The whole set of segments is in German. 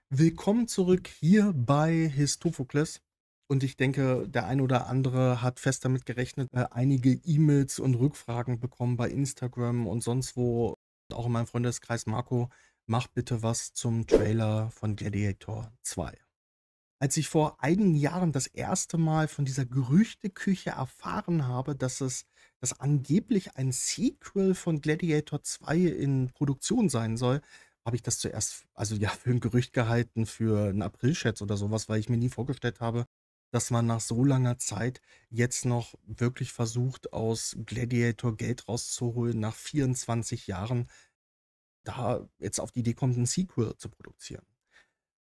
Willkommen zurück hier bei Histofokles. Und ich denke, der ein oder andere hat fest damit gerechnet, einige E-Mails und Rückfragen bekommen bei Instagram und sonst wo, auch in meinem Freundeskreis: „Marco, mach bitte was zum Trailer von Gladiator 2.“ Als ich vor einigen Jahren das erste Mal von dieser Gerüchteküche erfahren habe, dass angeblich ein Sequel von Gladiator 2 in Produktion sein soll, habe ich das zuerst, also, ja, für ein Gerücht gehalten, für 'n Aprilscherz oder sowas, weil ich mir nie vorgestellt habe, dass man nach so langer Zeit jetzt noch wirklich versucht, aus Gladiator Geld rauszuholen, nach 24 Jahren da jetzt auf die Idee kommt, 'n Sequel zu produzieren.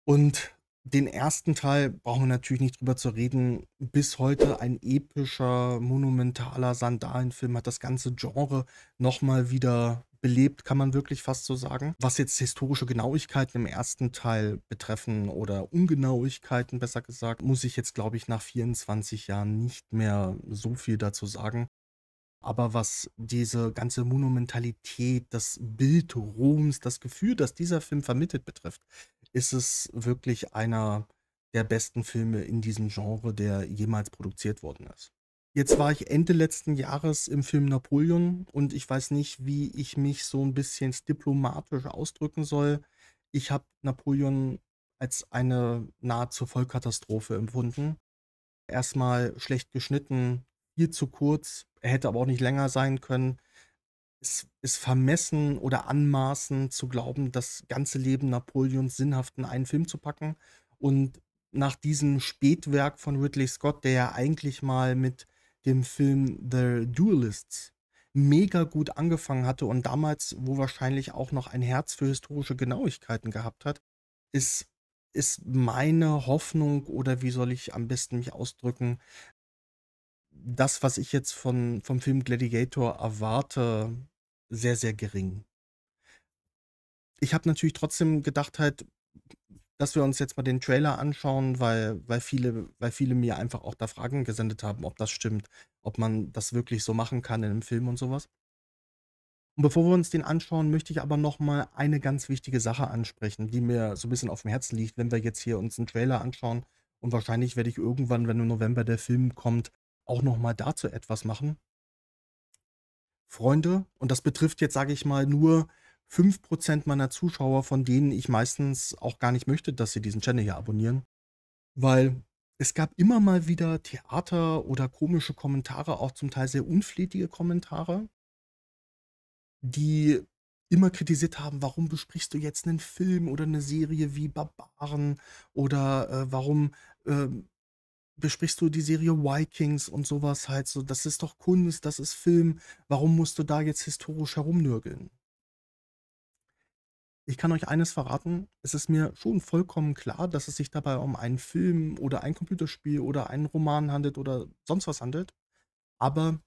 Und den ersten Teil brauchen wir natürlich nicht drüber zu reden. Bis heute ein epischer, monumentaler Sandalenfilm, hat das ganze Genre noch mal wieder belebt, kann man wirklich fast so sagen. Was jetzt historische Genauigkeiten im ersten Teil betreffen oder Ungenauigkeiten, besser gesagt, muss ich jetzt, glaube ich, nach 24 Jahren nicht mehr so viel dazu sagen. Aber was diese ganze Monumentalität, das Bild Roms, das Gefühl, das dieser Film vermittelt, betrifft, ist es wirklich einer der besten Filme in diesem Genre, der jemals produziert worden ist. Jetzt war ich Ende letzten Jahres im Film Napoleon und ich weiß nicht, wie ich mich so ein bisschen diplomatisch ausdrücken soll. Ich habe Napoleon als eine nahezu Vollkatastrophe empfunden. Erstmal schlecht geschnitten, viel zu kurz, er hätte aber auch nicht länger sein können. Es ist vermessen oder anmaßend zu glauben, das ganze Leben Napoleons sinnhaft in einen Film zu packen. Und nach diesem Spätwerk von Ridley Scott, der ja eigentlich mal mit dem Film „The Duelists“ mega gut angefangen hatte und damals, wo wahrscheinlich auch noch ein Herz für historische Genauigkeiten gehabt hat, ist meine Hoffnung, oder wie soll ich am besten mich ausdrücken, das, was ich jetzt vom Film Gladiator erwarte, sehr, sehr gering. Ich habe natürlich trotzdem gedacht halt, dass wir uns jetzt mal den Trailer anschauen, weil viele mir einfach auch da Fragen gesendet haben, ob das stimmt, ob man das wirklich so machen kann in 'nem Film und so was. Und bevor wir uns den anschauen, möchte ich aber noch mal eine ganz wichtige Sache ansprechen, die mir so 'n bisschen aufm Herzen liegt, wenn wir jetzt hier uns 'n Trailer anschauen, und wahrscheinlich werde ich irgendwann, wenn im November der Film kommt, auch noch mal dazu etwas machen. Freunde, und das betrifft jetzt, sage ich mal, nur 5% meiner Zuschauer, von denen ich meistens auch gar nicht möchte, dass sie diesen Channel hier abonnieren, weil es gab immer mal wieder Theater oder komische Kommentare, auch zum Teil sehr unflätige Kommentare, die immer kritisiert haben: „Warum besprichst du jetzt 'nen Film oder 'ne Serie wie Barbaren?“ Oder, ähm besprichst du die Serie Vikings und sowas halt so: „Das ist doch Kunst, das ist Film. Warum musst du da jetzt historisch herumnörgeln?“ Ich kann euch eines verraten, es ist mir schon vollkommen klar, dass es sich dabei um einen Film oder ein Computerspiel oder einen Roman handelt oder sonst was handelt, aber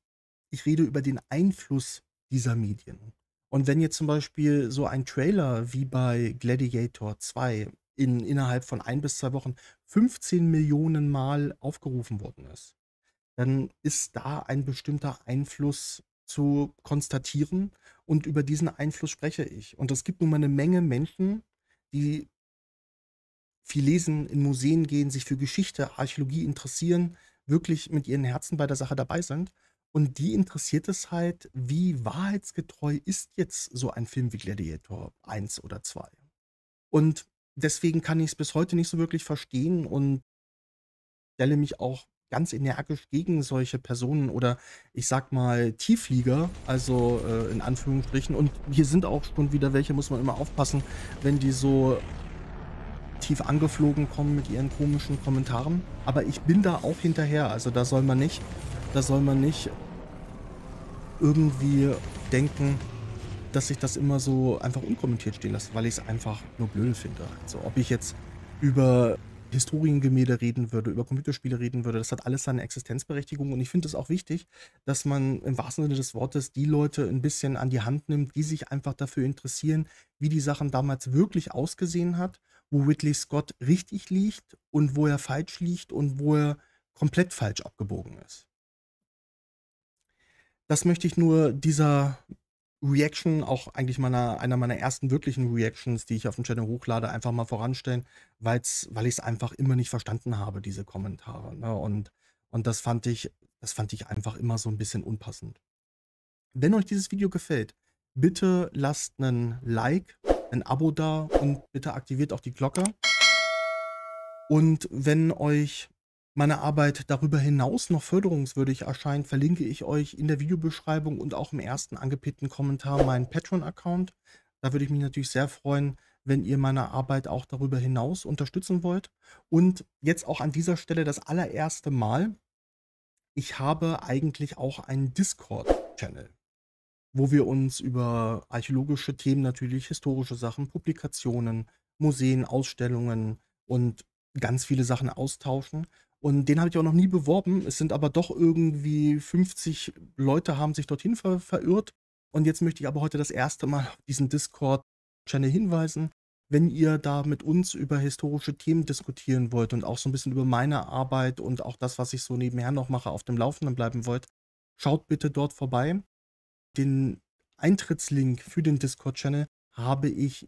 ich rede über den Einfluss dieser Medien. Und wenn jetzt zum Beispiel so ein Trailer wie bei Gladiator 2 innerhalb von 1 bis 2 Wochen 15 Millionen Mal aufgerufen worden ist, dann ist da ein bestimmter Einfluss zu konstatieren, und über diesen Einfluss spreche ich. Und es gibt nun mal 'ne Menge Menschen, die viel lesen, in Museen gehen, sich für Geschichte, Archäologie interessieren, wirklich mit ihren Herzen bei der Sache dabei sind. Und die interessiert es halt, wie wahrheitsgetreu ist jetzt so ein Film wie Gladiator 1 oder 2. Und deswegen kann ich's bis heute nicht so wirklich verstehen und stelle mich auch ganz energisch gegen solche Personen oder, ich sage mal, Tiefflieger, also, in Anführungsstrichen. Und hier sind auch schon wieder welche, muss man immer aufpassen, wenn die so tief angeflogen kommen mit ihren komischen Kommentaren. Aber ich bin da auch hinterher. Also, da soll man nicht irgendwie denken, dass ich das immer so einfach unkommentiert stehen lasse, weil ich es einfach nur blöde finde. Also, ob ich jetzt über Historiengemälde reden würde, über Computerspiele reden würde, das hat alles seine Existenzberechtigung, und ich finde es auch wichtig, dass man im wahrsten Sinne des Wortes die Leute ein bisschen an die Hand nimmt, die sich einfach dafür interessieren, wie die Sachen damals wirklich ausgesehen hat, wo Ridley Scott richtig liegt und wo er falsch liegt und wo er komplett falsch abgebogen ist. Das möchte ich nur dieser Reaction, auch eigentlich einer meiner ersten wirklichen Reactions, die ich auf dem Channel hochlade, einfach mal voranstellen, weil ich es einfach immer nicht verstanden habe, diese Kommentare, ne? Und das fand ich einfach immer so ein bisschen unpassend. Wenn euch dieses Video gefällt, bitte lasst 'nen Like, ein Abo da und bitte aktiviert auch die Glocke. Und wenn euch meine Arbeit darüber hinaus noch förderungswürdig erscheint, verlinke ich euch in der Videobeschreibung und auch im ersten angepinnten Kommentar meinen Patreon-Account. Da würde ich mich natürlich sehr freuen, wenn ihr meine Arbeit auch darüber hinaus unterstützen wollt. Und jetzt auch an dieser Stelle das allererste Mal: Ich habe eigentlich auch einen Discord-Channel, wo wir uns über archäologische Themen, natürlich historische Sachen, Publikationen, Museen, Ausstellungen und ganz viele Sachen austauschen. Und den habe ich auch noch nie beworben. Es sind aber doch irgendwie 50 Leute haben sich dorthin verirrt. Und jetzt möchte ich aber heute das erste Mal auf diesen Discord-Channel hinweisen. Wenn ihr da mit uns über historische Themen diskutieren wollt und auch so ein bisschen über meine Arbeit und auch das, was ich so nebenher noch mache, auf dem Laufenden bleiben wollt, schaut bitte dort vorbei. Den Eintrittslink für den Discord-Channel habe ich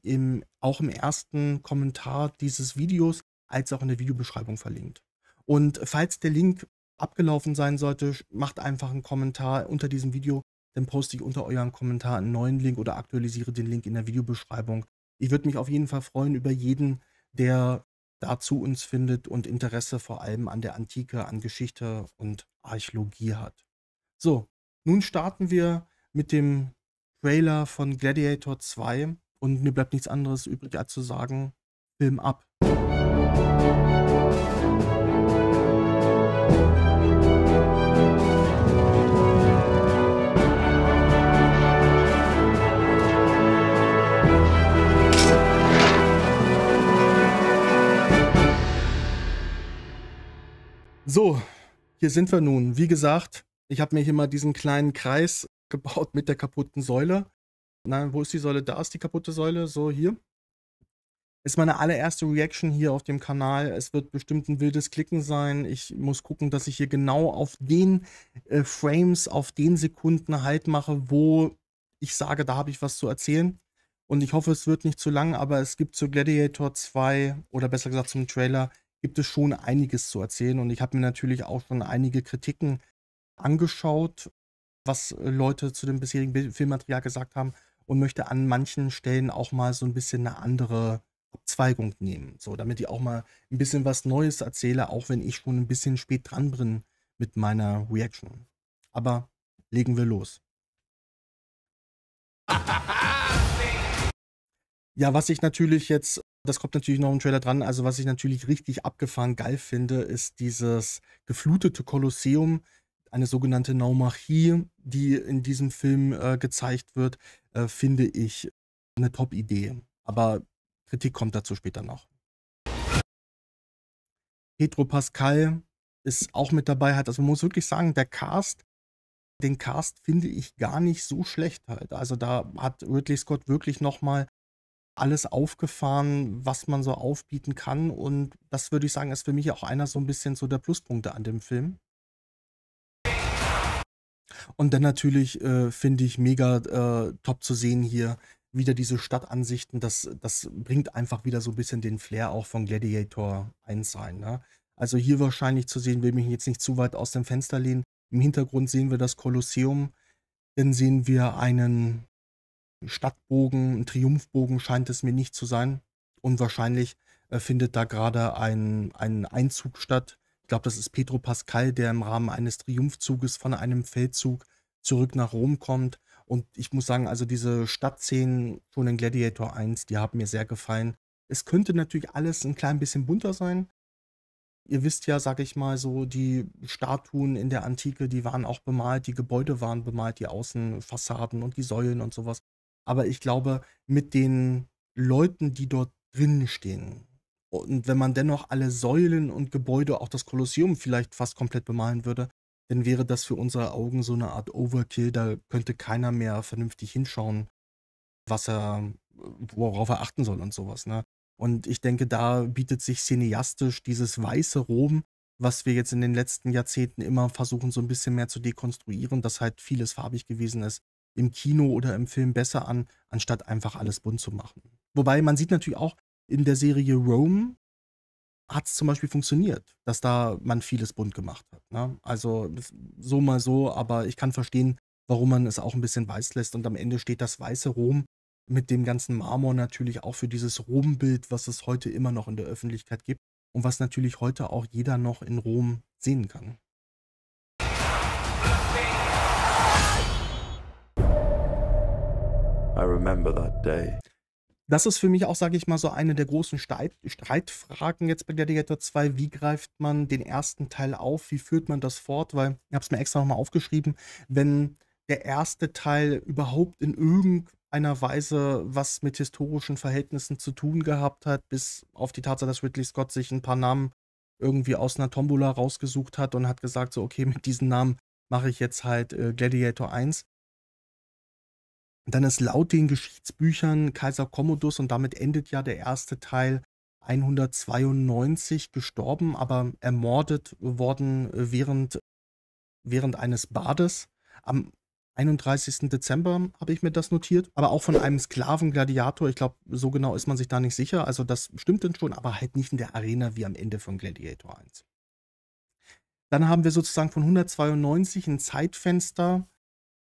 auch im ersten Kommentar dieses Videos als auch in der Videobeschreibung verlinkt. Und falls der Link abgelaufen sein sollte, macht einfach einen Kommentar unter diesem Video, dann poste ich unter eurem Kommentar einen neuen Link oder aktualisiere den Link in der Videobeschreibung. Ich würde mich auf jeden Fall freuen über jeden, der da zu uns findet und Interesse vor allem an der Antike, an Geschichte und Archäologie hat. So, nun starten wir mit dem Trailer von Gladiator 2 und mir bleibt nichts anderes übrig, als zu sagen: Film ab. So, hier sind wir nun. Wie gesagt, ich habe mir hier mal diesen kleinen Kreis gebaut mit der kaputten Säule. Nein, wo ist die Säule? Da ist die kaputte Säule. So, hier. Ist meine allererste Reaction hier auf dem Kanal. Es wird bestimmt ein wildes Klicken sein. Ich muss gucken, dass ich hier genau auf den Frames, auf den Sekunden Halt mache, wo ich sage, da habe ich was zu erzählen. Und ich hoffe, es wird nicht zu lang, aber es gibt zu Gladiator 2 oder besser gesagt zum Trailer, gibt es schon einiges zu erzählen. Und ich habe mir natürlich auch schon einige Kritiken angeschaut, was Leute zu dem bisherigen Filmmaterial gesagt haben und möchte an manchen Stellen auch mal so ein bisschen eine andere Abzweigung nehmen, so, damit ich auch mal ein bisschen was Neues erzähle, auch wenn ich schon ein bisschen spät dran bin mit meiner Reaction. Aber legen wir los. Ja, was ich natürlich jetzt das kommt natürlich noch im Trailer dran, also, was ich natürlich richtig abgefahren geil finde, ist dieses geflutete Kolosseum, eine sogenannte Naumachie, die in diesem Film gezeigt wird, finde ich eine Top-Idee. Aber Kritik kommt dazu später noch. Pedro Pascal ist auch mit dabei, also, man muss wirklich sagen, den Cast finde ich gar nicht so schlecht halt. Also, da hat Ridley Scott wirklich noch mal alles aufgefahren, was man so aufbieten kann. Und das würde ich sagen, ist für mich auch einer so ein bisschen so der Pluspunkte an dem Film. Und dann natürlich, finde ich mega, top zu sehen hier wieder diese Stadtansichten. Das bringt einfach wieder so ein bisschen den Flair auch von Gladiator 1 rein, ne? Also, hier wahrscheinlich zu sehen, will mich jetzt nicht zu weit aus dem Fenster lehnen. Im Hintergrund sehen wir das Kolosseum, dann sehen wir einen Stadtbogen, 'n Triumphbogen scheint es mir nicht zu sein. Und wahrscheinlich, findet da grade ein Einzug statt. Ich glaube, das ist Pedro Pascal, der im Rahmen eines Triumphzuges von einem Feldzug zurück nach Rom kommt. Und ich muss sagen, also diese Stadtszenen schon in Gladiator 1, die haben mir sehr gefallen. Es könnte natürlich alles 'n klein bisschen bunter sein. Ihr wisst ja, sage ich mal so, die Statuen in der Antike, die waren auch bemalt, die Gebäude waren bemalt, die Außenfassaden und die Säulen und so was. Aber ich glaube, mit den Leuten, die dort drinnen stehen und wenn man dennoch alle Säulen und Gebäude, auch das Kolosseum vielleicht fast komplett bemalen würde, dann wäre das für unsere Augen so 'ne Art Overkill. Da könnte keiner mehr vernünftig hinschauen, was er worauf er achten soll und so was, ne? Und ich denke, da bietet sich cineastisch dieses weiße Rom, was wir jetzt in den letzten Jahrzehnten immer versuchen, so 'n bisschen mehr zu dekonstruieren, dass halt vieles farbig gewesen ist. im Kino oder im Film besser an, anstatt einfach alles bunt zu machen. Wobei man sieht natürlich auch, in der Serie Rome hat es zum Beispiel funktioniert, dass da man vieles bunt gemacht hat, ne? Also, das so mal so, aber ich kann verstehen, warum man es auch ein bisschen weiß lässt und am Ende steht das weiße Rom mit dem ganzen Marmor natürlich auch für dieses Rombild, was es heute immer noch in der Öffentlichkeit gibt und was natürlich heute auch jeder noch in Rom sehen kann. I remember that day. Das ist für mich auch, sage ich mal, so eine der großen Streitfragen jetzt bei Gladiator 2. Wie greift man den ersten Teil auf? Wie führt man das fort? Weil ich habe es mir extra noch mal aufgeschrieben, wenn der erste Teil überhaupt in irgendeiner Weise was mit historischen Verhältnissen zu tun gehabt hat, bis auf die Tatsache, dass Ridley Scott sich ein paar Namen irgendwie aus einer Tombola rausgesucht hat und hat gesagt so: „Okay, mit diesen Namen mache ich jetzt halt, Gladiator 1.“ Dann ist laut den Geschichtsbüchern Kaiser Commodus und damit endet ja der erste Teil 192 gestorben, aber ermordet worden, während eines Bades. Am 31. Dezember habe ich mir das notiert, aber auch von einem Sklavengladiator. Ich glaube, so genau ist man sich da nicht sicher. Also, das stimmt dann schon, aber halt nicht in der Arena wie am Ende von Gladiator 1. Dann haben wir sozusagen von 192 ein Zeitfenster.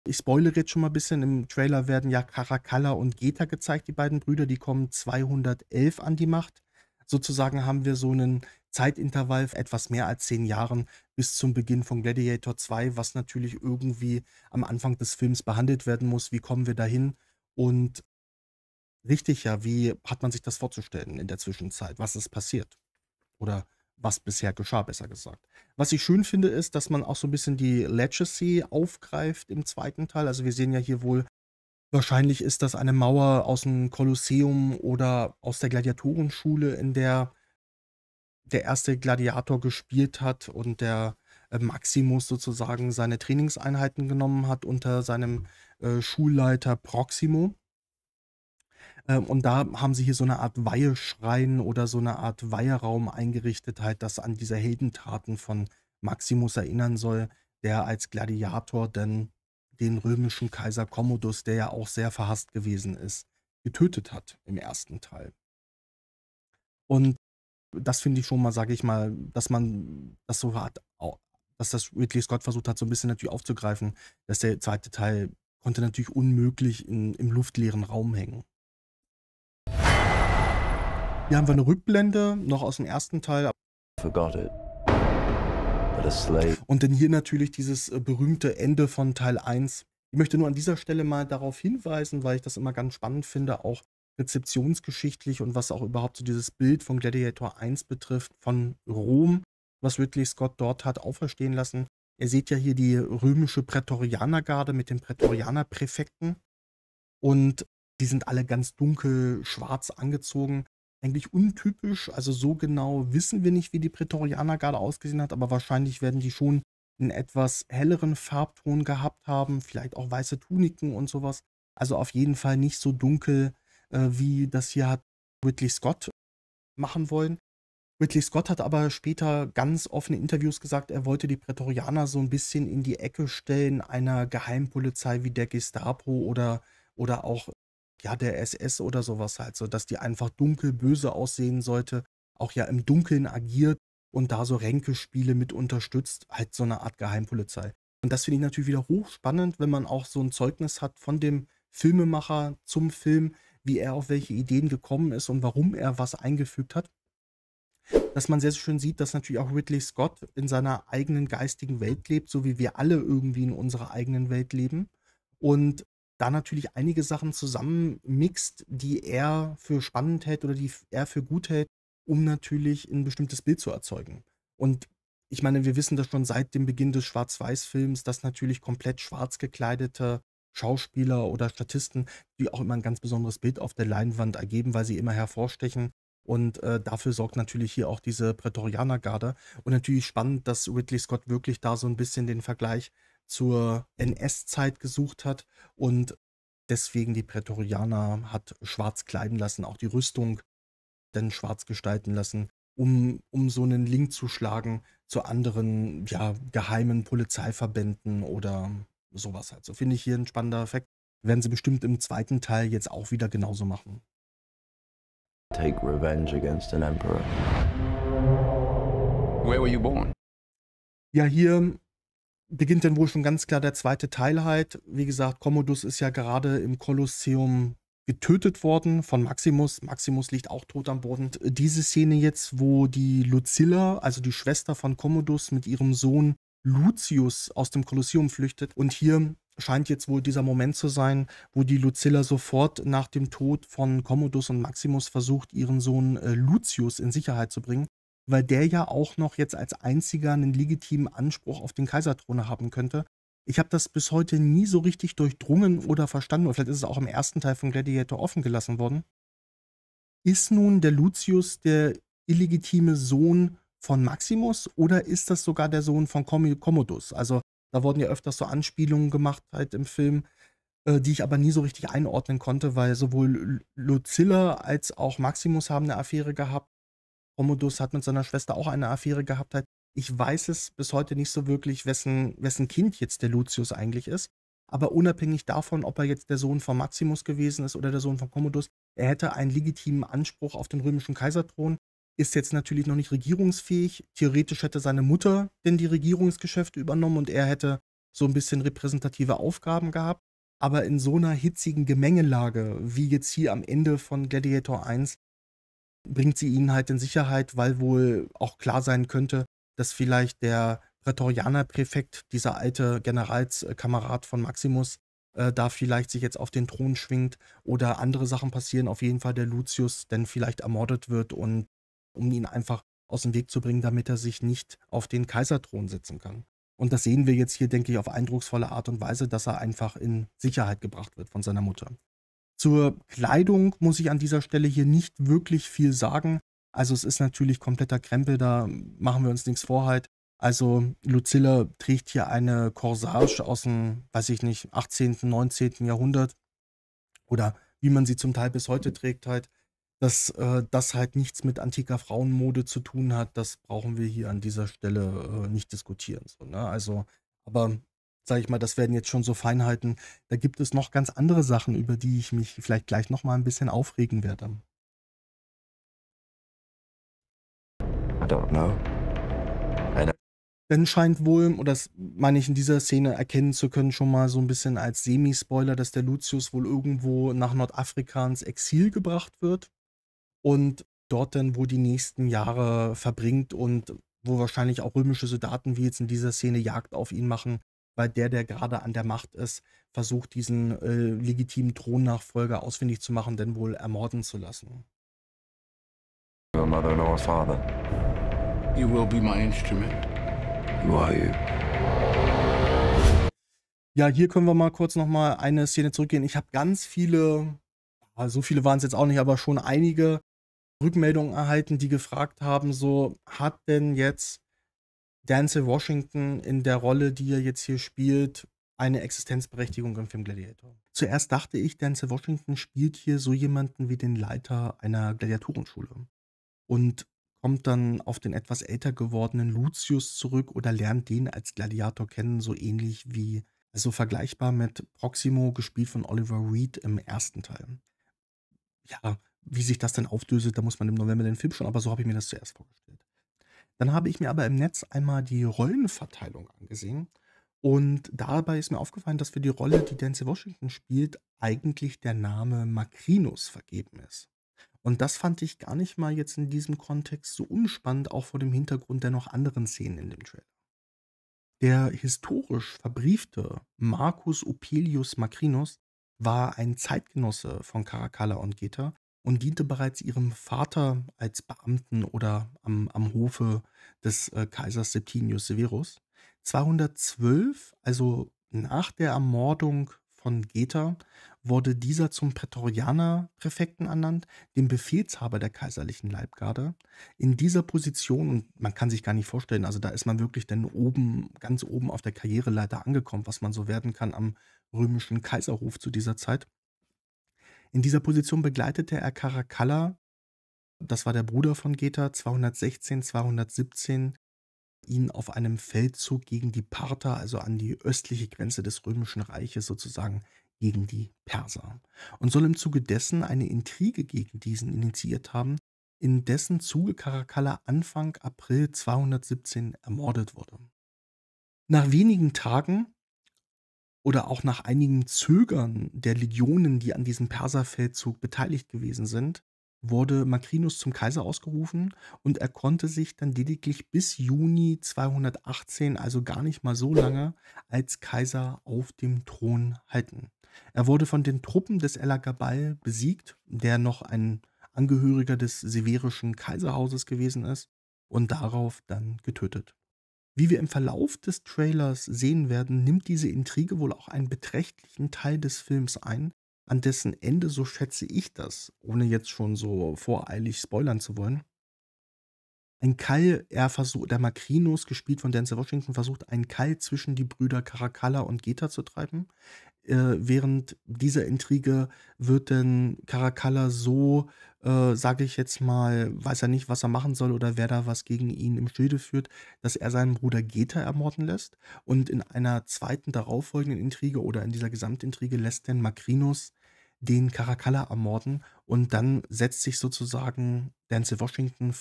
Ich spoilere jetzt schon mal ein bisschen. Im Trailer werden ja Caracalla und Geta gezeigt, die beiden Brüder, die kommen 211 an die Macht. Sozusagen haben wir so einen Zeitintervall etwas mehr als 10 Jahren bis zum Beginn von Gladiator 2, was natürlich irgendwie am Anfang des Films behandelt werden muss. Wie kommen wir dahin? Und richtig, ja, wie hat man sich das vorzustellen in der Zwischenzeit? Was ist passiert? Oder was bisher geschah, besser gesagt. Was ich schön finde, ist, dass man auch so ein bisschen die Legacy aufgreift im zweiten Teil. Also, wir sehen ja hier wohl, wahrscheinlich ist das eine Mauer aus dem Kolosseum oder aus der Gladiatorenschule, in der der erste Gladiator gespielt hat und der, Maximus sozusagen seine Trainingseinheiten genommen hat unter seinem, Schulleiter Proximo. Und da haben sie hier so 'ne Art Weiheschrein oder so 'ne Art Weiheraum eingerichtet halt, das an diese Heldentaten von Maximus erinnern soll, der als Gladiator denn den römischen Kaiser Commodus, der ja auch sehr verhasst gewesen ist, getötet hat im ersten Teil. Und das finde ich schon mal, sage ich mal, dass man das so hat au dass das Ridley Scott versucht hat, so 'n bisschen natürlich aufzugreifen, dass der zweite Teil konnte natürlich unmöglich im luftleeren Raum hängen. Hier haben wir 'ne Rückblende noch aus'm ersten Teil Forgot it, but a slave. und dann hier natürlich dieses, berühmte Ende von Teil 1. Ich möchte nur an dieser Stelle mal darauf hinweisen, weil ich das immer ganz spannend finde, auch rezeptionsgeschichtlich und was auch überhaupt so dieses Bild von Gladiator 1 betrifft, von Rom, was Ridley Scott dort hat auferstehen lassen. Ihr seht ja hier die römische Prätorianergarde mit den Prätorianerpräfekten. Und die sind alle ganz dunkel schwarz angezogen. Eigentlich untypisch, also so genau wissen wir nicht, wie die Prätorianergarde ausgesehen hat, aber wahrscheinlich werden die schon 'n etwas helleren Farbton gehabt haben, vielleicht auch weiße Tuniken und so was. Also auf jeden Fall nicht so dunkel, wie das hier hat Ridley Scott machen wollen. Ridley Scott hat aber später ganz offen in Interviews gesagt, er wollte die Prätorianer so 'n bisschen in die Ecke stellen einer Geheimpolizei wie der Gestapo oder auch, ja, der SS oder so was halt, so dass die einfach dunkel böse aussehen sollte, auch ja im Dunkeln agiert und da so Ränkespiele mit unterstützt, halt so 'ne Art Geheimpolizei. Und das finde ich natürlich wieder hochspannend, wenn man auch so 'n Zeugnis hat von dem Filmemacher zum Film, wie er auf welche Ideen gekommen ist und warum er was eingefügt hat. Dass man sehr, sehr schön sieht, dass natürlich auch Ridley Scott in seiner eigenen geistigen Welt lebt, so wie wir alle irgendwie in unserer eigenen Welt leben und da natürlich einige Sachen zusammenmixt, die er für spannend hält oder die er für gut hält, um natürlich ein bestimmtes Bild zu erzeugen. Und ich meine, wir wissen das schon seit dem Beginn des Schwarz-Weiß-Films, dass natürlich komplett schwarz gekleidete Schauspieler oder Statisten, die auch immer ein ganz besonderes Bild auf der Leinwand ergeben, weil sie immer hervorstechen. Und, dafür sorgt natürlich hier auch diese Prätorianergarde. Und natürlich spannend, dass Ridley Scott wirklich da so ein bisschen den Vergleich zur NS-Zeit gesucht hat und deswegen die Prätorianer hat schwarz kleiden lassen, auch die Rüstung dann schwarz gestalten lassen, um so einen Link zu schlagen zu anderen, ja, geheimen Polizeiverbänden oder sowas halt. So finde ich hier ein spannender Effekt. Werden sie bestimmt im zweiten Teil jetzt auch wieder genauso machen. Take revenge against an emperor. Where were you born? Ja, hier beginnt dann wohl schon ganz klar der zweite Teil halt. Wie gesagt, Commodus ist ja gerade im Kolosseum getötet worden von Maximus. Maximus liegt auch tot am Boden. Und diese Szene jetzt, wo die Lucilla, also die Schwester von Commodus, mit ihrem Sohn Lucius aus dem Kolosseum flüchtet. Und hier scheint jetzt wohl dieser Moment zu sein, wo die Lucilla sofort nach dem Tod von Commodus und Maximus versucht, ihren Sohn Lucius in Sicherheit zu bringen, weil der ja auch noch jetzt als einziger einen legitimen Anspruch auf den Kaiserthron haben könnte. Ich habe das bis heute nie so richtig durchdrungen oder verstanden, oder vielleicht ist es auch im ersten Teil von Gladiator offen gelassen worden. Ist nun der Lucius der illegitime Sohn von Maximus oder ist das sogar der Sohn von Commodus? Also da wurden ja öfters so Anspielungen gemacht halt im Film, die ich aber nie so richtig einordnen konnte, weil sowohl Lucilla als auch Maximus haben eine Affäre gehabt. Commodus hat mit seiner Schwester auch eine Affäre gehabt halt. Ich weiß es bis heute nicht so wirklich, wessen Kind jetzt der Lucius eigentlich ist. Aber unabhängig davon, ob er jetzt der Sohn von Maximus gewesen ist oder der Sohn von Commodus, er hätte einen legitimen Anspruch auf den römischen Kaiserthron, ist jetzt natürlich noch nicht regierungsfähig. Theoretisch hätte seine Mutter denn die Regierungsgeschäfte übernommen und er hätte so ein bisschen repräsentative Aufgaben gehabt. Aber in so einer hitzigen Gemengelage, wie jetzt hier am Ende von Gladiator 1, bringt sie ihn halt in Sicherheit, weil wohl auch klar sein könnte, dass vielleicht der Prätorianerpräfekt, dieser alte Generalskamerad von Maximus, da vielleicht sich jetzt auf den Thron schwingt oder andere Sachen passieren. Auf jeden Fall der Lucius dann vielleicht ermordet wird und um ihn einfach aus dem Weg zu bringen, damit er sich nicht auf den Kaiserthron setzen kann. Und das sehen wir jetzt hier, denke ich, auf eindrucksvolle Art und Weise, dass er einfach in Sicherheit gebracht wird von seiner Mutter. Zur Kleidung muss ich an dieser Stelle hier nicht wirklich viel sagen. Also es ist natürlich kompletter Krempel, da machen wir uns nichts vor halt. Also Lucilla trägt hier eine Corsage aus dem, weiß ich nicht, 18., 19. Jahrhundert oder wie man sie zum Teil bis heute trägt halt. Dass das halt nichts mit antiker Frauenmode zu tun hat, das brauchen wir hier an dieser Stelle nicht diskutieren. So, ne? Also, aber sage ich mal, das werden jetzt schon so Feinheiten. Da gibt es noch ganz andere Sachen, über die ich mich vielleicht gleich noch mal ein bisschen aufregen werde. I don't know. Denn scheint wohl, oder das meine ich in dieser Szene erkennen zu können, schon mal so ein bisschen als Semi-Spoiler, dass der Lucius wohl irgendwo nach Nordafrika ins Exil gebracht wird und dort dann wohl die nächsten Jahre verbringt und wo wahrscheinlich auch römische Soldaten, wie jetzt in dieser Szene, Jagd auf ihn machen, weil der gerade an der Macht ist, versucht, diesen legitimen Thronnachfolger ausfindig zu machen, denn wohl ermorden zu lassen. Your mother nor father. You will be my instrument. Who are you? Ja, hier können wir mal kurz noch mal eine Szene zurückgehen. Ich habe ganz viele, so viele waren es jetzt auch nicht, aber schon einige Rückmeldungen erhalten, die gefragt haben, so, hat denn jetzt Denzel Washington in der Rolle, die er jetzt hier spielt, eine Existenzberechtigung im Film Gladiator? Zuerst dachte ich, Denzel Washington spielt hier so jemanden wie den Leiter einer Gladiatorenschule und kommt dann auf den etwas älter gewordenen Lucius zurück oder lernt den als Gladiator kennen, so ähnlich wie, also vergleichbar mit Proximo, gespielt von Oliver Reed im ersten Teil. Ja, wie sich das dann auflöst, da muss man im November den Film schauen, aber so habe ich mir das zuerst vorgestellt. Dann habe ich mir aber im Netz einmal die Rollenverteilung angesehen und dabei ist mir aufgefallen, dass für die Rolle, die Denzel Washington spielt, eigentlich der Name Macrinus vergeben ist. Und das fand ich gar nicht mal jetzt in diesem Kontext so unspannend, auch vor dem Hintergrund der noch anderen Szenen in dem Trailer. Der historisch verbriefte Marcus Opelius Macrinus war ein Zeitgenosse von Caracalla und Geta und diente bereits ihrem Vater als Beamten oder am Hofe des Kaisers Septimius Severus. 212, also nach der Ermordung von Geta, wurde dieser zum Prätorianerpräfekten ernannt, dem Befehlshaber der kaiserlichen Leibgarde. In dieser Position, und man kann sich gar nicht vorstellen, also da ist man wirklich dann oben, ganz oben auf der Karriereleiter angekommen, was man so werden kann am römischen Kaiserhof zu dieser Zeit. In dieser Position begleitete er Caracalla, das war der Bruder von Geta, 216, 217, ihn auf einem Feldzug gegen die Parther, also an die östliche Grenze des Römischen Reiches sozusagen, gegen die Perser und soll im Zuge dessen eine Intrige gegen diesen initiiert haben, in dessen Zuge Caracalla Anfang April 217 ermordet wurde. Nach wenigen Tagen oder auch nach einigem Zögern der Legionen, die an diesem Perserfeldzug beteiligt gewesen sind, wurde Macrinus zum Kaiser ausgerufen und er konnte sich dann lediglich bis Juni 218, also gar nicht mal so lange, als Kaiser auf dem Thron halten. Er wurde von den Truppen des Elagabal besiegt, der noch ein Angehöriger des severischen Kaiserhauses gewesen ist, und darauf dann getötet. Wie wir im Verlauf des Trailers sehen werden, nimmt diese Intrige wohl auch einen beträchtlichen Teil des Films ein, an dessen Ende, so schätze ich das, ohne jetzt schon so voreilig spoilern zu wollen, ein Keil, der Macrinus, gespielt von Denzel Washington, versucht, einen Keil zwischen die Brüder Caracalla und Geta zu treiben. Während dieser Intrige wird denn Caracalla so, sage ich jetzt mal, weiß er nicht, was er machen soll oder wer da was gegen ihn im Schilde führt, dass er seinen Bruder Geta ermorden lässt. Und in einer zweiten darauffolgenden Intrige oder in dieser Gesamtintrige lässt denn Macrinus den Caracalla ermorden und dann setzt sich sozusagen Denzel Washington,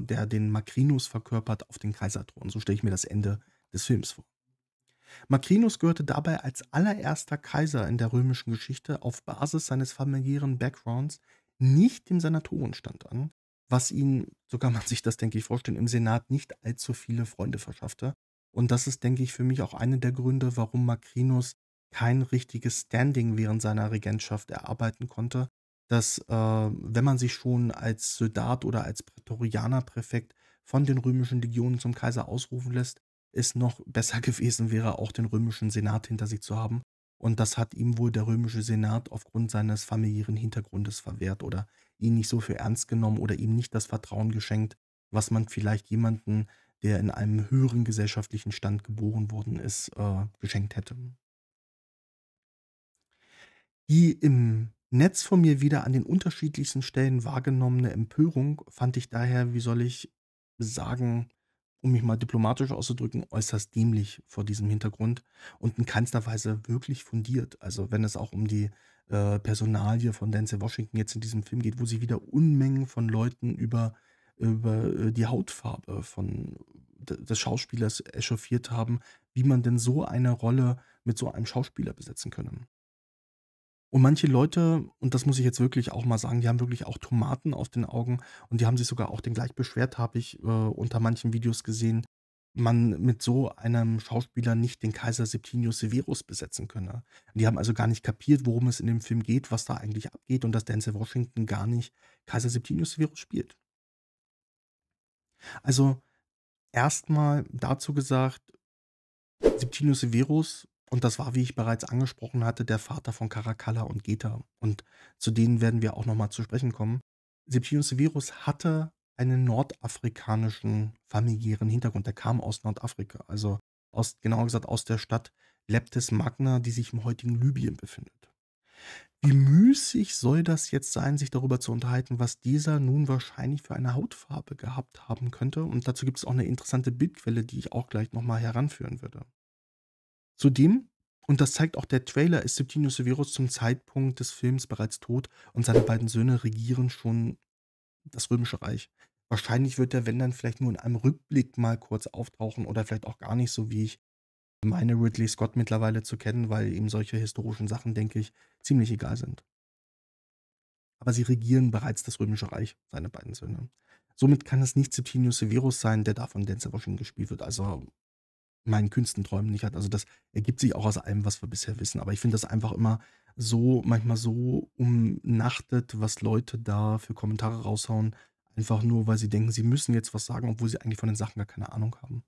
der den Macrinus verkörpert, auf den Kaiserthron. So stelle ich mir das Ende des Films vor. Macrinus gehörte dabei als allererster Kaiser in der römischen Geschichte auf Basis seines familiären Backgrounds nicht dem Senatorenstand an, was ihn, so kann man sich das, denke ich, vorstellen, im Senat nicht allzu viele Freunde verschaffte. Und das ist, denke ich, für mich auch einer der Gründe, warum Macrinus kein richtiges Standing während seiner Regentschaft erarbeiten konnte, dass, wenn man sich schon als Soldat oder als Prätorianerpräfekt von den römischen Legionen zum Kaiser ausrufen lässt, es noch besser gewesen wäre, auch den römischen Senat hinter sich zu haben. Und das hat ihm wohl der römische Senat aufgrund seines familiären Hintergrundes verwehrt oder ihn nicht so für ernst genommen oder ihm nicht das Vertrauen geschenkt, was man vielleicht jemanden, der in einem höheren gesellschaftlichen Stand geboren worden ist, geschenkt hätte. Die im Netz von mir wieder an den unterschiedlichsten Stellen wahrgenommene Empörung fand ich daher, wie soll ich sagen, um mich mal diplomatisch auszudrücken, äußerst dämlich vor diesem Hintergrund und in keinster Weise wirklich fundiert. Also wenn es auch um die Personalie von Denzel Washington jetzt in diesem Film geht, wo sie wieder Unmengen von Leuten über die Hautfarbe des Schauspielers echauffiert haben, wie man denn so eine Rolle mit so einem Schauspieler besetzen könne. Und manche Leute, und das muss ich jetzt wirklich auch mal sagen, die haben wirklich auch Tomaten auf den Augen und die haben sich sogar auch dann gleich beschwert, habe ich, unter manchen Videos gesehen, man mit so einem Schauspieler nicht den Kaiser Septimius Severus besetzen könne. Die haben also gar nicht kapiert, worum es in dem Film geht, was da eigentlich abgeht und dass Denzel Washington gar nicht Kaiser Septimius Severus spielt. Also, erstmal dazu gesagt, Septimius Severus, und das war, wie ich bereits angesprochen hatte, der Vater von Caracalla und Geta. Und zu denen werden wir auch nochmal zu sprechen kommen. Septimius Severus hatte einen nordafrikanischen familiären Hintergrund. Er kam aus Nordafrika, also genauer gesagt aus der Stadt Leptis Magna, die sich im heutigen Libyen befindet. Wie müßig soll das jetzt sein, sich darüber zu unterhalten, was dieser nun wahrscheinlich für eine Hautfarbe gehabt haben könnte? Und dazu gibt es auch eine interessante Bildquelle, die ich auch gleich nochmal heranführen würde. Zudem, und das zeigt auch der Trailer, ist Septimius Severus zum Zeitpunkt des Films bereits tot und seine beiden Söhne regieren schon das Römische Reich. Wahrscheinlich wird er, wenn dann, vielleicht nur in einem Rückblick mal kurz auftauchen oder vielleicht auch gar nicht, so wie ich meine Ridley Scott mittlerweile zu kennen, weil ihm solche historischen Sachen, denke ich, ziemlich egal sind. Aber sie regieren bereits das Römische Reich, seine beiden Söhne. Somit kann es nicht Septimius Severus sein, der da von Denzel Washington gespielt wird. Also meinen kühnsten Träumen nicht hat. Also das ergibt sich auch aus allem, was wir bisher wissen. Aber ich finde das einfach immer so, manchmal so umnachtet, was Leute da für Kommentare raushauen, einfach nur, weil sie denken, sie müssen jetzt was sagen, obwohl sie eigentlich von den Sachen gar keine Ahnung haben.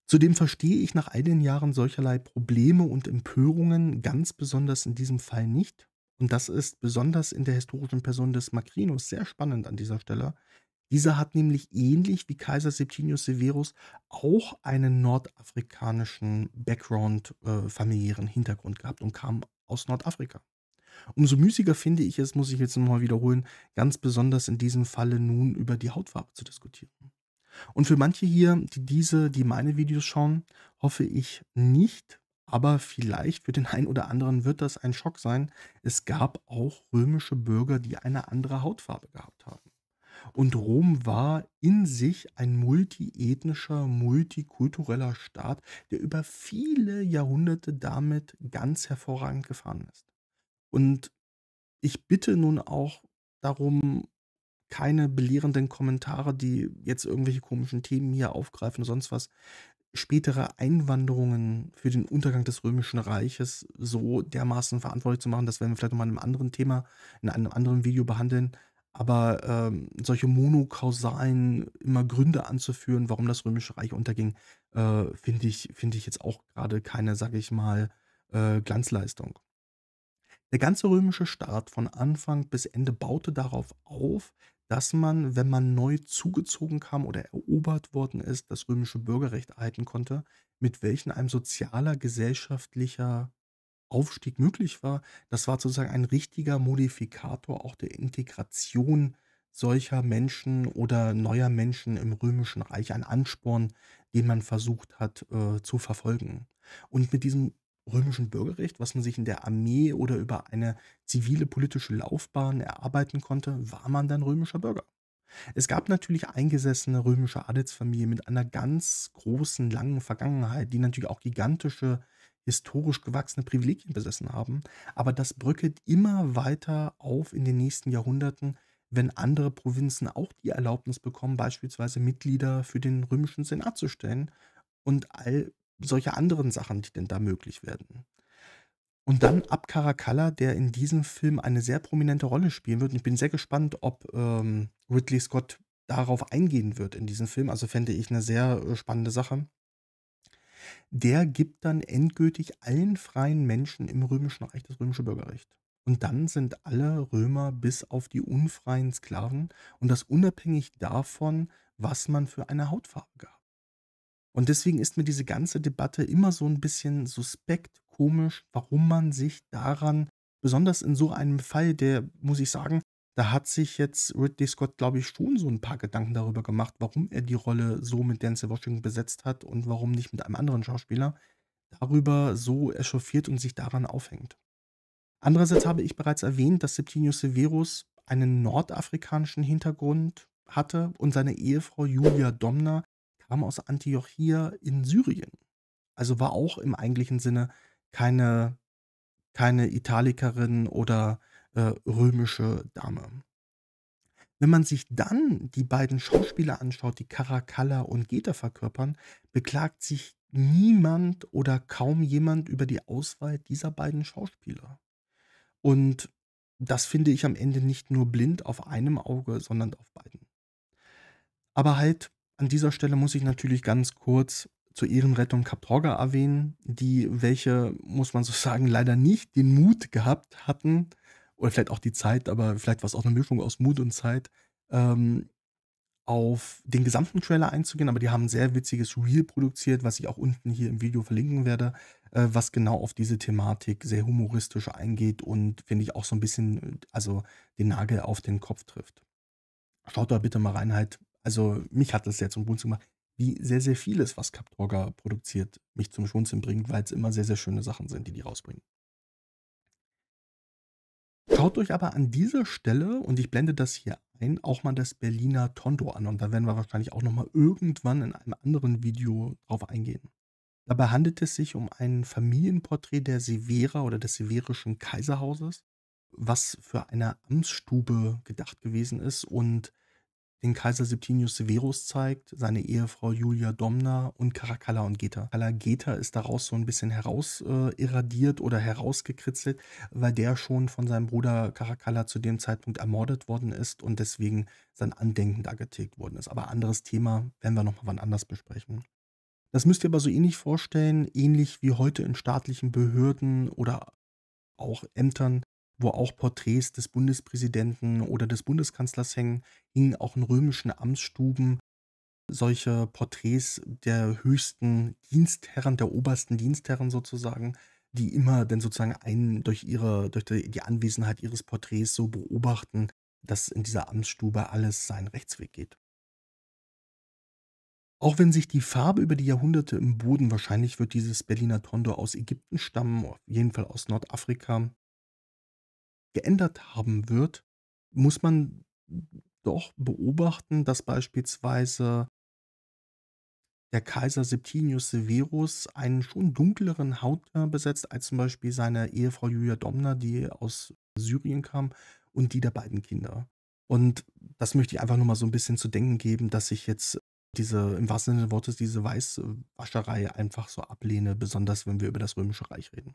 Zudem verstehe ich nach all den Jahren solcherlei Probleme und Empörungen ganz besonders in diesem Fall nicht. Und das ist besonders in der historischen Person des Macrinus sehr spannend an dieser Stelle. Dieser hat nämlich ähnlich wie Kaiser Septimius Severus auch einen nordafrikanischen Background, familiären Hintergrund gehabt und kam aus Nordafrika. Umso müßiger finde ich es, muss ich jetzt noch mal wiederholen, ganz besonders in diesem Falle nun über die Hautfarbe zu diskutieren. Und für manche hier, die meine Videos schauen, hoffe ich nicht, Aber vielleicht für den einen oder anderen wird das ein Schock sein. Es gab auch römische Bürger, die eine andere Hautfarbe gehabt haben. Und Rom war in sich ein multiethnischer, multikultureller Staat, der über viele Jahrhunderte damit ganz hervorragend gefahren ist. Und ich bitte nun auch darum, keine belehrenden Kommentare, die jetzt irgendwelche komischen Themen hier aufgreifen oder sonst was, spätere Einwanderungen für den Untergang des Römischen Reiches so dermaßen verantwortlich zu machen. Das werden wir vielleicht noch mal in 'nem anderen Thema in einem anderen Video behandeln. Aber, solche monokausalen immer Gründe anzuführen, warum das Römische Reich unterging, finde ich jetzt auch gerade keine, sage ich mal, Glanzleistung. Der ganze römische Staat von Anfang bis Ende baute darauf auf, dass man, wenn man neu zugezogen kam oder erobert worden ist, das römische Bürgerrecht erhalten konnte, mit welchem ein sozialer, gesellschaftlicher Aufstieg möglich war. Das war sozusagen ein richtiger Modifikator auch der Integration solcher Menschen oder neuer Menschen im Römischen Reich, ein Ansporn, den man versucht hat, zu verfolgen. Und mit diesem römischen Bürgerrecht, was man sich in der Armee oder über eine zivile politische Laufbahn erarbeiten konnte, war man dann römischer Bürger. Es gab natürlich eingesessene römische Adelsfamilien mit einer ganz großen, langen Vergangenheit, die natürlich auch gigantische, historisch gewachsene Privilegien besessen haben. Aber das bröckelt immer weiter auf in den nächsten Jahrhunderten, wenn andere Provinzen auch die Erlaubnis bekommen, beispielsweise Mitglieder für den römischen Senat zu stellen und all solche anderen Sachen, die denn da möglich werden. Und dann ab Caracalla, der in diesem Film eine sehr prominente Rolle spielen wird. Und ich bin sehr gespannt, ob, Ridley Scott darauf eingehen wird in diesem Film. Also, fände ich eine sehr, spannende Sache. Der gibt dann endgültig allen freien Menschen im Römischen Reich das römische Bürgerrecht. Und dann sind alle Römer bis auf die unfreien Sklaven und das unabhängig davon, was man für eine Hautfarbe gehabt. Und deswegen ist mir diese ganze Debatte immer so ein bisschen suspekt, komisch, warum man sich daran besonders in so einem Fall, der muss ich sagen, da hat sich jetzt Ridley Scott, glaube ich, schon so ein paar Gedanken darüber gemacht, warum er die Rolle so mit Denzel Washington besetzt hat und warum nicht mit einem anderen Schauspieler, darüber so echauffiert und sich daran aufhängt. Andererseits habe ich bereits erwähnt, dass Septimius Severus einen nordafrikanischen Hintergrund hatte und seine Ehefrau Julia Domna kam aus Antiochia in Syrien. Also war auch im eigentlichen Sinne keine Italikerin oder, römische Dame. Wenn man sich dann die beiden Schauspieler anschaut, die Caracalla und Geta verkörpern, beklagt sich niemand oder kaum jemand über die Auswahl dieser beiden Schauspieler. Und das finde ich am Ende nicht nur blind auf einem Auge, sondern auf beiden. Aber halt an dieser Stelle muss ich natürlich ganz kurz zur Ehrenrettung Kaptorga erwähnen, die welche, muss man so sagen, leider nicht den Mut gehabt hatten oder vielleicht auch die Zeit, aber vielleicht war's auch 'ne Mischung aus Mut und Zeit, ähm, auf den gesamten Trailer einzugehen, aber die haben 'n sehr witziges Reel produziert, was ich auch unten hier im Video verlinken werde, was genau auf diese Thematik sehr humoristisch eingeht und finde ich auch so 'n bisschen, also den Nagel auf den Kopf trifft. Schaut da bitte mal rein halt. Also, mich hat das sehr zum Schmunzeln gemacht, wie sehr, sehr vieles, was Kaptorga produziert, mich zum Schmunzeln bringt, weil's immer sehr, sehr schöne Sachen sind, die die rausbringen. Schaut euch aber an dieser Stelle, und ich blende das hier ein, auch mal das Berliner Tondo an und da werden wir wahrscheinlich auch noch mal irgendwann in einem anderen Video drauf eingehen. Dabei handelt es sich um ein Familienporträt der Severer oder des severischen Kaiserhauses, was für eine Amtsstube gedacht gewesen ist und den Kaiser Septimius Severus zeigt, seine Ehefrau Julia Domna und Caracalla und Geta. Geta ist daraus so ein bisschen heraus irradiert oder herausgekritzelt, weil der schon von seinem Bruder Caracalla zu dem Zeitpunkt ermordet worden ist und deswegen sein Andenken da getilgt worden ist. Aber anderes Thema, werden wir noch mal wann anders besprechen. Das müsst ihr aber so ähnlich vorstellen, ähnlich wie heute in staatlichen Behörden oder auch Ämtern, wo auch Porträts des Bundespräsidenten oder des Bundeskanzlers hängen, hingen auch in römischen Amtsstuben solche Porträts der höchsten Dienstherren, der obersten Dienstherren sozusagen, die immer dann sozusagen einen durch die Anwesenheit ihres Porträts so beobachten, dass in dieser Amtsstube alles seinen Rechtsweg geht. Auch wenn sich die Farbe über die Jahrhunderte im Boden, wahrscheinlich wird dieses Berliner Tondo aus Ägypten stammen, auf jeden Fall aus Nordafrika, geändert haben wird, muss man doch beobachten, dass beispielsweise der Kaiser Septimius Severus einen schon dunkleren Hautton besetzt als zum Beispiel seine Ehefrau Julia Domna, die aus Syrien kam, und die der beiden Kinder. Und das möchte ich einfach nur mal so ein bisschen zu denken geben, dass ich jetzt diese im wahrsten Sinne des Wortes, diese Weißwascherei einfach so ablehne, besonders wenn wir über das Römische Reich reden.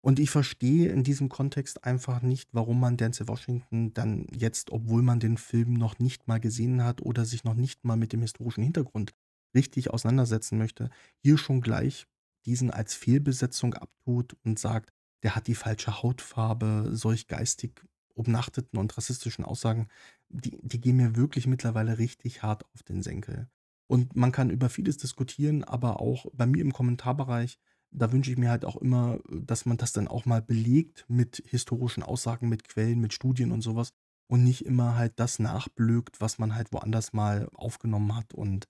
Und ich verstehe in diesem Kontext einfach nicht, warum man Denzel Washington dann jetzt, obwohl man den Film noch nicht mal gesehen hat oder sich noch nicht mal mit dem historischen Hintergrund richtig auseinandersetzen möchte, hier schon gleich diesen als Fehlbesetzung abtut und sagt, der hat die falsche Hautfarbe, solch geistig umnachteten und rassistischen Aussagen, die gehen mir wirklich mittlerweile richtig hart auf den Senkel. Und man kann über vieles diskutieren, aber auch bei mir im Kommentarbereich, da wünsche ich mir halt auch immer, dass man das dann auch mal belegt mit historischen Aussagen, mit Quellen, mit Studien und sowas und nicht immer halt das nachblökt, was man halt woanders mal aufgenommen hat. Und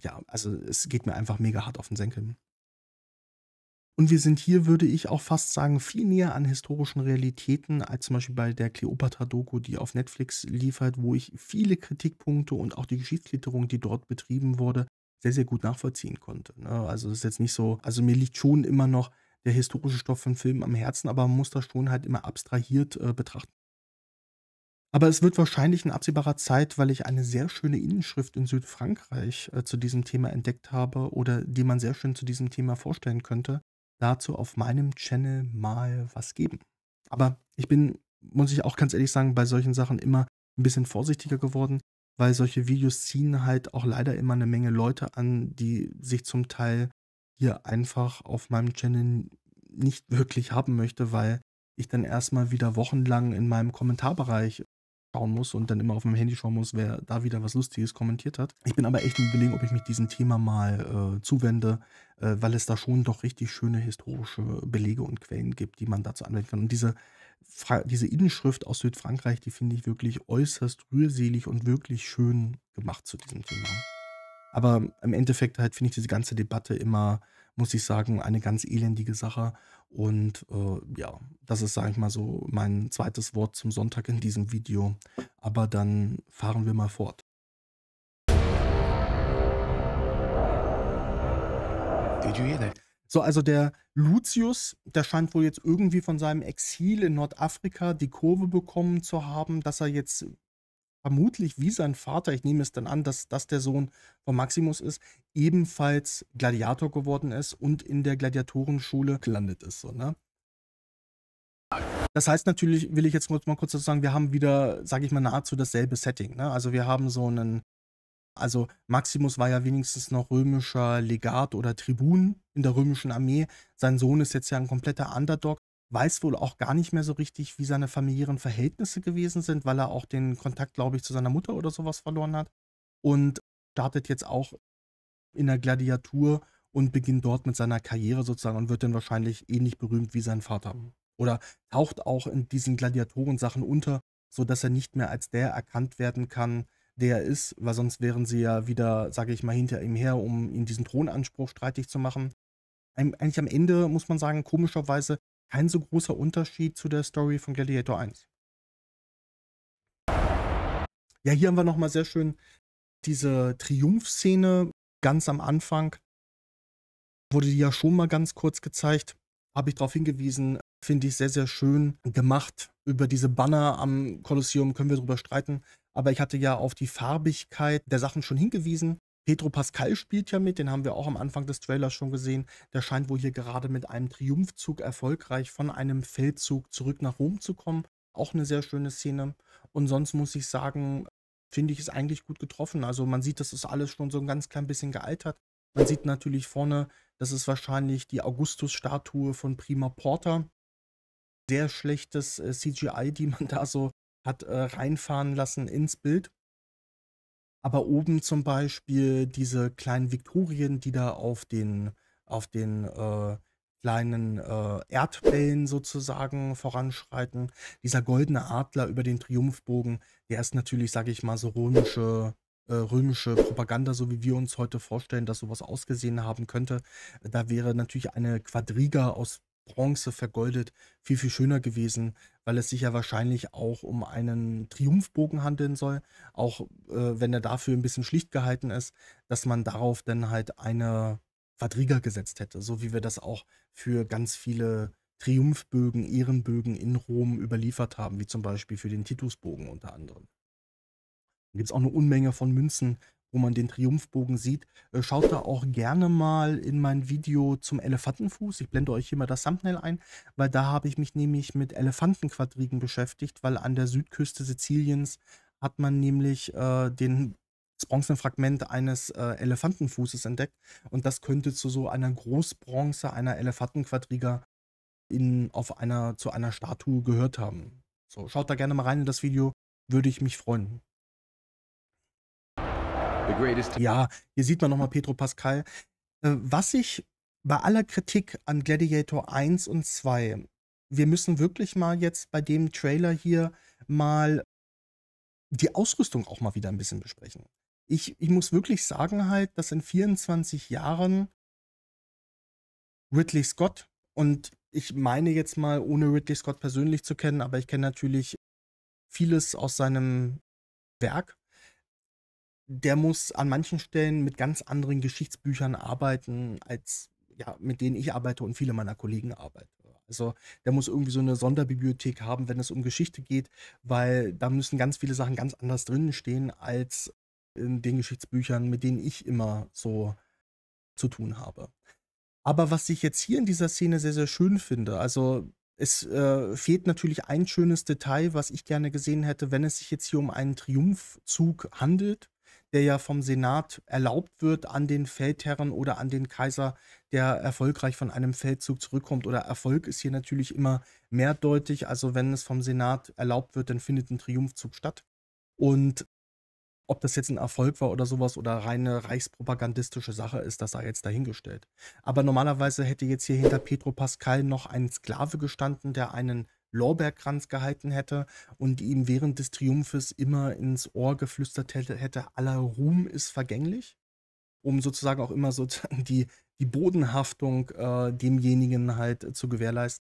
ja, also es geht mir einfach mega hart auf den Senkel. Und wir sind hier, würde ich auch fast sagen, viel näher an historischen Realitäten als zum Beispiel bei der Kleopatra-Doku, die auf Netflix liefert, wo ich viele Kritikpunkte und auch die Geschichtsklitterung, die dort betrieben wurde, sehr, sehr gut nachvollziehen konnte, ne? Also, es ist jetzt nicht so, also, mir liegt schon immer noch der historische Stoff von Filmen am Herzen, aber man muss das schon halt immer abstrahiert, betrachten. Aber es wird wahrscheinlich in absehbarer Zeit, weil ich eine sehr schöne Inschrift in Südfrankreich, zu diesem Thema entdeckt habe oder die man sehr schön zu diesem Thema vorstellen könnte, dazu auf meinem Channel mal was geben. Aber ich bin, muss ich auch ganz ehrlich sagen, bei solchen Sachen immer ein bisschen vorsichtiger geworden, weil solche Videos ziehen halt auch leider immer eine Menge Leute an, die sich zum Teil hier einfach auf meinem Channel nicht wirklich haben möchte, weil ich dann erst mal wieder wochenlang in meinem Kommentarbereich schauen muss und dann immer auf meinem Handy schauen muss, wer da wieder was Lustiges kommentiert hat. Ich bin aber echt im Überlegen, ob ich mich diesem Thema mal, zuwende, weil es da schon doch richtig schöne historische Belege und Quellen gibt, die man dazu anwenden kann. Und diese Inschrift aus Südfrankreich, die finde ich wirklich äußerst rührselig und wirklich schön gemacht zu diesem Thema. Aber im Endeffekt halt finde ich diese ganze Debatte immer, muss ich sagen, eine ganz elendige Sache. Und ja, das ist, sage ich mal so, mein zweites Wort zum Sonntag in diesem Video. Aber dann fahren wir mal fort. Did you hear that? So, also der Lucius, der scheint wohl jetzt irgendwie von seinem Exil in Nordafrika die Kurve bekommen zu haben, dass er jetzt vermutlich wie sein Vater, ich nehme es dann an, dass das der Sohn von Maximus ist, ebenfalls Gladiator geworden ist und in der Gladiatorenschule gelandet ist, so, ne? Das heißt natürlich, will ich jetzt mal kurz dazu sagen, wir haben wieder, sage ich mal, nahezu dasselbe Setting, ne? Also, wir haben so einen, also, Maximus war ja wenigstens noch römischer Legat oder Tribun in der römischen Armee. Sein Sohn ist jetzt ja ein kompletter Underdog, weiß wohl auch gar nicht mehr so richtig, wie seine familiären Verhältnisse gewesen sind, weil er auch den Kontakt, glaube ich, zu seiner Mutter oder sowas verloren hat und startet jetzt auch in der Gladiatur und beginnt dort mit seiner Karriere sozusagen und wird dann wahrscheinlich ähnlich berühmt wie sein Vater. Oder taucht auch in diesen Gladiatorensachen unter, sodass er nicht mehr als der erkannt werden kann, der er ist, weil sonst wären sie ja wieder, sage ich mal, hinter ihm her, um ihn diesen Thronanspruch streitig zu machen. Eigentlich am Ende muss man sagen, komischerweise kein so großer Unterschied zu der Story von Gladiator 1. Ja, hier haben wir noch mal sehr schön diese Triumphszene ganz am Anfang. Wurde die ja schon mal ganz kurz gezeigt, habe ich darauf hingewiesen, finde ich sehr, sehr schön gemacht. Über diese Banner am Kolosseum können wir drüber streiten, aber ich hatte ja auf die Farbigkeit der Sachen schon hingewiesen. Pedro Pascal spielt ja mit, den haben wir auch am Anfang des Trailers schon gesehen. Der scheint wohl hier gerade mit einem Triumphzug erfolgreich von einem Feldzug zurück nach Rom zu kommen. Auch eine sehr schöne Szene. Und sonst muss ich sagen, finde ich es eigentlich gut getroffen. Also man sieht, das ist alles schon so ein ganz klein bisschen gealtert. Man sieht natürlich vorne, das ist wahrscheinlich die Augustus-Statue von Prima Porter. Sehr schlechtes CGI, die man da so hat reinfahren lassen ins Bild. Aber oben zum Beispiel diese kleinen Viktorien, die da auf den kleinen Erdbällen sozusagen voranschreiten. Dieser goldene Adler über den Triumphbogen, der ist natürlich, sage ich mal, so römische Propaganda, so wie wir uns heute vorstellen, dass sowas ausgesehen haben könnte. Da wäre natürlich eine Quadriga aus Bronze vergoldet viel, viel schöner gewesen, weil es sich ja wahrscheinlich auch um einen Triumphbogen handeln soll, auch, wenn er dafür ein bisschen schlicht gehalten ist, dass man darauf dann halt eine Quadriga gesetzt hätte, so wie wir das auch für ganz viele Triumphbögen, Ehrenbögen in Rom überliefert haben, wie zum Beispiel für den Titusbogen unter anderem. Da gibt's auch eine Unmenge von Münzen, wo man den Triumphbogen sieht. Schaut da auch gerne mal in mein Video zum Elefantenfuß. Ich blende euch hier mal das Thumbnail ein, weil da habe ich mich nämlich mit Elefantenquadrigen beschäftigt, weil an der Südküste Siziliens hat man nämlich, das Bronzenfragment eines, Elefantenfußes entdeckt und das könnte zu so einer Großbronze einer Elefantenquadriga zu einer Statue gehört haben. So, schaut da gerne mal rein in das Video, würde ich mich freuen. The greatest. Ja, hier sieht man noch mal Pedro Pascal. Was ich bei aller Kritik an Gladiator 1 und 2, wir müssen wirklich mal jetzt bei dem Trailer hier mal die Ausrüstung auch mal wieder ein bisschen besprechen. Ich muss wirklich sagen halt, dass in 24 Jahren Ridley Scott, und ich meine jetzt mal, ohne Ridley Scott persönlich zu kennen, aber ich kenne natürlich vieles aus seinem Werk. Der muss an manchen Stellen mit ganz anderen Geschichtsbüchern arbeiten, als, ja, mit denen ich arbeite und viele meiner Kollegen arbeiten. Also, der muss irgendwie so eine Sonderbibliothek haben, wenn es um Geschichte geht, weil da müssen ganz viele Sachen ganz anders drinnen stehen als in den Geschichtsbüchern, mit denen ich immer so zu tun habe. Aber was ich jetzt hier in dieser Szene sehr, sehr schön finde, also es, fehlt natürlich ein schönes Detail, was ich gerne gesehen hätte, wenn es sich jetzt hier um einen Triumphzug handelt, der ja vom Senat erlaubt wird an den Feldherren oder an den Kaiser, der erfolgreich von einem Feldzug zurückkommt. Oder Erfolg ist hier natürlich immer mehrdeutig. Also wenn es vom Senat erlaubt wird, dann findet ein Triumphzug statt. Und ob das jetzt ein Erfolg war oder sowas oder reine reichspropagandistische Sache ist, das sei jetzt dahingestellt. Aber normalerweise hätte jetzt hier hinter Pedro Pascal noch ein Sklave gestanden, der einen Lorbeerkranz gehalten hätte und ihm während des Triumphes immer ins Ohr geflüstert hätte: „Aller Ruhm ist vergänglich“, um sozusagen auch immer sozusagen die Bodenhaftung, demjenigen halt zu gewährleisten.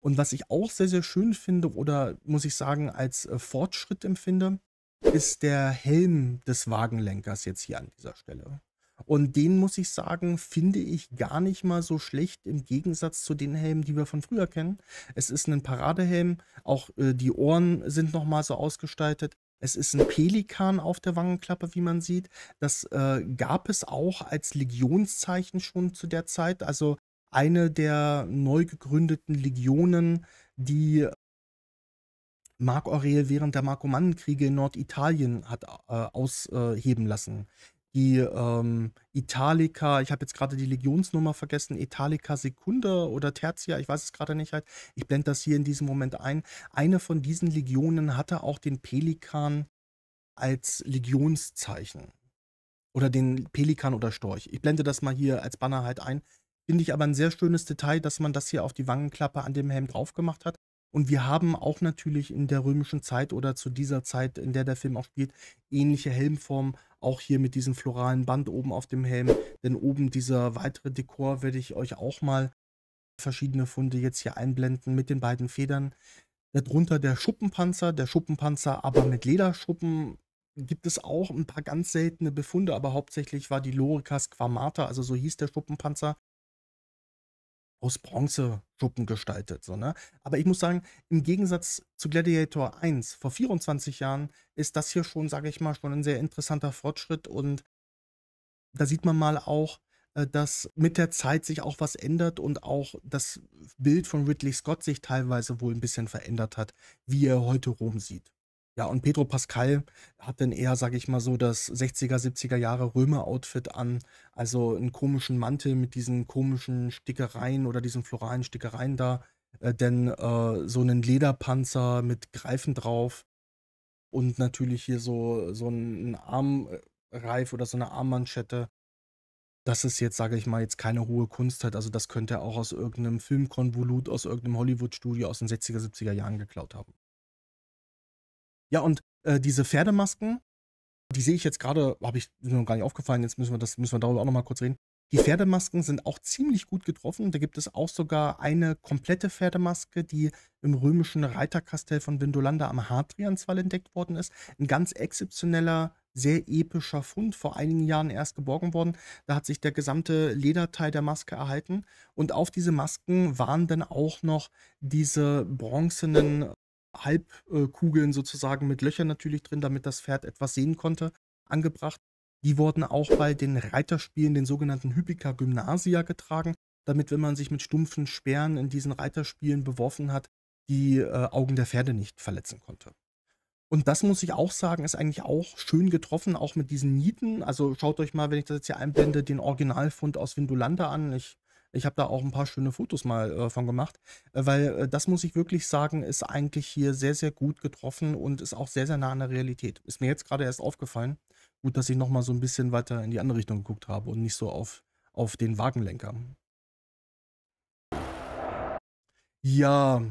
Und was ich auch sehr, sehr schön finde oder muss ich sagen, als, Fortschritt empfinde, ist der Helm des Wagenlenkers jetzt hier an dieser Stelle. Und den, muss ich sagen, finde ich gar nicht mal so schlecht im Gegensatz zu den Helmen, die wir von früher kennen. Es ist ein Paradehelm, auch, die Ohren sind noch mal so ausgestaltet. Es ist ein Pelikan auf der Wangenklappe, wie man sieht. Das, gab es auch als Legionszeichen schon zu der Zeit. Also, eine der neu gegründeten Legionen, die Marc Aurel während der Markomannenkriege in Norditalien hat, ausheben lassen. Die, Italica, ich habe jetzt gerade die Legionsnummer vergessen, Italica Secunda oder Tertia, ich weiß es gerade nicht halt. Ich blende das hier in diesem Moment ein. Eine von diesen Legionen hatte auch den Pelikan als Legionszeichen oder den Pelikan oder Storch. Ich blende das mal hier als Banner halt ein. Finde ich aber ein sehr schönes Detail, dass man das hier auf die Wangenklappe an dem Helm drauf gemacht hat. Und wir haben auch natürlich in der römischen Zeit oder zu dieser Zeit, in der der Film auch spielt, ähnliche Helmformen, auch hier mit diesem floralen Band oben auf dem Helm. Denn oben dieser weitere Dekor werde ich euch auch mal verschiedene Funde jetzt hier einblenden mit den beiden Federn. Darunter der Schuppenpanzer aber mit Lederschuppen. Gibt es auch ein paar ganz seltene Befunde, aber hauptsächlich war die Lorica Squamata, also so hieß der Schuppenpanzer, aus Bronzeschuppen gestaltet, so, ne? Aber ich muss sagen, im Gegensatz zu Gladiator 1 vor 24 Jahren ist das hier schon, sage ich mal, schon ein sehr interessanter Fortschritt und da sieht man mal auch, dass mit der Zeit sich auch was ändert und auch das Bild von Ridley Scott sich teilweise wohl ein bisschen verändert hat, wie er heute Rom sieht. Ja, und Pedro Pascal hat dann eher, sage ich mal so, das 60er, 70er Jahre Römer-Outfit an, also einen komischen Mantel mit diesen komischen Stickereien oder diesen floralen Stickereien da, dann, so einen Lederpanzer mit Greifen drauf und natürlich hier so 'n Armreif oder so eine Armmanschette. Das ist jetzt, sage ich mal, jetzt keine hohe Kunst halt. Also, das könnte er auch aus irgendeinem Filmkonvolut, aus irgendeinem Hollywood-Studio aus den 60er, 70er Jahren geklaut haben. Ja, und, diese Pferdemasken, Die sehe ich jetzt gerade, ist mir noch gar nicht aufgefallen, jetzt müssen wir darüber auch noch mal kurz reden. Die Pferdemasken sind auch ziemlich gut getroffen. Da gibt es auch sogar eine komplette Pferdemaske, die im römischen Reiterkastell von Vindolanda am Hadrianswall entdeckt worden ist. Ein ganz exzeptioneller, sehr epischer Fund, vor einigen Jahren erst geborgen worden. Da hat sich der gesamte Lederteil der Maske erhalten. Und auf diese Masken waren dann auch noch diese bronzenen Halbkugeln sozusagen mit Löchern natürlich drin, damit das Pferd etwas sehen konnte, angebracht. Die wurden auch bei den Reiterspielen, den sogenannten Hippica Gymnasia, getragen, damit, wenn man sich mit stumpfen Speeren in diesen Reiterspielen beworfen hat, die Augen der Pferde nicht verletzen konnte. Und das muss ich auch sagen, ist eigentlich auch schön getroffen, auch mit diesen Nieten. Also schaut euch mal, wenn ich das jetzt hier einblende, den Originalfund aus Vindolanda an. Ich habe da auch ein paar schöne Fotos mal von gemacht, weil das muss ich wirklich sagen, ist eigentlich hier sehr, sehr gut getroffen und ist auch sehr, sehr nah an der Realität. Ist mir jetzt gerade erst aufgefallen. Gut, dass ich noch mal so ein bisschen weiter in die andere Richtung geguckt habe und nicht so auf den Wagenlenker. Ja,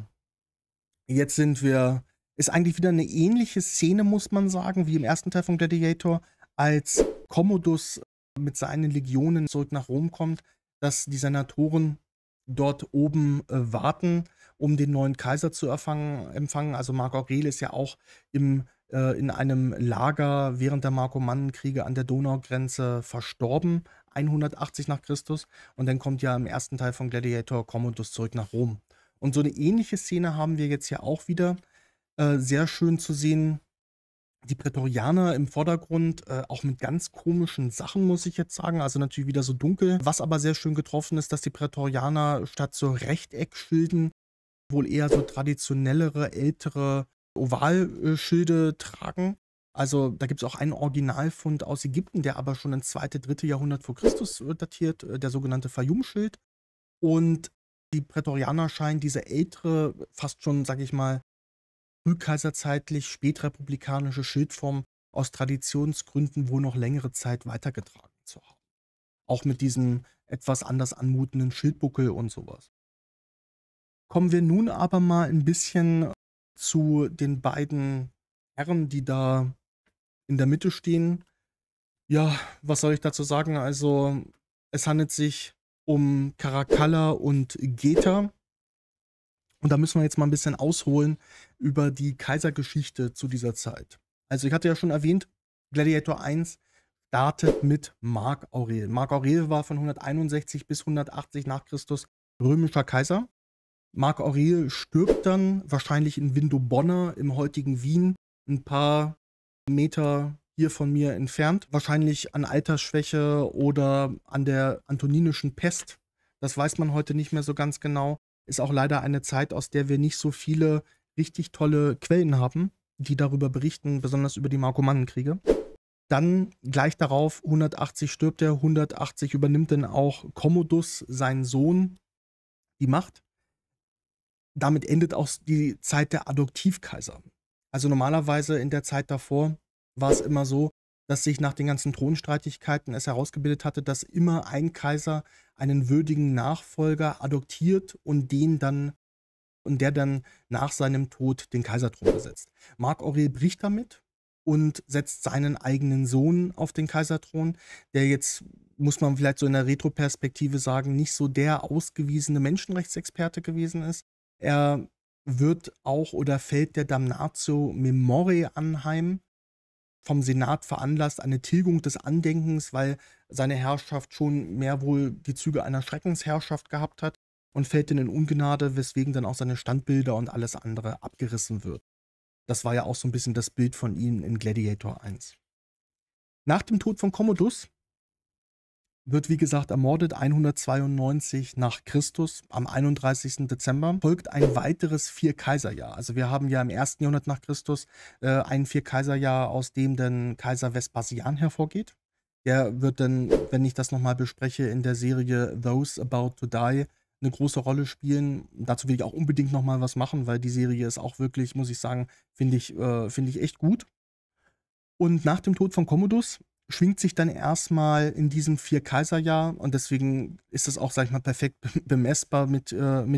jetzt ist eigentlich wieder eine ähnliche Szene, muss man sagen, wie im ersten Teil von Gladiator, als Commodus mit seinen Legionen zurück nach Rom kommt, dass die Senatoren dort oben warten, um den neuen Kaiser zu empfangen. Also Marc Aurel ist ja auch in einem Lager während der Markomannenkriege an der Donaugrenze verstorben, 180 nach Christus. Und dann kommt ja im ersten Teil von Gladiator Commodus zurück nach Rom. Und so eine ähnliche Szene haben wir jetzt ja auch wieder. Sehr schön zu sehen, die Prätorianer im Vordergrund, auch mit ganz komischen Sachen, muss ich jetzt sagen. Also natürlich wieder so dunkel. Was aber sehr schön getroffen ist, dass die Prätorianer statt so Rechteckschilden wohl eher so traditionellere, ältere Ovalschilde tragen. Also da gibt es auch einen Originalfund aus Ägypten, der aber schon ins 2., 3. Jahrhundert vor Christus datiert, der sogenannte Fayum-Schild. Und die Prätorianer scheinen diese ältere, fast schon, sag ich mal, frühkaiserzeitlich, spätrepublikanische Schildform aus Traditionsgründen wohl noch längere Zeit weitergetragen zu haben. Auch mit diesem etwas anders anmutenden Schildbuckel und sowas. Kommen wir nun aber mal ein bisschen zu den beiden Herren, die da in der Mitte stehen. Ja, was soll ich dazu sagen? Also, es handelt sich um Caracalla und Geta. Und da müssen wir jetzt mal ein bisschen ausholen über die Kaisergeschichte zu dieser Zeit. Also ich hatte ja schon erwähnt, Gladiator 1 startet mit Marc Aurel. Marc Aurel war von 161 bis 180 nach Christus römischer Kaiser. Marc Aurel stirbt dann wahrscheinlich in Vindobona im heutigen Wien, ein paar Meter hier von mir entfernt. Wahrscheinlich an Altersschwäche oder an der antoninischen Pest. Das weiß man heute nicht mehr so ganz genau. Ist auch leider eine Zeit, aus der wir nicht so viele richtig tolle Quellen haben, die darüber berichten, besonders über die Markomannenkriege. Dann gleich darauf, 180 stirbt er, 180 übernimmt dann auch Commodus, sein Sohn, die Macht. Damit endet auch die Zeit der Adoptivkaiser. Also normalerweise in der Zeit davor war es immer so, dass sich nach den ganzen Thronstreitigkeiten es herausgebildet hatte, dass immer ein Kaiser einen würdigen Nachfolger adoptiert und der dann nach seinem Tod den Kaiserthron besetzt. Marc Aurel bricht damit und setzt seinen eigenen Sohn auf den Kaiserthron, der jetzt, muss man vielleicht so in der Retroperspektive sagen, nicht so der ausgewiesene Menschenrechtsexperte gewesen ist. Er wird auch oder fällt der Damnatio Memoriae anheim, vom Senat veranlasst, eine Tilgung des Andenkens, weil seine Herrschaft schon mehr wohl die Züge einer Schreckensherrschaft gehabt hat und fällt dann in Ungnade, weswegen dann auch seine Standbilder und alles andere abgerissen wird. Das war ja auch so ein bisschen das Bild von ihm in Gladiator 1. Nach dem Tod von Commodus wird, wie gesagt, ermordet, 192 nach Christus, am 31. Dezember, folgt ein weiteres Vierkaiserjahr. Also wir haben ja im 1. Jahrhundert nach Christus ein Vierkaiserjahr, aus dem dann Kaiser Vespasian hervorgeht. Der wird dann, wenn ich das nochmal bespreche, in der Serie Those About to Die eine große Rolle spielen. Dazu will ich auch unbedingt nochmal was machen, weil die Serie ist auch wirklich, muss ich sagen, finde ich echt gut. Und nach dem Tod von Commodus schwingt sich dann erstmal in diesem Vierkaiserjahr, und deswegen ist es auch, sag ich mal, perfekt bemessbar mit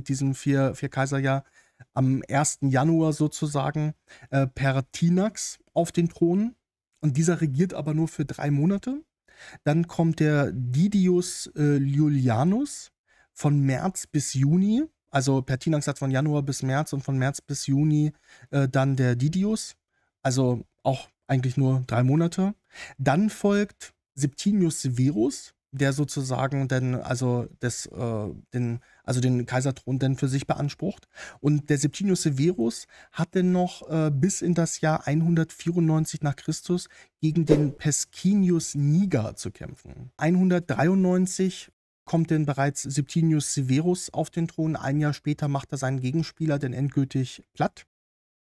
diesem Vierkaiserjahr, am 1. Januar sozusagen Pertinax auf den Thron. und dieser regiert aber nur für 3 Monate. Dann kommt der Didius Iulianus von März bis Juni, also Pertinax hat von Januar bis März und von März bis Juni dann der Didius, also auch eigentlich nur 3 Monate. Dann folgt Septimius Severus, der sozusagen dann den Kaiserthron dann für sich beansprucht. Und der Septimius Severus hat dann noch bis in das Jahr 194 nach Christus gegen den Pescinius Niger zu kämpfen. 193 kommt denn bereits Septimius Severus auf den Thron. Ein Jahr später macht er seinen Gegenspieler dann endgültig platt.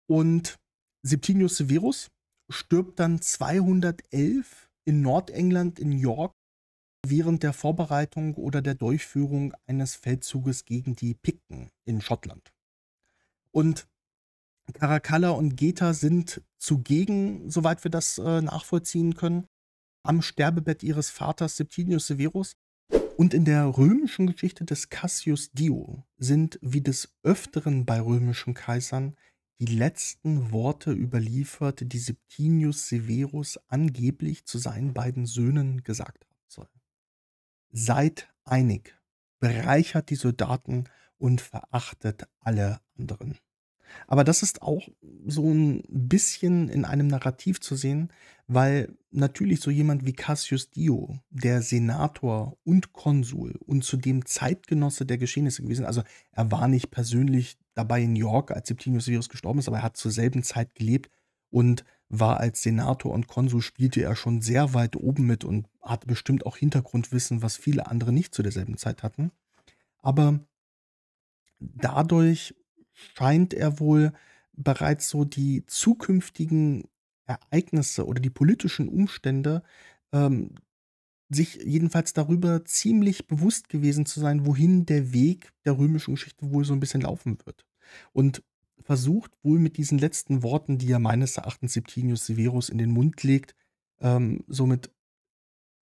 Und Septimius Severus stirbt dann 211 in Nordengland in York während der Vorbereitung oder der Durchführung eines Feldzuges gegen die Pikten in Schottland. Und Caracalla und Geta sind zugegen, soweit wir das nachvollziehen können, am Sterbebett ihres Vaters Septimius Severus. Und in der römischen Geschichte des Cassius Dio sind wie des Öfteren bei römischen Kaisern die letzten Worte überliefert, die Septimius Severus angeblich zu seinen beiden Söhnen gesagt haben soll. Seid einig, bereichert die Soldaten und verachtet alle anderen. Aber das ist auch so ein bisschen in einem Narrativ zu sehen, weil natürlich so jemand wie Cassius Dio, der Senator und Konsul und zudem Zeitgenosse der Geschehnisse gewesen, also er war nicht persönlich dabei in York, als Septimius Severus gestorben ist, aber er hat zur selben Zeit gelebt und war als Senator und Konsul, spielte er schon sehr weit oben mit und hatte bestimmt auch Hintergrundwissen, was viele andere nicht zu derselben Zeit hatten. Aber dadurch scheint er wohl bereits so die zukünftigen Ereignisse oder die politischen Umstände sich jedenfalls darüber ziemlich bewusst gewesen zu sein, wohin der Weg der römischen Geschichte wohl so ein bisschen laufen wird. Und versucht wohl mit diesen letzten Worten, die er meines Erachtens Septimius Severus in den Mund legt, somit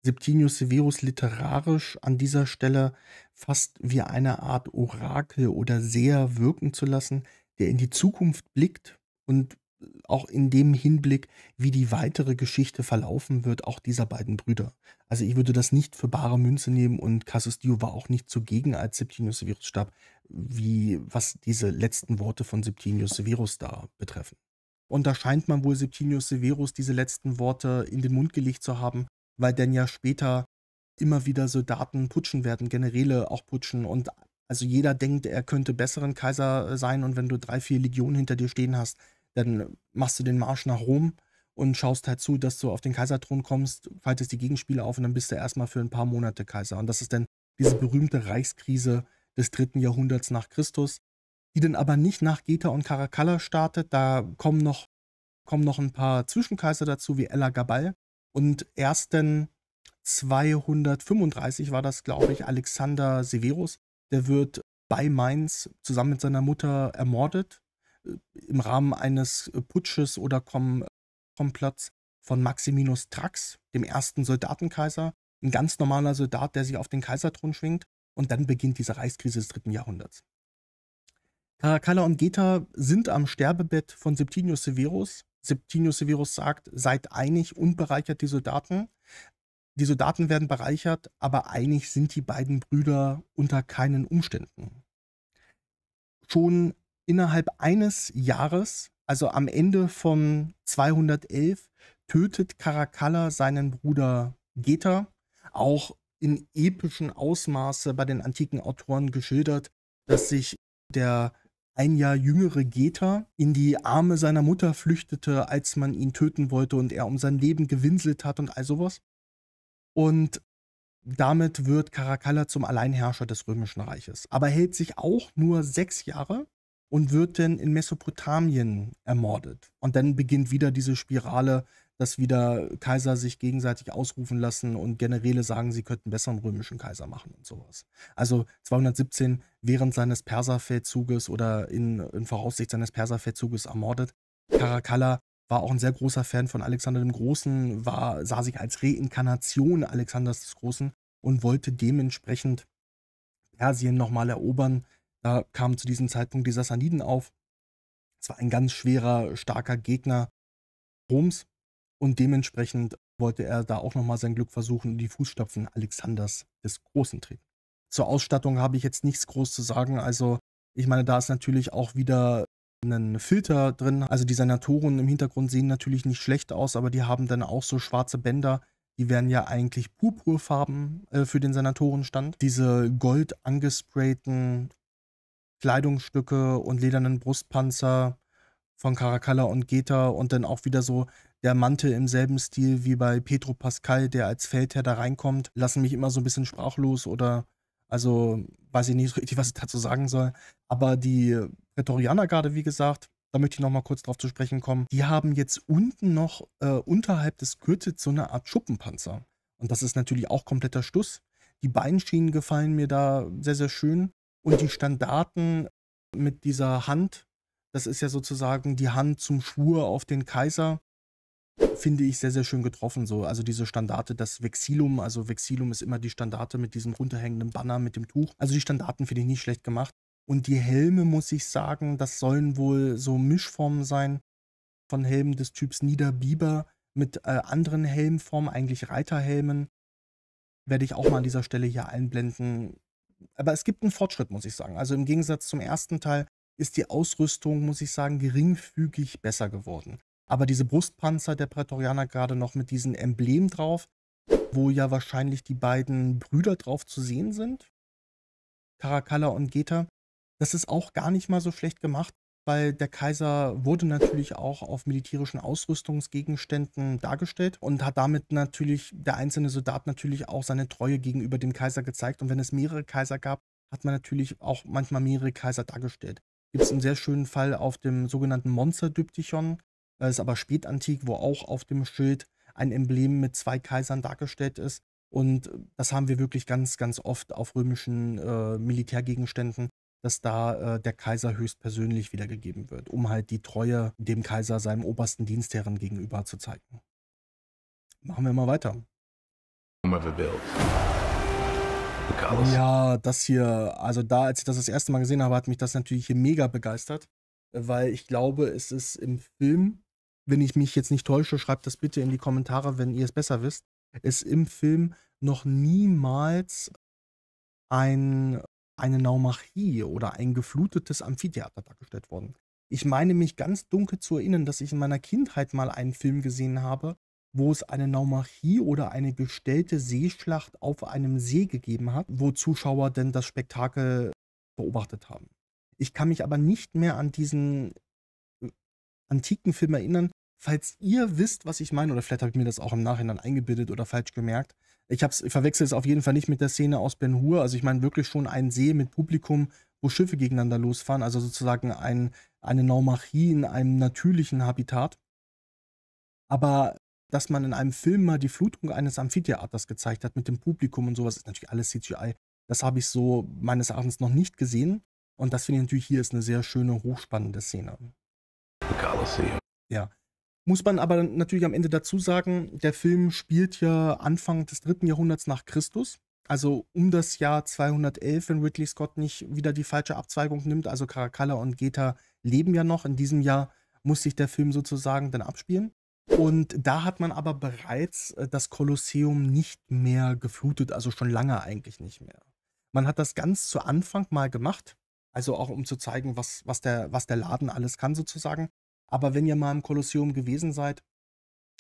Septimius Severus literarisch an dieser Stelle fast wie eine Art Orakel oder Seher wirken zu lassen, der in die Zukunft blickt und auch in dem Hinblick, wie die weitere Geschichte verlaufen wird, auch dieser beiden Brüder. Also ich würde das nicht für bare Münze nehmen und Cassius Dio war auch nicht zugegen, als Septimius Severus starb, wie was diese letzten Worte von Septimius Severus da betreffen. Und da scheint man wohl Septimius Severus diese letzten Worte in den Mund gelegt zu haben, weil dann ja später immer wieder Soldaten putschen werden, Generäle auch putschen und also jeder denkt, er könnte besseren Kaiser sein und wenn du 3, 4 Legionen hinter dir stehen hast, dann machst du den Marsch nach Rom und schaust halt zu, dass du auf den Kaiserthron kommst, faltest die Gegenspiele auf und dann bist du erstmal für ein paar Monate Kaiser. Und das ist dann diese berühmte Reichskrise des 3. Jahrhunderts nach Christus, die dann aber nicht nach Geta und Caracalla startet. Da kommen noch ein paar Zwischenkaiser dazu, wie Elagabal. Und erst dann 235 war das, glaube ich, Alexander Severus. Der wird bei Mainz zusammen mit seiner Mutter ermordet im Rahmen eines Putsches oder Komplotts von Maximinus Thrax, dem ersten Soldatenkaiser. Ein ganz normaler Soldat, der sich auf den Kaiserthron schwingt. Und dann beginnt diese Reichskrise des 3. Jahrhunderts. Caracalla und Geta sind am Sterbebett von Septimius Severus. Septimius Severus sagt, seid einig und bereichert die Soldaten. Die Soldaten werden bereichert, aber einig sind die beiden Brüder unter keinen Umständen. Schon innerhalb eines Jahres, also am Ende von 211, tötet Caracalla seinen Bruder Geta, auch in epischen Ausmaße bei den antiken Autoren geschildert, dass sich der ein Jahr jüngere Geta in die Arme seiner Mutter flüchtete, als man ihn töten wollte und er um sein Leben gewinselt hat und all sowas. Und damit wird Caracalla zum Alleinherrscher des Römischen Reiches. Aber hält sich auch nur 6 Jahre und wird dann in Mesopotamien ermordet. Und dann beginnt wieder diese Spirale, dass wieder Kaiser sich gegenseitig ausrufen lassen und Generäle sagen, sie könnten besseren römischen Kaiser machen und sowas. Also 217 während seines Perserfeldzuges oder in Voraussicht seines Perserfeldzuges ermordet. Caracalla war auch ein sehr großer Fan von Alexander dem Großen, sah sich als Reinkarnation Alexanders des Großen und wollte dementsprechend Persien nochmal erobern. Da kamen zu diesem Zeitpunkt die Sassaniden auf. Es war ein ganz schwerer, starker Gegner Roms. Und dementsprechend wollte er da auch noch mal sein Glück versuchen und die Fußstapfen Alexanders des Großen treten. Zur Ausstattung habe ich jetzt nichts groß zu sagen. Also, ich meine, da ist natürlich auch wieder ein Filter drin. Also, die Senatoren im Hintergrund sehen natürlich nicht schlecht aus, aber die haben dann auch so schwarze Bänder. Die wären ja eigentlich purpurfarben, für den Senatorenstand. Diese gold angesprayten Kleidungsstücke und ledernen Brustpanzer von Caracalla und Geta und dann auch wieder so der Mantel im selben Stil wie bei Pedro Pascal, der als Feldherr da reinkommt, lassen mich immer so 'n bisschen sprachlos oder also, weiß ich nicht so richtig, was ich dazu sagen soll. Aber die Prätorianergarde, wie gesagt, da möchte ich noch mal kurz drauf zu sprechen kommen, die haben jetzt unten noch, unterhalb des Gürtels so 'ne Art Schuppenpanzer. Und das ist natürlich auch kompletter Stuss. Die Beinschienen gefallen mir da sehr, sehr schön und die Standarten mit dieser Hand, das ist ja sozusagen die Hand zum Schwur auf den Kaiser, finde ich sehr, sehr schön getroffen so. Also, diese Standarte, das Vexillum, also Vexillum ist immer die Standarte mit diesem runterhängenden Banner mit dem Tuch. Also, die Standarten finde ich nicht schlecht gemacht. Und die Helme, muss ich sagen, das sollen wohl so Mischformen sein von Helmen des Typs Niederbiber mit, anderen Helmformen, eigentlich Reiterhelmen. Werde ich auch mal an dieser Stelle hier einblenden. Aber es gibt 'n Fortschritt, muss ich sagen. Also, im Gegensatz zum ersten Teil ist die Ausrüstung, muss ich sagen, geringfügig besser geworden. Aber diese Brustpanzer der Prätorianer grade noch mit diesem Emblem drauf, wo ja wahrscheinlich die beiden Brüder drauf zu sehen sind, Caracalla und Geta, das ist auch gar nicht mal so schlecht gemacht, weil der Kaiser wurde natürlich auch auf militärischen Ausrüstungsgegenständen dargestellt und hat damit natürlich der einzelne Soldat natürlich auch seine Treue gegenüber dem Kaiser gezeigt. Und wenn es mehrere Kaiser gab, hat man natürlich auch manchmal mehrere Kaiser dargestellt. Gibt's 'n sehr schönen Fall auf dem sogenannten Monsterdiptychon, ist aber spätantik, wo auch auf dem Schild ein Emblem mit 2 Kaisern dargestellt ist. Und das haben wir wirklich ganz, ganz oft auf römischen, Militärgegenständen, dass da, der Kaiser höchstpersönlich wiedergegeben wird, um halt die Treue dem Kaiser, seinem obersten Dienstherren gegenüber zu zeigen. Machen wir mal weiter. Ever built. The Colosseum. Ja, das hier also da, als ich das erste Mal gesehen habe, hat mich das natürlich hier mega begeistert, weil ich glaube, es ist im Film, wenn ich mich jetzt nicht täusche, schreibt das bitte in die Kommentare, wenn ihr es besser wisst, ist im Film noch niemals ein eine Naumachie oder ein geflutetes Amphitheater dargestellt worden. Ich meine mich ganz dunkel zu erinnern, dass ich in meiner Kindheit mal einen Film gesehen habe, wo es eine Naumachie oder eine gestellte Seeschlacht auf einem See gegeben hat, wo Zuschauer denn das Spektakel beobachtet haben. Ich kann mich aber nicht mehr an diesen, äh, antiken Film erinnern. Falls ihr wisst, was ich meine, oder vielleicht habe ich mir das auch im Nachhinein eingebildet oder falsch gemerkt. Ich verwechsle es auf jeden Fall nicht mit der Szene aus Ben-Hur. Also, ich meine wirklich schon einen See mit Publikum, wo Schiffe gegeneinander losfahren, also sozusagen eine Naumachie in einem natürlichen Habitat. Aber dass man in einem Film mal die Flutung eines Amphitheaters gezeigt hat mit dem Publikum und sowas, ist natürlich alles CGI. Das habe ich so meines Erachtens noch nicht gesehen. Und das finde ich natürlich hier ist eine sehr schöne, hochspannende Szene. The Colosseum. Ja. Muss man aber natürlich am Ende dazu sagen, der Film spielt ja Anfang des 3. Jahrhunderts nach Christus, also um das Jahr 211, wenn Ridley Scott nicht wieder die falsche Abzweigung nimmt. Also Caracalla und Geta leben ja noch. In diesem Jahr muss sich der Film sozusagen dann abspielen. Und da hat man aber bereits, das Kolosseum nicht mehr geflutet, also schon lange eigentlich nicht mehr. Man hat das ganz zu Anfang mal gemacht, also auch um zu zeigen, was der Laden alles kann sozusagen. Aber wenn ihr mal im Kolosseum gewesen seid,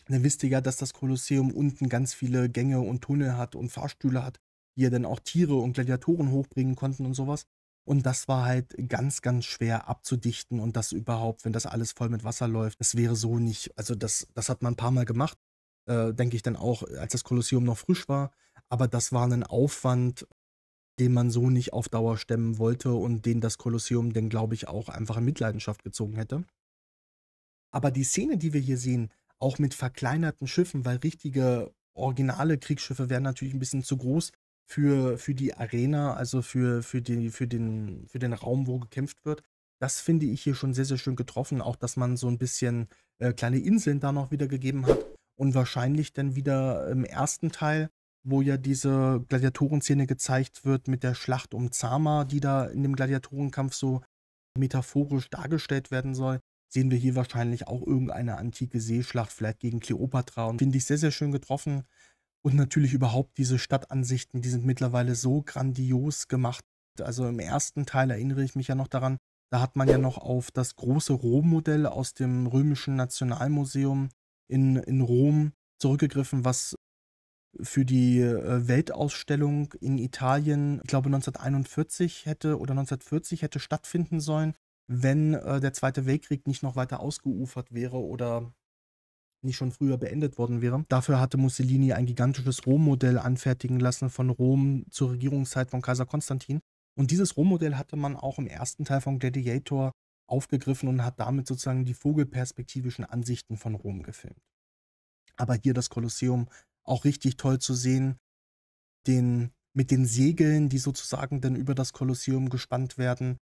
dann wisst ihr ja, dass das Kolosseum unten ganz viele Gänge und Tunnel hat und Fahrstühle hat, die ja dann auch Tiere und Gladiatoren hochbringen konnten und sowas. Und das war halt ganz, ganz schwer abzudichten und das überhaupt, wenn das alles voll mit Wasser läuft, das wäre so nicht also das hat man ein paar Mal gemacht, denke ich dann auch, als das Kolosseum noch frisch war. Aber das war ein Aufwand, den man so nicht auf Dauer stemmen wollte und den das Kolosseum dann, glaube ich, auch einfach in Mitleidenschaft gezogen hätte. Aber die Szene, die wir hier sehen, auch mit verkleinerten Schiffen, weil richtige originale Kriegsschiffe wären natürlich ein bisschen zu groß für die Arena, also für den Raum, wo gekämpft wird. Das finde ich hier schon sehr, sehr schön getroffen, auch dass man so ein bisschen, kleine Inseln da noch wiedergegeben hat und wahrscheinlich dann wieder im ersten Teil, wo ja diese Gladiatorenszene gezeigt wird mit der Schlacht um Zama, die da in dem Gladiatorenkampf so metaphorisch dargestellt werden soll, sehen wir hier wahrscheinlich auch irgendeine antike Seeschlacht, vielleicht gegen Kleopatra, und finde ich sehr, sehr schön getroffen. Und natürlich überhaupt diese Stadtansichten, die sind mittlerweile so grandios gemacht. Also im ersten Teil erinnere ich mich ja noch daran, da hat man ja noch auf das große Rom-Modell aus dem Römischen Nationalmuseum in Rom zurückgegriffen, was für die Weltausstellung in Italien, ich glaube 1941 hätte oder 1940 hätte stattfinden sollen, wenn der Zweite Weltkrieg nicht noch weiter ausgeufert wäre oder nicht schon früher beendet worden wäre. Dafür hatte Mussolini ein gigantisches Rom-Modell anfertigen lassen von Rom zur Regierungszeit von Kaiser Konstantin. Und dieses Rom-Modell hatte man auch im ersten Teil von Gladiator aufgegriffen und hat damit sozusagen die vogelperspektivischen Ansichten von Rom gefilmt. Aber hier das Kolosseum auch richtig toll zu sehen, mit den Segeln, die sozusagen dann über das Kolosseum gespannt werden,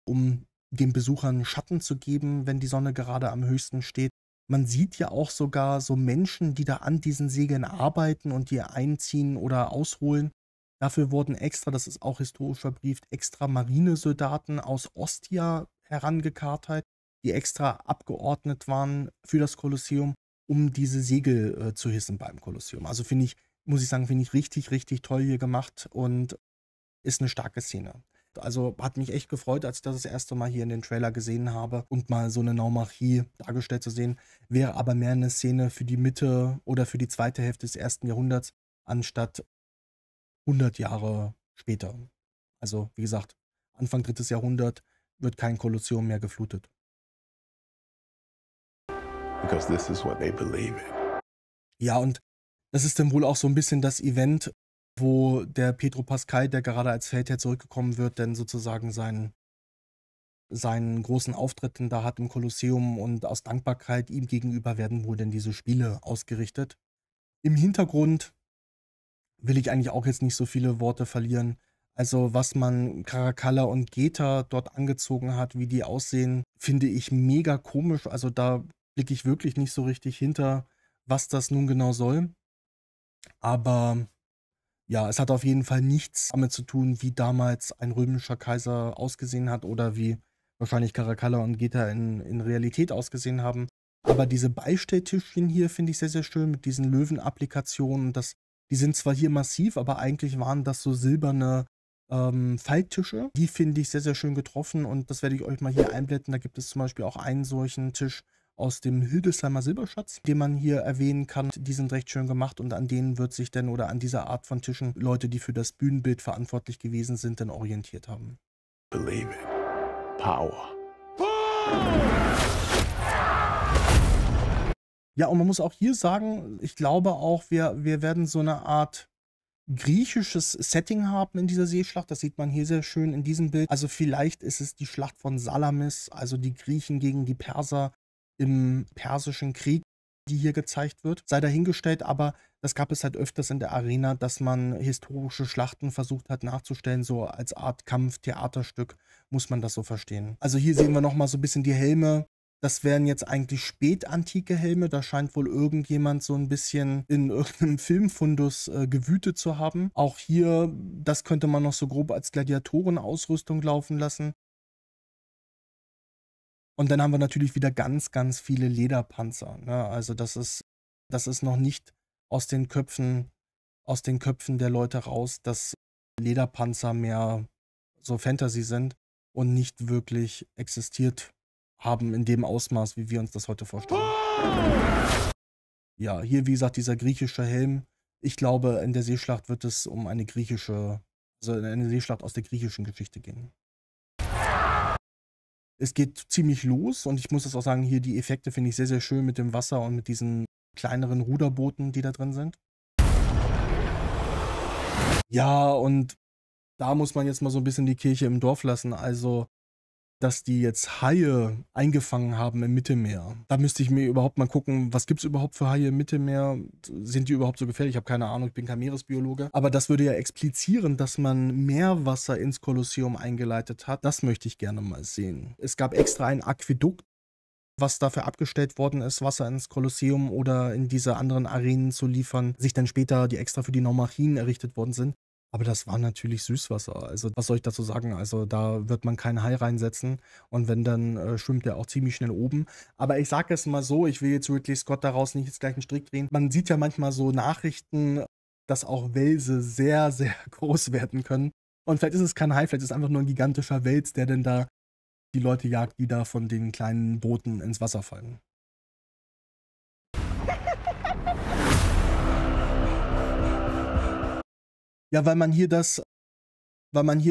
um den Besuchern Schatten zu geben, wenn die Sonne gerade am höchsten steht. Man sieht ja auch sogar so Menschen, die da an diesen Segeln arbeiten und die einziehen oder ausholen. Dafür wurden extra, das ist auch historisch verbrieft, extra Marinesoldaten aus Ostia herangekarrt, die extra abgeordnet waren für das Kolosseum, um diese Segel zu hissen beim Kolosseum. Also muss ich sagen, finde ich richtig, richtig toll hier gemacht und ist eine starke Szene. Also hat mich echt gefreut, als ich das erste Mal hier in den Trailer gesehen habe und mal so eine Naumachie dargestellt zu sehen. Wäre aber mehr eine Szene für die Mitte oder für die zweite Hälfte des ersten Jahrhunderts, anstatt 100 Jahre später. Also wie gesagt, Anfang 3. Jahrhundert wird kein Kolosseum mehr geflutet. Because this is what they believe in. Ja, und das ist dann wohl auch so ein bisschen das Event, wo der Pedro Pascal, der gerade als Feldherr zurückgekommen wird, dann sozusagen seinen großen Auftritt da hat im Kolosseum, und aus Dankbarkeit ihm gegenüber werden wohl dann diese Spiele ausgerichtet. Im Hintergrund will ich eigentlich auch jetzt nicht so viele Worte verlieren. Also was man Caracalla und Geta dort angezogen hat, wie die aussehen, finde ich mega komisch. Also da blicke ich wirklich nicht so richtig hinter, was das nun genau soll. Aber ja, es hat auf jeden Fall nichts damit zu tun, wie damals ein römischer Kaiser ausgesehen hat oder wie wahrscheinlich Caracalla und Geta in Realität ausgesehen haben. Aber diese Beistelltischchen hier finde ich sehr, sehr schön mit diesen Löwen-Applikationen. Die sind zwar hier massiv, aber eigentlich waren das so silberne Falttische. Die finde ich sehr, sehr schön getroffen, und das werde ich euch mal hier einblenden. Da gibt es zum Beispiel auch einen solchen Tisch aus dem Hildesheimer Silberschatz, den man hier erwähnen kann. Die sind recht schön gemacht, und an denen wird sich denn oder an dieser Art von Tischen Leute, die für das Bühnenbild verantwortlich gewesen sind, dann orientiert haben. Believe in power. Ja, und man muss auch hier sagen, ich glaube auch, wir werden so eine Art griechisches Setting haben in dieser Seeschlacht. Das sieht man hier sehr schön in diesem Bild. Also vielleicht ist es die Schlacht von Salamis, also die Griechen gegen die Perser im Persischen Krieg, die hier gezeigt wird. Sei dahingestellt, aber das gab es halt öfters in der Arena, dass man historische Schlachten versucht hat nachzustellen, so als Art Kampftheaterstück, muss man das so verstehen. Also hier sehen wir nochmal so ein bisschen die Helme. Das wären jetzt eigentlich spätantike Helme. Da scheint wohl irgendjemand so ein bisschen in irgendeinem Filmfundus gewütet zu haben. Auch hier, das könnte man noch so grob als Gladiatorenausrüstung laufen lassen. Und dann haben wir natürlich wieder ganz, ganz viele Lederpanzer. Ne? Also das ist noch nicht aus den Köpfen der Leute raus, dass Lederpanzer mehr so Fantasy sind und nicht wirklich existiert haben in dem Ausmaß, wie wir uns das heute vorstellen. Ja, hier wie gesagt dieser griechische Helm. Ich glaube, in der Seeschlacht wird es um eine Seeschlacht aus der griechischen Geschichte gehen. Es geht ziemlich los, und ich muss das auch sagen, hier die Effekte finde ich sehr, sehr schön mit dem Wasser und mit diesen kleineren Ruderbooten, die da drin sind. Ja, und da muss man jetzt mal so ein bisschen die Kirche im Dorf lassen. Also, dass die jetzt Haie eingefangen haben im Mittelmeer. Da müsste ich mir überhaupt mal gucken, was gibt es überhaupt für Haie im Mittelmeer? Sind die überhaupt so gefährlich? Ich habe keine Ahnung, ich bin kein Meeresbiologe. Aber das würde ja explizieren, dass man Meerwasser ins Kolosseum eingeleitet hat. Das möchte ich gerne mal sehen. Es gab extra ein Aquädukt, was dafür abgestellt worden ist, Wasser ins Kolosseum oder in diese anderen Arenen zu liefern, sich dann später die extra für die Naumachien errichtet worden sind. Aber das war natürlich Süßwasser. Also, was soll ich dazu sagen? Also, da wird man keinen Hai reinsetzen und wenn, dann, schwimmt der auch ziemlich schnell oben. Aber ich sage es mal so, ich will jetzt Ridley Scott daraus nicht jetzt gleich 'n Strick drehen. Man sieht ja manchmal so Nachrichten, dass auch Welse sehr, sehr groß werden können. Und vielleicht ist es kein Hai, vielleicht ist es einfach nur 'n gigantischer Wels, der denn da die Leute jagt, die da von den kleinen Booten ins Wasser fallen. Ja, weil man hier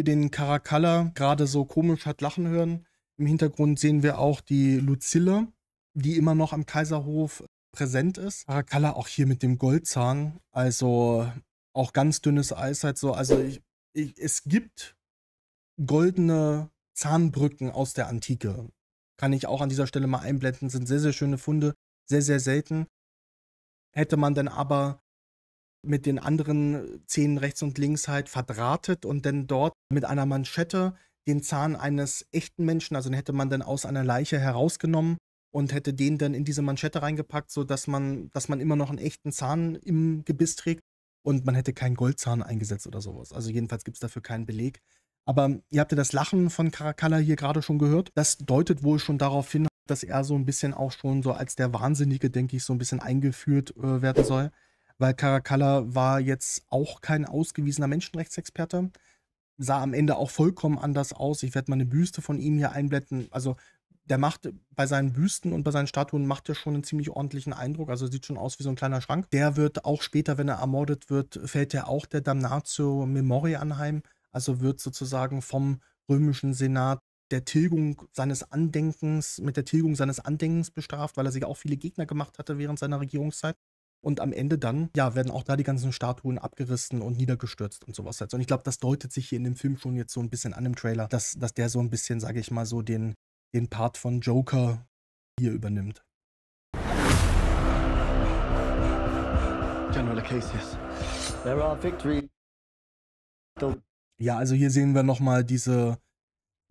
den Caracalla gerade so komisch hat lachen hören. Im Hintergrund sehen wir auch die Lucille, die immer noch am Kaiserhof präsent ist. Caracalla auch hier mit dem Goldzahn, also auch ganz dünnes Eis halt so. Also es gibt goldene Zahnbrücken aus der Antike. Kann ich auch an dieser Stelle mal einblenden, sind sehr, sehr schöne Funde, sehr, sehr selten. Hätte man dann aber mit den anderen Zähnen rechts und links halt verdrahtet und dann dort mit einer Manschette den Zahn eines echten Menschen, also den hätte man dann aus einer Leiche herausgenommen und hätte den dann in diese Manschette reingepackt, sodass man immer noch einen echten Zahn im Gebiss trägt und man hätte keinen Goldzahn eingesetzt oder sowas. Also jedenfalls gibt's dafür keinen Beleg. Aber ihr habt ja das Lachen von Caracalla hier gerade schon gehört. Das deutet wohl schon darauf hin, dass er so ein bisschen auch schon so als der Wahnsinnige, denke ich, so ein bisschen eingeführt, werden soll. Weil Caracalla war jetzt auch kein ausgewiesener Menschenrechtsexperte, sah am Ende auch vollkommen anders aus. Ich werde mal eine Büste von ihm hier einblenden. Also, der macht bei seinen Büsten und bei seinen Statuen macht er schon einen ziemlich ordentlichen Eindruck. Also, sieht schon aus wie so ein kleiner Schrank. Der wird auch später, wenn er ermordet wird, fällt er auch der Damnatio Memoriae anheim, also wird sozusagen vom römischen Senat mit der Tilgung seines Andenkens bestraft, weil er sich auch viele Gegner gemacht hatte während seiner Regierungszeit. Und am Ende dann, ja, werden auch da die ganzen Statuen abgerissen und niedergestürzt und sowas halt. Und ich glaube, das deutet sich hier in dem Film schon jetzt so ein bisschen an im Trailer, dass der so ein bisschen, sage ich mal, so den Part von Joker hier übernimmt. General Acacius, there are victory. Ja, also hier sehen wir noch mal diese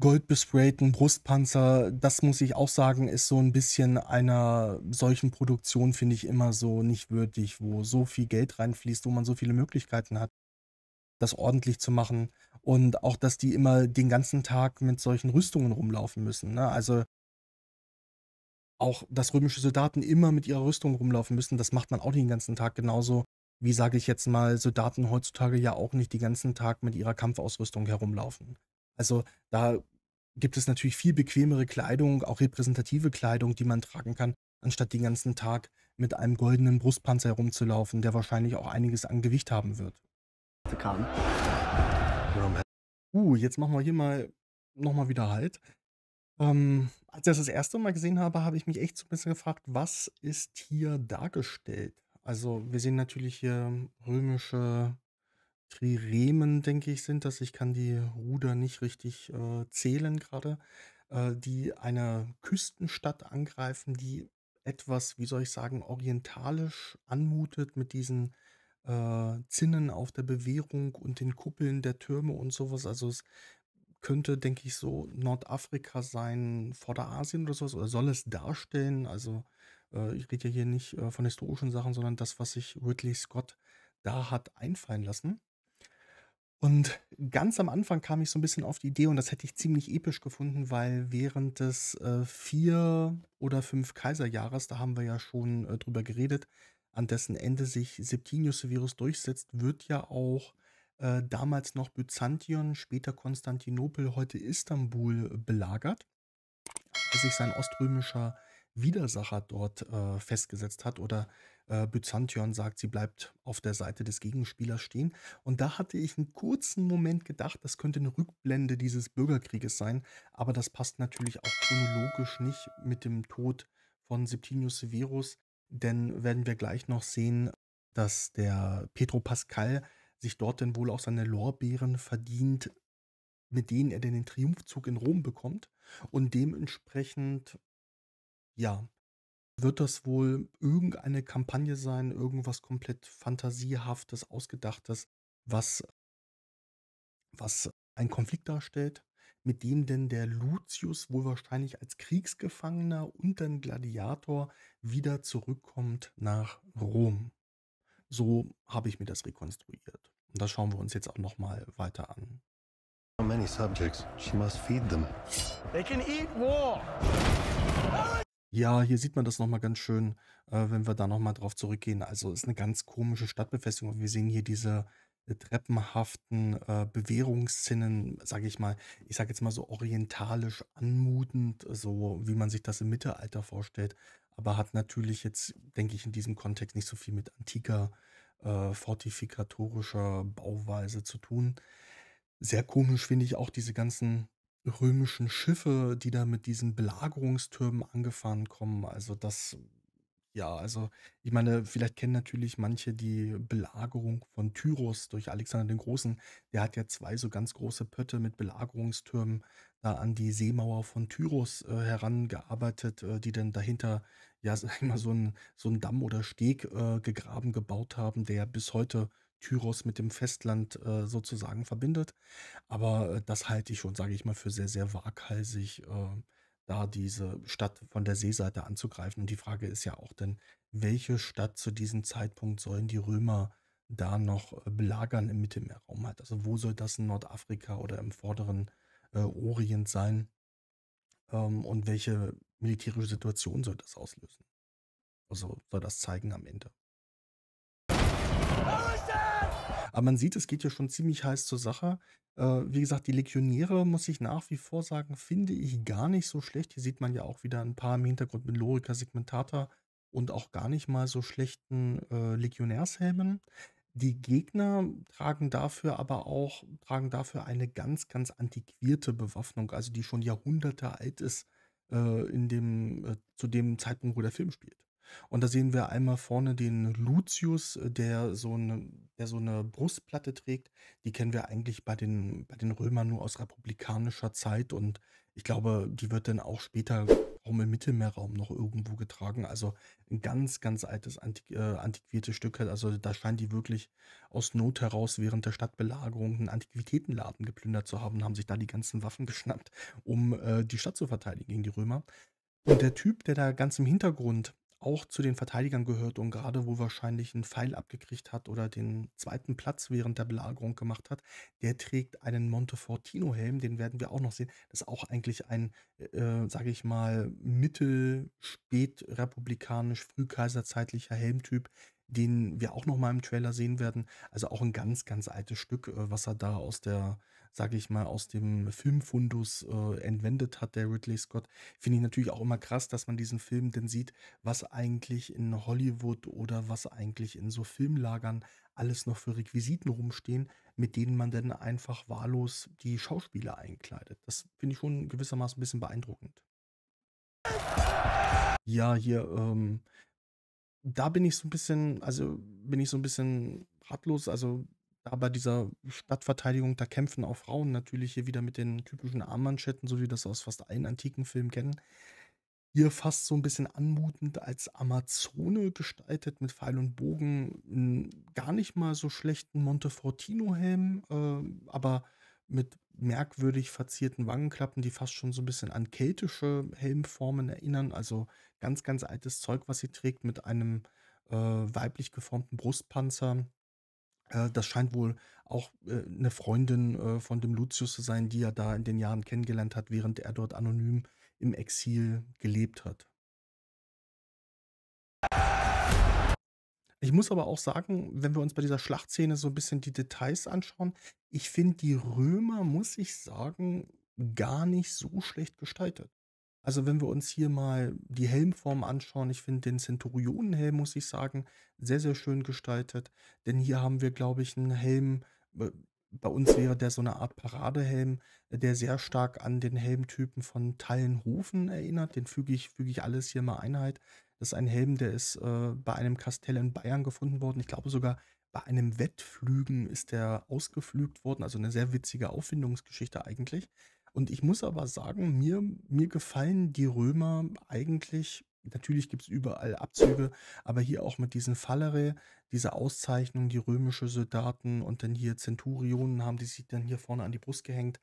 goldbesprayten Brustpanzer. Das muss ich auch sagen, ist so ein bisschen einer solchen Produktion, finde ich, immer so nicht würdig, wo so viel Geld reinfließt, wo man so viele Möglichkeiten hat, das ordentlich zu machen. Und auch, dass die immer den ganzen Tag mit solchen Rüstungen rumlaufen müssen, ne? Also, auch, dass römische Soldaten immer mit ihrer Rüstung rumlaufen müssen, das macht man auch nicht den ganzen Tag. Genauso wie, sage ich jetzt mal, Soldaten heutzutage ja auch nicht den ganzen Tag mit ihrer Kampfausrüstung herumlaufen. Also, da gibt es natürlich viel bequemere Kleidung, auch repräsentative Kleidung, die man tragen kann, anstatt den ganzen Tag mit einem goldenen Brustpanzer herumzulaufen, der wahrscheinlich auch einiges an Gewicht haben wird. To come. Jetzt machen wir hier mal noch mal wieder Halt. Als ich das erste Mal gesehen habe, habe ich mich echt so ein bisschen gefragt: „Was ist hier dargestellt?“ Also, wir sehen natürlich hier römische Triremen, denke ich, sind das. Ich kann die Ruder nicht richtig, zählen gerade, die eine Küstenstadt angreifen, die etwas, wie soll ich sagen, orientalisch anmutet mit diesen, Zinnen auf der Bewehrung und den Kuppeln der Türme und sowas. Also, es könnte, denke ich, so Nordafrika sein, Vorderasien oder so was oder soll es darstellen. Also, ich rede ja hier nicht, von historischen Sachen, sondern das, was sich Ridley Scott da hat einfallen lassen. Und ganz am Anfang kam ich so ein bisschen auf die Idee und das hätte ich ziemlich episch gefunden, weil während des, 4 oder 5 Kaiserjahres, da haben wir ja schon, drüber geredet, an dessen Ende sich Septimius Severus durchsetzt, wird ja auch, damals noch Byzantion, später Konstantinopel, heute Istanbul, belagert, als sich sein oströmischer Widersacher dort, festgesetzt hat oder, Byzantion sagt, sie bleibt auf der Seite des Gegenspielers stehen. Und da hatte ich einen kurzen Moment gedacht, das könnte eine Rückblende dieses Bürgerkrieges sein, aber das passt natürlich auch chronologisch nicht mit dem Tod von Septimius Severus, denn werden wir gleich noch sehen, dass der Petro Pascal sich dort denn wohl auch seine Lorbeeren verdient, mit denen er denn den Triumphzug in Rom bekommt. Und dementsprechend, ja, wird das wohl irgendeine Kampagne sein, irgendwas komplett Fantasiehaftes, Ausgedachtes, was einen Konflikt darstellt, mit dem denn der Lucius wohl wahrscheinlich als Kriegsgefangener und dann Gladiator wieder zurückkommt nach Rom. So habe ich mir das rekonstruiert. Und das schauen wir uns jetzt auch nochmal weiter an. So many subjects. She must feed them. They can eat war. Ja, hier sieht man das nochmal ganz schön, wenn wir da nochmal drauf zurückgehen. Also ist eine ganz komische Stadtbefestigung. Wir sehen hier diese treppenhaften Bewährungsszenen, sage ich mal, ich sage jetzt mal so orientalisch anmutend, so wie man sich das im Mittelalter vorstellt, aber hat natürlich jetzt, denke ich, in diesem Kontext nicht so viel mit antiker fortifikatorischer Bauweise zu tun. Sehr komisch finde ich auch diese ganzen römischen Schiffe, die da mit diesen Belagerungstürmen angefahren kommen. Also das ja, also ich meine, vielleicht kennen natürlich manche die Belagerung von Tyros durch Alexander den Großen. Der hat ja 2 so ganz große Pötte mit Belagerungstürmen da an die Seemauer von Tyros, herangearbeitet, die dann dahinter, ja, sage ich mal, so 'n Damm oder Steg, gebaut haben, der bis heute Tyros mit dem Festland, sozusagen verbindet. Aber, das halte ich schon, sage ich mal, für sehr, sehr waghalsig, da diese Stadt von der Seeseite anzugreifen. Und die Frage ist ja auch dann, welche Stadt zu diesem Zeitpunkt sollen die Römer da noch, belagern im Mittelmeerraum halt? Also, wo soll das in Nordafrika oder im vorderen, Orient sein? Und welche militärische Situation soll das auslösen? Also, soll das zeigen am Ende? Aber man sieht, es geht ja schon ziemlich heiß zur Sache. Wie gesagt, die Legionäre, muss ich nach wie vor sagen, finde ich gar nicht so schlecht. Hier sieht man ja auch wieder ein paar im Hintergrund mit Lorica Segmentata und auch gar nicht mal so schlechten Legionärshelmen. Die Gegner tragen dafür eine ganz, ganz antiquierte Bewaffnung, also die schon Jahrhunderte alt ist, zu dem Zeitpunkt, wo der Film spielt. Und da sehen wir einmal vorne den Lucius, der so eine Brustplatte trägt. Die kennen wir eigentlich bei den Römern nur aus republikanischer Zeit und ich glaube, die wird dann auch später auch im Mittelmeerraum noch irgendwo getragen. Also, ein ganz, ganz altes antiquiertes Stück halt. Also, da scheinen die wirklich aus Not heraus während der Stadtbelagerung 'n Antiquitätenladen geplündert zu haben und haben sich da die ganzen Waffen geschnappt, um, die Stadt zu verteidigen gegen die Römer. Und der Typ, der da ganz im Hintergrund auch zu den Verteidigern gehört und gerade wohl wahrscheinlich 'n Pfeil abgekriegt hat oder den zweiten Platz während der Belagerung gemacht hat, der trägt einen Montefortino-Helm, den werden wir auch noch sehen. Das ist auch eigentlich ein, sage ich mal, mittelspätrepublikanisch, frühkaiserzeitlicher Helmtyp, den wir auch noch mal im Trailer sehen werden. Also, auch 'n ganz, ganz altes Stück, was er da aus der, sage ich mal, aus dem Filmfundus, entwendet hat, der Ridley Scott. Finde ich natürlich auch immer krass, dass man diesen Film dann sieht, was eigentlich in Hollywood oder was eigentlich in so Filmlagern alles noch für Requisiten rumstehen, mit denen man dann einfach wahllos die Schauspieler einkleidet. Das finde ich schon gewissermaßen 'n bisschen beeindruckend. Ja, hier, da bin ich so ein bisschen ratlos. Also, da bei dieser Stadtverteidigung, da kämpfen auch Frauen natürlich hier wieder mit den typischen Armmanschetten, so wie wir das aus fast allen antiken Filmen kennen. Hier fast so ein bisschen anmutend als Amazone gestaltet mit Pfeil und Bogen, 'n gar nicht mal so schlechten Montefortino-Helm, aber mit merkwürdig verzierten Wangenklappen, die fast schon so ein bisschen an keltische Helmformen erinnern. Also, ganz, ganz altes Zeug, was sie trägt mit einem, weiblich geformten Brustpanzer. Das scheint wohl auch, 'ne Freundin, von dem Lucius zu sein, die er da in den Jahren kennengelernt hat, während er dort anonym im Exil gelebt hat. Ich muss aber auch sagen, wenn wir uns bei dieser Schlachtszene so 'n bisschen die Details anschauen, ich finde die Römer, muss ich sagen, gar nicht so schlecht gestaltet. Also, wenn wir uns hier mal die Helmform anschauen, ich finde den Centurionenhelm, muss ich sagen, sehr, sehr schön gestaltet. Denn hier haben wir, glaube ich, 'n Helm, bei uns wäre der so 'ne Art Paradehelm, der sehr stark an den Helmtypen von Tallenhofen erinnert. Den füge ich alles hier mal Einheit. Das ist ein Helm, der ist, bei einem Kastell in Bayern gefunden worden. Ich glaube sogar, bei einem Wettflügen ist der ausgepflügt worden, also 'ne sehr witzige Auffindungsgeschichte eigentlich. Und ich muss aber sagen, mir gefallen die Römer eigentlich, natürlich gibt's überall Abzüge, aber hier auch mit diesen Fallere, diese Auszeichnung, die römische Soldaten und dann hier Zenturionen haben, die sich dann hier vorne an die Brust gehängt,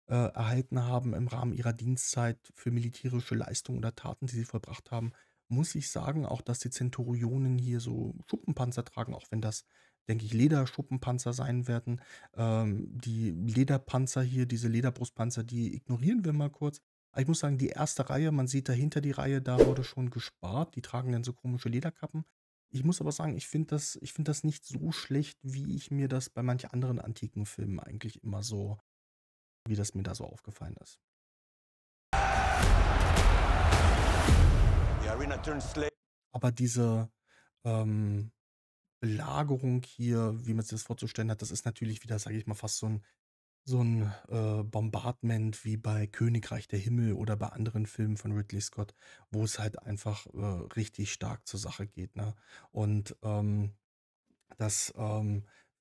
erhalten haben im Rahmen ihrer Dienstzeit für militärische Leistungen oder Taten, die sie vollbracht haben, muss ich sagen, auch dass die Zenturionen hier so Schuppenpanzer tragen, auch wenn das denke ich, Lederschuppenpanzer sein werden. Die Lederpanzer hier, diese Lederbrustpanzer, die ignorieren wir mal kurz. Aber ich muss sagen, die erste Reihe, man sieht dahinter die Reihe, da wurde schon gespart. Die tragen dann so komische Lederkappen. Ich muss aber sagen, ich finde das nicht so schlecht, wie ich mir das bei manch anderen antiken Filmen eigentlich immer so, wie das mir da so aufgefallen ist. The arena turns slave. Aber diese ähm, Belagerung hier, wie man sich das vorzustellen hat, das ist natürlich wieder, sage ich mal, fast so ein Bombardment wie bei Königreich der Himmel oder bei anderen Filmen von Ridley Scott, wo es halt einfach richtig stark zur Sache geht, ne? Und das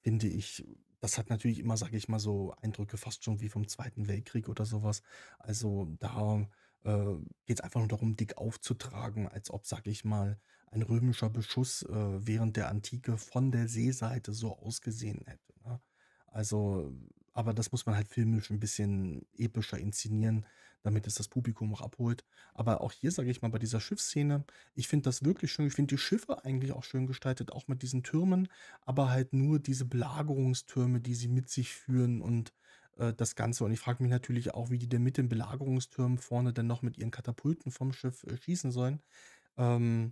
finde ich, das hat natürlich immer, sage ich mal, so Eindrücke fast schon wie vom Zweiten Weltkrieg oder sowas. Also da geht es einfach nur darum, dick aufzutragen, als ob, sage ich mal, ein römischer Beschuss während der Antike von der Seeseite so ausgesehen hätte, ne? Also, aber das muss man halt filmisch ein bisschen epischer inszenieren, damit es das Publikum auch abholt. Aber auch hier, sage ich mal, bei dieser Schiffsszene, ich finde das wirklich schön. Ich finde die Schiffe eigentlich auch schön gestaltet, auch mit diesen Türmen, aber halt nur diese Belagerungstürme, die sie mit sich führen und das Ganze. Und ich frage mich natürlich auch, wie die denn mit den Belagerungstürmen vorne dann noch mit ihren Katapulten vom Schiff schießen sollen. Ähm,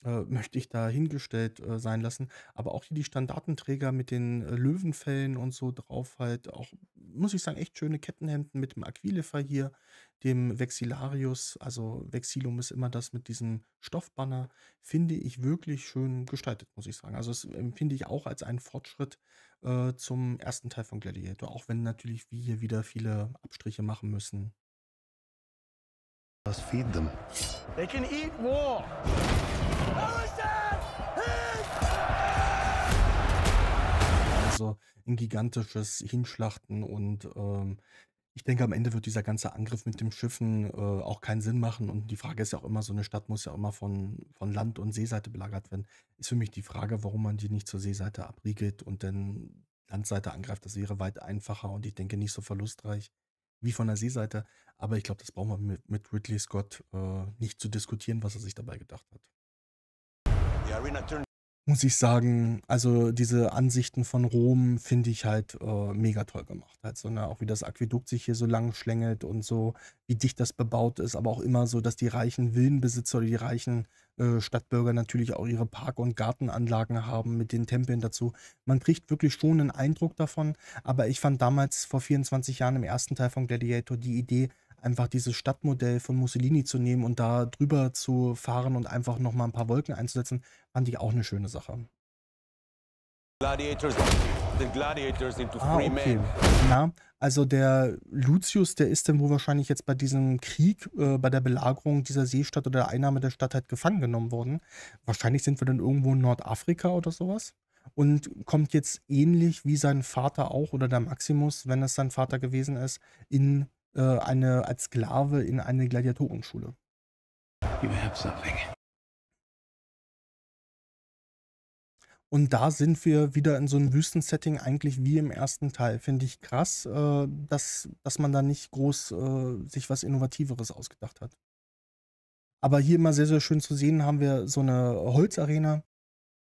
möchte ich da hingestellt sein lassen. Aber auch hier die Standartenträger mit den Löwenfällen und so drauf halt auch, muss ich sagen, echt schöne Kettenhemden mit dem Aquilifer hier, dem Vexillarius, also Vexillum ist immer das mit diesem Stoffbanner, finde ich wirklich schön gestaltet, muss ich sagen. Also das empfinde ich auch als einen Fortschritt zum ersten Teil von Gladiator, auch wenn natürlich wir hier wieder viele Abstriche machen müssen. Let's feed them. They can eat war. Also ein gigantisches Hinschlachten und ich denke, am Ende wird dieser ganze Angriff mit den Schiffen auch keinen Sinn machen. Und die Frage ist ja auch immer, so eine Stadt muss ja immer von Land- und Seeseite belagert werden. Ist für mich die Frage, warum man die nicht zur Seeseite abriegelt und dann Landseite angreift. Das wäre weit einfacher und ich denke nicht so verlustreich wie von der Seeseite. Aber ich glaube, das brauchen wir mit Ridley Scott nicht zu diskutieren, was er sich dabei gedacht hat. The arena turns. Muss ich sagen, also diese Ansichten von Rom finde ich halt mega toll gemacht. Halt so, ne? Auch wie das Aquädukt sich hier so lang schlängelt und so, wie dicht das bebaut ist, aber auch immer so, dass die reichen Villenbesitzer oder die reichen Stadtbürger natürlich auch ihre Park- und Gartenanlagen haben mit den Tempeln dazu. Man kriegt wirklich schon einen Eindruck davon, aber ich fand damals vor 24 Jahren im ersten Teil von Gladiator die Idee, einfach dieses Stadtmodell von Mussolini zu nehmen und da drüber zu fahren und einfach noch mal ein paar Wolken einzusetzen, fand ich auch eine schöne Sache. Gladiators. The gladiators into Ah, free okay. men. Na, also der Lucius, der ist dann wohl wahrscheinlich jetzt bei diesem Krieg, bei der Belagerung dieser Seestadt oder der Einnahme der Stadt halt gefangen genommen worden. Wahrscheinlich sind wir dann irgendwo in Nordafrika oder sowas. Und kommt jetzt ähnlich wie sein Vater auch oder der Maximus, wenn es sein Vater gewesen ist, als Sklave in eine Gladiatorenschule. You have something. Und da sind wir wieder in so einem Wüstensetting, eigentlich wie im ersten Teil. Finde ich krass, dass man da nicht groß sich was Innovativeres ausgedacht hat. Aber hier immer sehr, sehr schön zu sehen, haben wir so eine Holzarena.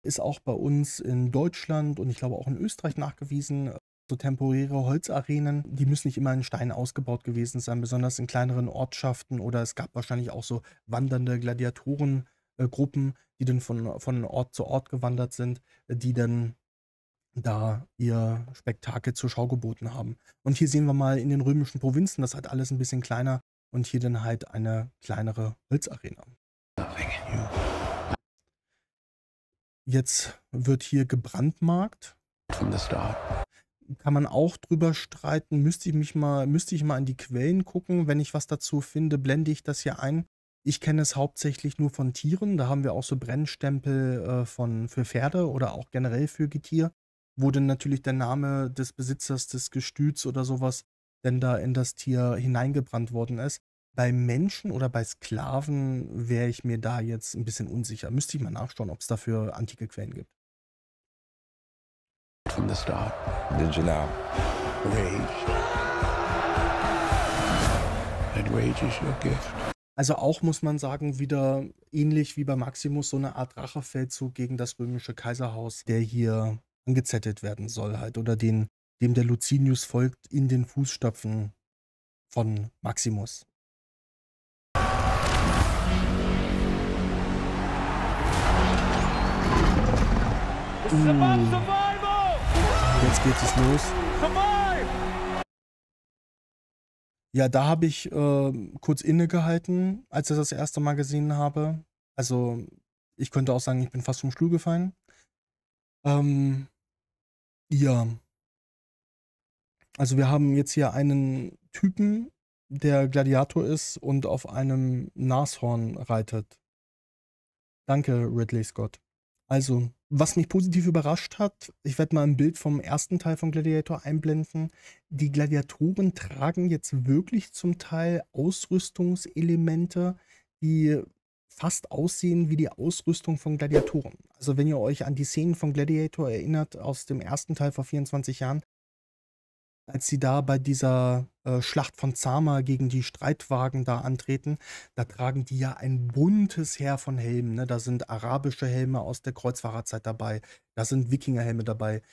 Ist auch bei uns in Deutschland und ich glaube auch in Österreich nachgewiesen. So temporäre Holzarenen, die müssen nicht immer in Stein ausgebaut gewesen sein, besonders in kleineren Ortschaften oder es gab wahrscheinlich auch so wandernde Gladiatorengruppen, die dann von Ort zu Ort gewandert sind, die dann da ihr Spektakel zur Schau geboten haben. Und hier sehen wir mal in den römischen Provinzen, das halt alles ein bisschen kleiner und hier dann halt eine kleinere Holzarena. Something. You. Jetzt wird hier gebrandmarkt. From the start. Kann man auch drüber streiten. Müsste ich mal in die Quellen gucken. Wenn ich was dazu finde, blende ich das hier ein. Ich kenne es hauptsächlich nur von Tieren. Da haben wir auch so Brennstempel für Pferde oder auch generell für Getier, wo dann natürlich der Name des Besitzers des Gestüts oder sowas denn da in das Tier hineingebrannt worden ist. Bei Menschen oder bei Sklaven wäre ich mir da jetzt ein bisschen unsicher. Müsste ich mal nachschauen, ob es dafür antike Quellen gibt. From the start. Did you know? Rage. And rage is your gift. Also auch, muss man sagen, wieder ähnlich wie bei Maximus so eine Art Rachefeldzug gegen das römische Kaiserhaus, der hier angezettelt werden soll halt oder dem der Lucinius folgt in den Fußstapfen von Maximus. Jetzt geht es los. Ja, da habe ich kurz innegehalten, als ich das erste Mal gesehen habe. Also, ich könnte auch sagen, ich bin fast vom Stuhl gefallen. Ähm, ja, also wir haben jetzt hier einen Typen, der Gladiator ist und auf einem Nashorn reitet. Danke, Ridley Scott. Also, was mich positiv überrascht hat, ich werde mal ein Bild vom ersten Teil von Gladiator einblenden. Die Gladiatoren tragen jetzt wirklich zum Teil Ausrüstungselemente, die fast aussehen wie die Ausrüstung von Gladiatoren. Also, wenn ihr euch an die Szenen von Gladiator erinnert aus dem ersten Teil vor 24 Jahren, als sie da bei dieser Schlacht von Zama gegen die Streitwagen da antreten, da tragen die ja ein buntes Heer von Helmen. Ne? Da sind arabische Helme aus der Kreuzfahrerzeit dabei, da sind Wikingerhelme dabei.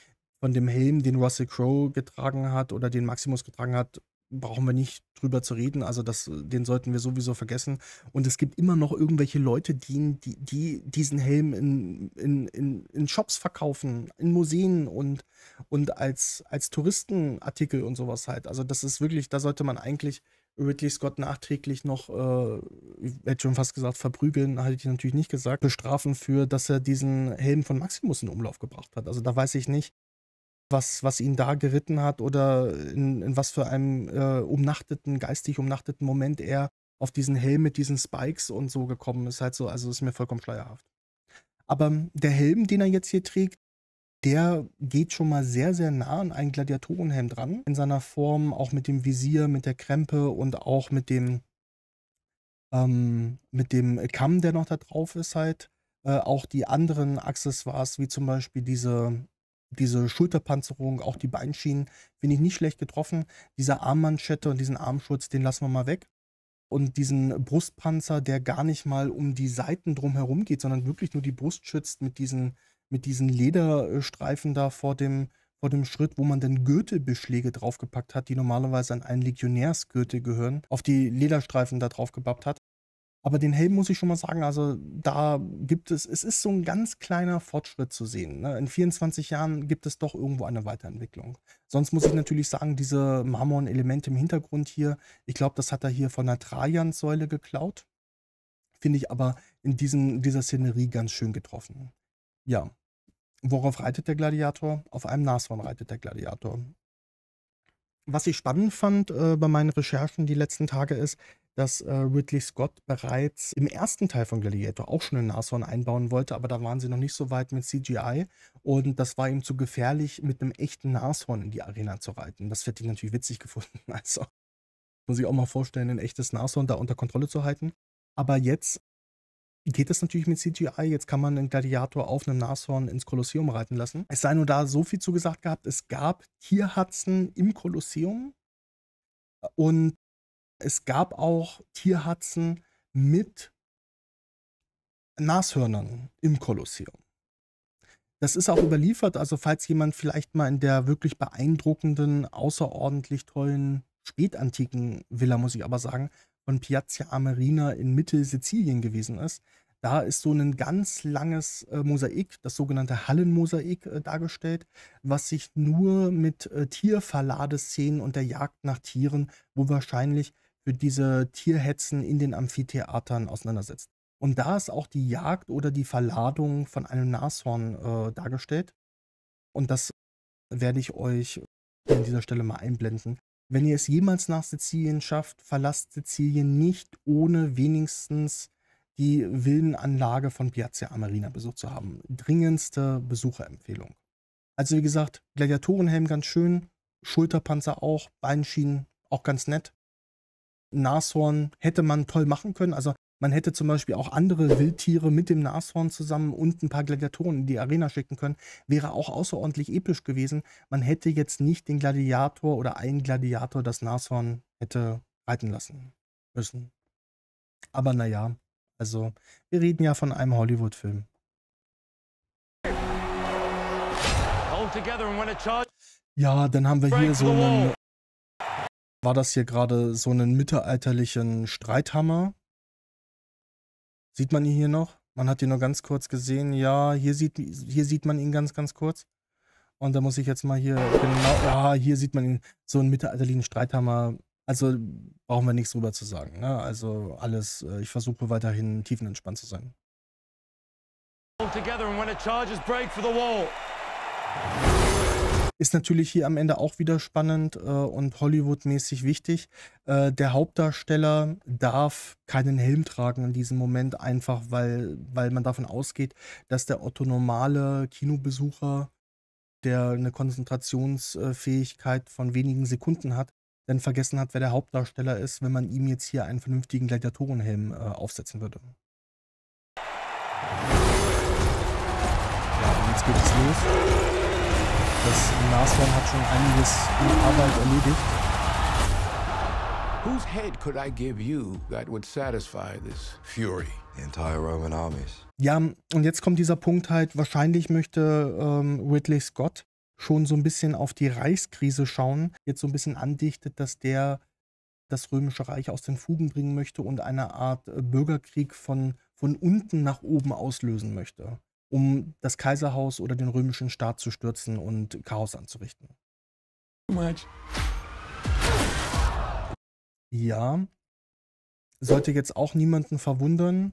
Von dem Helm, den Russell Crowe getragen hat oder den Maximus getragen hat, brauchen wir nicht drüber zu reden. Also den sollten wir sowieso vergessen. Und es gibt immer noch irgendwelche Leute, die diesen Helm in Shops verkaufen, in Museen und als Touristenartikel und sowas halt. Also das ist wirklich, da sollte man eigentlich Ridley Scott nachträglich noch, ich hätte schon fast gesagt, verprügeln, hatte ich natürlich nicht gesagt, bestrafen für, dass er diesen Helm von Maximus in Umlauf gebracht hat. Also da weiß ich nicht, was ihn da geritten hat oder in was für einem geistig umnachteten Moment er auf diesen Helm mit diesen Spikes und so gekommen ist. Halt so, also ist mir vollkommen schleierhaft. Aber der Helm, den er jetzt hier trägt, der geht schon mal sehr, sehr nah an einen Gladiatorenhelm dran. In seiner Form, auch mit dem Visier, mit der Krempe und auch mit dem Kamm, der noch da drauf ist halt. Auch die anderen Accessoires, wie zum Beispiel diese Schulterpanzerung, auch die Beinschienen, finde ich nicht schlecht getroffen. Diese Armmanschette und diesen Armschutz, den lassen wir mal weg. Und diesen Brustpanzer, der gar nicht mal um die Seiten drumherum geht, sondern wirklich nur die Brust schützt mit diesen Lederstreifen da vor dem Schritt, wo man dann Gürtelbeschläge draufgepackt hat, die normalerweise an einen Legionärsgürtel gehören, auf die Lederstreifen da drauf gebappt hat. Aber den Helm muss ich schon mal sagen, also da es ist so ein ganz kleiner Fortschritt zu sehen. Ne? In 24 Jahren gibt es doch irgendwo eine Weiterentwicklung. Sonst muss ich natürlich sagen, diese marmornen Elemente im Hintergrund hier, ich glaube, das hat er hier von der Trajanssäule geklaut. Finde ich aber in dieser Szenerie ganz schön getroffen. Ja, worauf reitet der Gladiator? Auf einem Nashorn reitet der Gladiator. Was ich spannend fand bei meinen Recherchen die letzten Tage ist, dass Ridley Scott bereits im ersten Teil von Gladiator auch schon ein Nashorn einbauen wollte, aber da waren sie noch nicht so weit mit CGI und das war ihm zu gefährlich, mit einem echten Nashorn in die Arena zu reiten. Das hätte ich natürlich witzig gefunden. Also muss ich auch mal vorstellen, ein echtes Nashorn da unter Kontrolle zu halten. Aber jetzt geht es natürlich mit CGI. Jetzt kann man einen Gladiator auf einem Nashorn ins Kolosseum reiten lassen. Es sei nur da so viel zugesagt gehabt, es gab Tierhatzen im Kolosseum und es gab auch Tierhatzen mit Nashörnern im Kolosseum. Das ist auch überliefert, also falls jemand vielleicht mal in der wirklich beeindruckenden, außerordentlich tollen spätantiken Villa, muss ich aber sagen, von Piazza Armerina in Mittelsizilien gewesen ist. Da ist so ein ganz langes Mosaik, das sogenannte Hallenmosaik, dargestellt, was sich nur mit Tierverladeszenen und der Jagd nach Tieren, wo wahrscheinlich für diese Tierhetzen in den Amphitheatern auseinandersetzt. Und da ist auch die Jagd oder die Verladung von einem Nashorn dargestellt. Und das werde ich euch an dieser Stelle mal einblenden. Wenn ihr es jemals nach Sizilien schafft, verlasst Sizilien nicht, ohne wenigstens die Villenanlage von Piazza Armerina besucht zu haben. Dringendste Besucherempfehlung. Also wie gesagt, Gladiatorenhelm ganz schön, Schulterpanzer auch, Beinschienen auch ganz nett. Nashorn hätte man toll machen können. Also man hätte zum Beispiel auch andere Wildtiere mit dem Nashorn zusammen und ein paar Gladiatoren in die Arena schicken können. Wäre auch außerordentlich episch gewesen. Man hätte jetzt nicht den Gladiator oder einen Gladiator das Nashorn hätte reiten lassen müssen. Aber naja, also wir reden ja von einem Hollywood-Film. Hold together and when a charge Ja, dann haben wir hier so einen, war das hier gerade so einen mittelalterlichen Streithammer? Sieht man ihn hier noch? Man hat ihn nur ganz kurz gesehen. Ja, hier sieht man ihn ganz, ganz kurz. Und da muss ich jetzt mal hier, genau, ja, hier sieht man ihn, so einen mittelalterlichen Streithammer. Also brauchen wir nichts drüber zu sagen. Ne? Also alles, ich versuche weiterhin tiefenentspannt zu sein. together and when it charges, break for the wall. Ist natürlich hier am Ende auch wieder spannend und Hollywood-mäßig wichtig. Der Hauptdarsteller darf keinen Helm tragen in diesem Moment, einfach weil man davon ausgeht, dass der Otto-normale Kinobesucher, der eine Konzentrationsfähigkeit von wenigen Sekunden hat, dann vergessen hat, wer der Hauptdarsteller ist, wenn man ihm jetzt hier einen vernünftigen Gladiatorenhelm aufsetzen würde. Ja, und jetzt geht es los. Das Nashorn hat schon einiges in Arbeit erledigt. Whose head could I give you that would satisfy this fury? The entire Roman armies. Ja, und jetzt kommt dieser Punkt halt, wahrscheinlich möchte Ridley Scott schon so ein bisschen auf die Reichskrise schauen, jetzt so ein bisschen andichtet, dass der das Römische Reich aus den Fugen bringen möchte und eine Art Bürgerkrieg von unten nach oben auslösen möchte, um das Kaiserhaus oder den römischen Staat zu stürzen und Chaos anzurichten. Too much. Ja, sollte jetzt auch niemanden verwundern.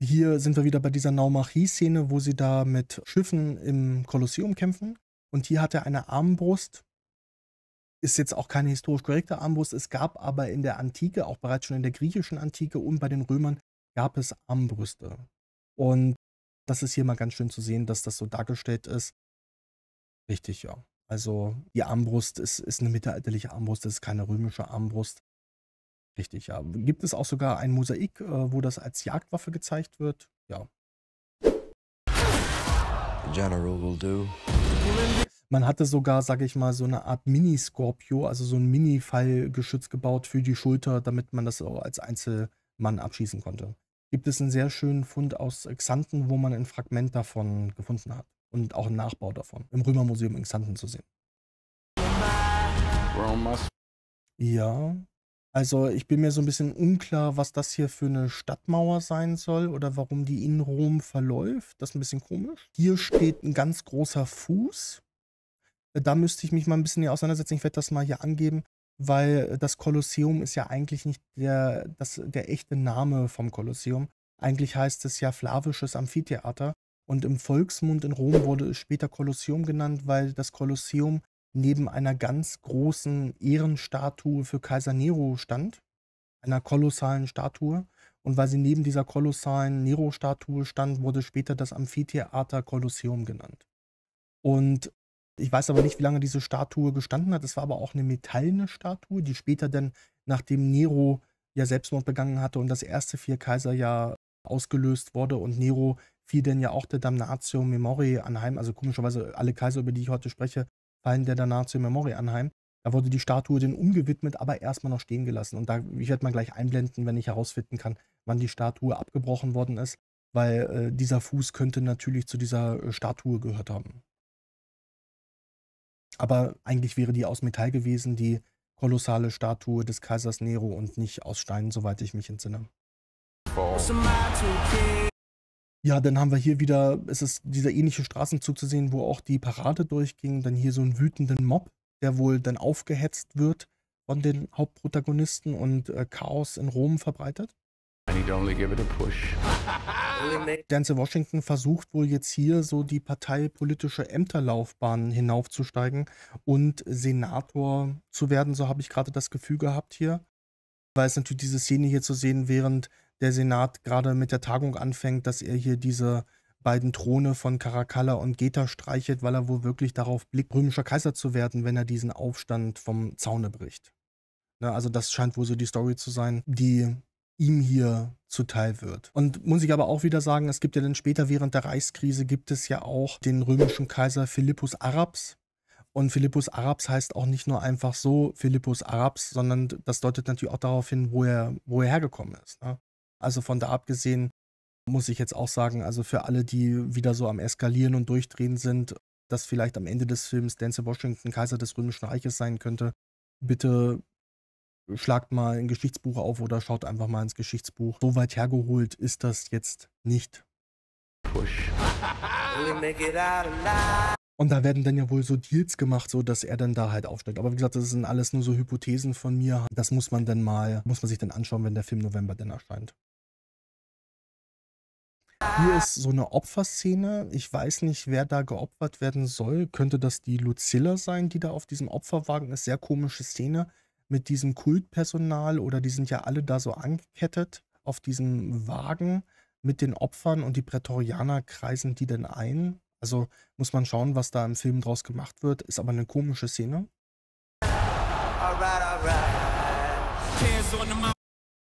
Hier sind wir wieder bei dieser Naumachie-Szene, wo sie da mit Schiffen im Kolosseum kämpfen. Und hier hat er eine Armbrust. Ist jetzt auch keine historisch korrekte Armbrust. Es gab aber in der Antike, auch bereits schon in der griechischen Antike und bei den Römern, gab es Armbrüste. Und das ist hier mal ganz schön zu sehen, dass das so dargestellt ist. Richtig, ja. Also die Armbrust ist eine mittelalterliche Armbrust, das ist keine römische Armbrust. Richtig, ja. Gibt es auch sogar ein Mosaik, wo das als Jagdwaffe gezeigt wird? Ja. The general will do. Man hatte sogar, sage ich mal, so eine Art Mini-Scorpio, also so ein Mini-Pfeilgeschütz gebaut für die Schulter, damit man das auch als Einzelmann abschießen konnte. Gibt es einen sehr schönen Fund aus Xanten, wo man ein Fragment davon gefunden hat. Und auch einen Nachbau davon. Im Römermuseum in Xanten zu sehen. Rome must. Ja, also ich bin mir so ein bisschen unklar, was das hier für eine Stadtmauer sein soll oder warum die in Rom verläuft. Das ist ein bisschen komisch. Hier steht ein ganz großer Fuß. Da müsste ich mich mal ein bisschen hier auseinandersetzen. Ich werde das mal hier angeben, weil das Kolosseum ist ja eigentlich nicht der echte Name vom Kolosseum. Eigentlich heißt es ja Flavisches Amphitheater. Und im Volksmund in Rom wurde es später Kolosseum genannt, weil das Kolosseum neben einer ganz großen Ehrenstatue für Kaiser Nero stand, einer kolossalen Statue. Und weil sie neben dieser kolossalen Nero-Statue stand, wurde später das Amphitheater Kolosseum genannt. Und ich weiß aber nicht, wie lange diese Statue gestanden hat. Es war aber auch eine metallene Statue, die später dann, nachdem Nero ja Selbstmord begangen hatte und das erste Vierkaiserjahr ausgelöst wurde und Nero fiel dann ja auch der Damnatio Memoriae anheim. Also komischerweise alle Kaiser, über die ich heute spreche, fallen der Damnatio Memoriae anheim. Da wurde die Statue dann umgewidmet, aber erstmal noch stehen gelassen. Und ich werde mal gleich einblenden, wenn ich herausfinden kann, wann die Statue abgebrochen worden ist, weil dieser Fuß könnte natürlich zu dieser Statue gehört haben. Aber eigentlich wäre die aus Metall gewesen, die kolossale Statue des Kaisers Nero und nicht aus Stein, soweit ich mich entsinne. Ja, dann haben wir hier wieder, es ist dieser ähnliche Straßenzug zu sehen, wo auch die Parade durchging. Dann hier so einen wütenden Mob, der wohl dann aufgehetzt wird von den Hauptprotagonisten und Chaos in Rom verbreitet. I need to only give it a push. Denzel Washington versucht wohl jetzt hier so die parteipolitische Ämterlaufbahn hinaufzusteigen und Senator zu werden, so habe ich gerade das Gefühl gehabt hier. Weil es natürlich diese Szene hier zu sehen, während der Senat gerade mit der Tagung anfängt, dass er hier diese beiden Throne von Caracalla und Geta streichelt, weil er wohl wirklich darauf blickt, römischer Kaiser zu werden, wenn er diesen Aufstand vom Zaune bricht. Ne, also das scheint wohl so die Story zu sein, die ihm hier zuteil wird. Und muss ich aber auch wieder sagen, es gibt ja dann später während der Reichskrise gibt es ja auch den römischen Kaiser Philippus Araps. Und Philippus Araps heißt auch nicht nur einfach so Philippus Araps, sondern das deutet natürlich auch darauf hin, wo er hergekommen ist. Ne? Also von da abgesehen muss ich jetzt auch sagen, also für alle, die wieder so am Eskalieren und Durchdrehen sind, dass vielleicht am Ende des Films Denzel Washington Kaiser des Römischen Reiches sein könnte, bitte schlagt mal ein Geschichtsbuch auf oder schaut einfach mal ins Geschichtsbuch. So weit hergeholt ist das jetzt nicht. Push. Und da werden dann ja wohl so Deals gemacht, so dass er dann da halt aufsteigt. Aber wie gesagt, das sind alles nur so Hypothesen von mir. Das muss man sich dann anschauen, wenn der Film November dann erscheint. Hier ist so eine Opferszene. Ich weiß nicht, wer da geopfert werden soll. Könnte das die Lucilla sein, die da auf diesem Opferwagen ist? Sehr komische Szene mit diesem Kultpersonal, oder die sind ja alle da so angekettet auf diesem Wagen mit den Opfern und die Prätorianer kreisen die dann ein. Also muss man schauen, was da im Film draus gemacht wird. Ist aber eine komische Szene.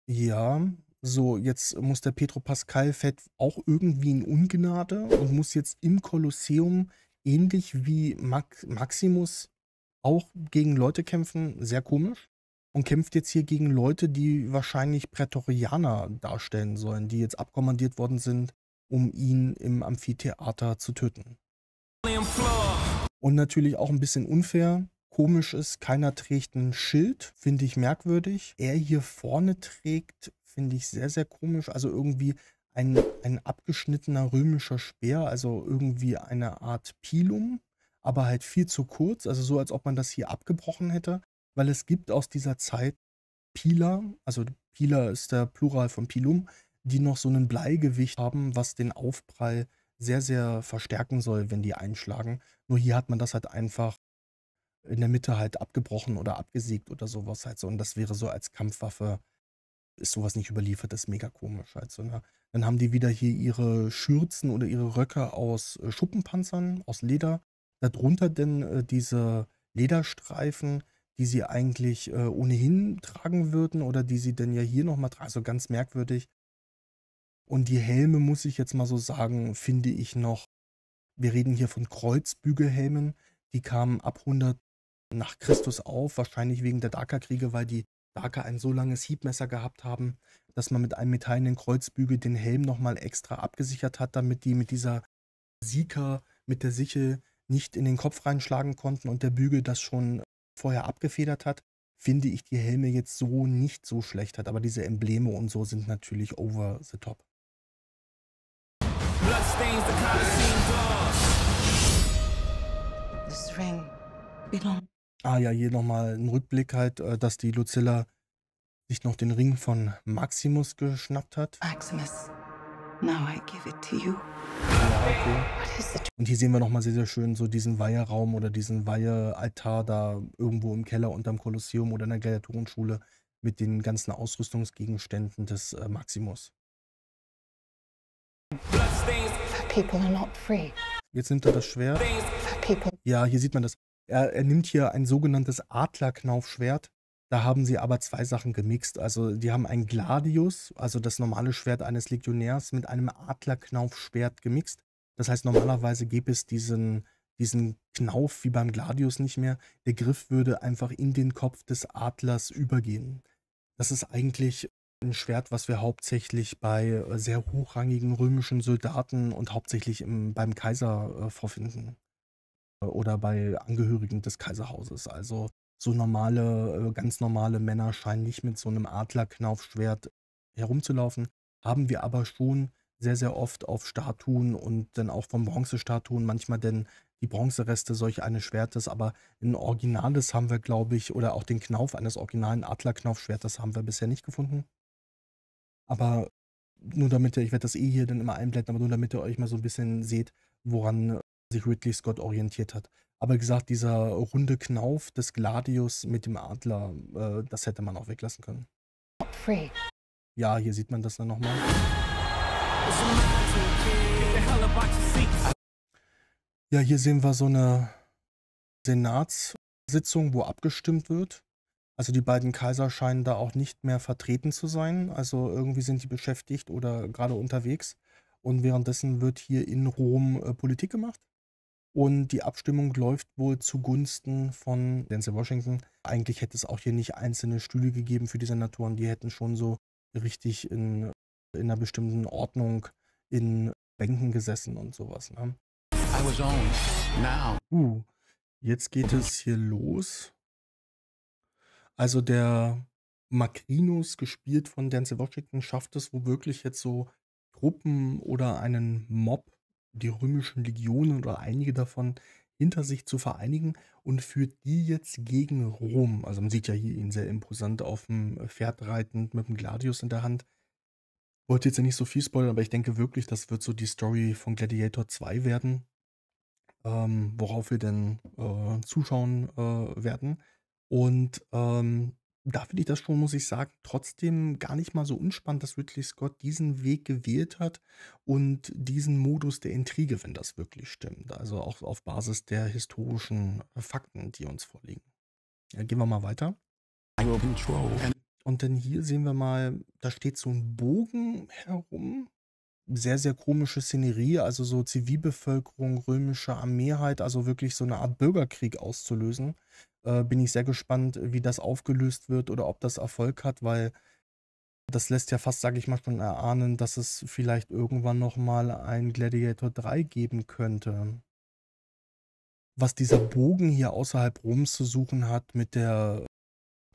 Ja, so, jetzt muss der Pedro Pascal fällt auch irgendwie in Ungnade und muss jetzt im Kolosseum ähnlich wie Maximus auch gegen Leute kämpfen. Sehr komisch. Und kämpft jetzt hier gegen Leute, die wahrscheinlich Prätorianer darstellen sollen, die jetzt abkommandiert worden sind, um ihn im Amphitheater zu töten. Und natürlich auch ein bisschen unfair. Komisch ist, keiner trägt ein Schild, finde ich merkwürdig. Er hier vorne trägt, finde ich sehr, sehr komisch. Also irgendwie ein abgeschnittener römischer Speer, also irgendwie eine Art Pilum, aber halt viel zu kurz. Also so, als ob man das hier abgebrochen hätte. Weil es gibt aus dieser Zeit Piler, also Piler ist der Plural von Pilum, die noch so ein Bleigewicht haben, was den Aufprall sehr, sehr verstärken soll, wenn die einschlagen. Nur hier hat man das halt einfach in der Mitte halt abgebrochen oder abgesägt oder sowas halt so. Und das wäre so als Kampfwaffe, ist sowas nicht überliefert, das ist mega komisch halt so, ne? Dann haben die wieder hier ihre Schürzen oder ihre Röcke aus Schuppenpanzern, aus Leder. Darunter denn diese Lederstreifen, die sie eigentlich ohnehin tragen würden oder die sie denn ja hier nochmal tragen. Also ganz merkwürdig. Und die Helme, muss ich jetzt mal so sagen, finde ich noch, wir reden hier von Kreuzbügelhelmen, die kamen ab 100 nach Christus auf, wahrscheinlich wegen der Dakerkriege, weil die Daker ein so langes Hiebmesser gehabt haben, dass man mit einem metallenen Kreuzbügel den Helm nochmal extra abgesichert hat, damit die mit dieser Sika, mit der Sichel nicht in den Kopf reinschlagen konnten und der Bügel das schon vorher abgefedert hat. Finde ich die Helme jetzt so nicht so schlecht hat, aber diese Embleme und so sind natürlich over the top. This ring belongs. Ah ja, hier nochmal ein Rückblick halt, dass die Lucilla sich noch den Ring von Maximus geschnappt hat. Maximus, now I give it to you. Ja, okay. What is it? Und hier sehen wir nochmal sehr, sehr schön so diesen Weiheraum oder diesen Weihealtar da irgendwo im Keller unterm Kolosseum oder in der Gladiatorenschule mit den ganzen Ausrüstungsgegenständen des Maximus. For people are not free. Jetzt nimmt er das Schwert. For people. Ja, hier sieht man das. Er nimmt hier ein sogenanntes Adlerknaufschwert. Da haben sie aber zwei Sachen gemixt. Also die haben ein Gladius, also das normale Schwert eines Legionärs, mit einem Adlerknaufschwert gemixt. Das heißt, normalerweise gäbe es diesen Knauf wie beim Gladius nicht mehr. Der Griff würde einfach in den Kopf des Adlers übergehen. Das ist eigentlich ein Schwert, was wir hauptsächlich bei sehr hochrangigen römischen Soldaten und hauptsächlich beim Kaiser vorfinden. Oder bei Angehörigen des Kaiserhauses. Also so ganz normale Männer scheinen nicht mit so einem Adlerknaufschwert herumzulaufen. Haben wir aber schon sehr, sehr oft auf Statuen und dann auch von Bronzestatuen manchmal denn die Bronzereste solch eines Schwertes. Aber ein originales haben wir, glaube ich, oder auch den Knauf eines originalen Adlerknaufschwertes haben wir bisher nicht gefunden. Aber nur damit ich werde das hier dann immer einblenden, aber nur damit ihr euch mal so ein bisschen seht, woran sich Ridley Scott orientiert hat. Aber wie gesagt, dieser runde Knauf des Gladius mit dem Adler, das hätte man auch weglassen können. Not free. Ja, hier sieht man das dann nochmal. Ja, hier sehen wir so eine Senatssitzung, wo abgestimmt wird. Also die beiden Kaiser scheinen da auch nicht mehr vertreten zu sein. Also irgendwie sind die beschäftigt oder gerade unterwegs. Und währenddessen wird hier in Rom Politik gemacht. Und die Abstimmung läuft wohl zugunsten von Denzel Washington. Eigentlich hätte es auch hier nicht einzelne Stühle gegeben für die Senatoren. Die hätten schon so richtig in einer bestimmten Ordnung in Bänken gesessen und sowas. Ne? I was owned. Now. Jetzt geht es hier los. Also der Macrinus, gespielt von Denzel Washington, schafft es womöglich jetzt so Truppen oder einen Mob, die römischen Legionen oder einige davon, hinter sich zu vereinigen und führt die jetzt gegen Rom. Also man sieht ja hier ihn sehr imposant auf dem Pferd reitend mit dem Gladius in der Hand. Wollte jetzt ja nicht so viel spoilern, aber ich denke wirklich, das wird so die Story von Gladiator 2 werden, worauf wir dann zuschauen werden. Und da finde ich das schon, muss ich sagen, trotzdem gar nicht mal so unspannend, dass Ridley Scott diesen Weg gewählt hat und diesen Modus der Intrige, wenn das wirklich stimmt. Also auch auf Basis der historischen Fakten, die uns vorliegen. Ja, gehen wir mal weiter. I will control. And Und dann hier sehen wir mal, da steht so ein Bogen herum. Sehr, sehr komische Szenerie, also so Zivilbevölkerung, römische Armee halt, also wirklich so eine Art Bürgerkrieg auszulösen. Bin ich sehr gespannt, wie das aufgelöst wird oder ob das Erfolg hat, weil das lässt ja fast, sage ich mal, schon erahnen, dass es vielleicht irgendwann noch mal ein Gladiator 3 geben könnte. Was dieser Bogen hier außerhalb Roms zu suchen hat mit der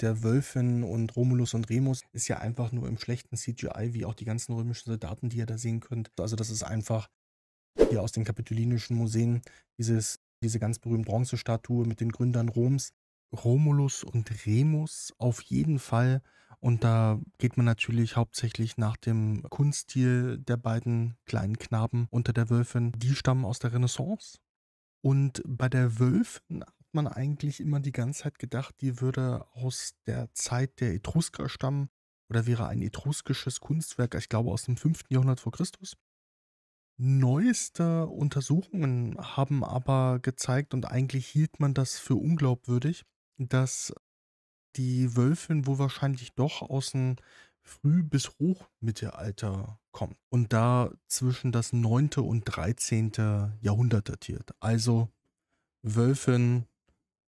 Wölfin und Romulus und Remus, ist ja einfach nur im schlechten CGI, wie auch die ganzen römischen Soldaten, die ihr da sehen könnt. Also das ist einfach hier aus den Kapitolinischen Museen diese ganz berühmte Bronzestatue mit den Gründern Roms. Romulus und Remus auf jeden Fall. Und da geht man natürlich hauptsächlich nach dem Kunststil der beiden kleinen Knaben unter der Wölfin. Die stammen aus der Renaissance. Und bei der Wölfin hat man eigentlich immer die ganze Zeit gedacht, die würde aus der Zeit der Etrusker stammen oder wäre ein etruskisches Kunstwerk, ich glaube aus dem 5. Jahrhundert vor Christus. Neueste Untersuchungen haben aber gezeigt, und eigentlich hielt man das für unglaubwürdig, dass die Wölfin wohl wahrscheinlich doch aus dem Früh- bis Hochmittelalter kommt und da zwischen das 9. und 13. Jahrhundert datiert. Also Wölfin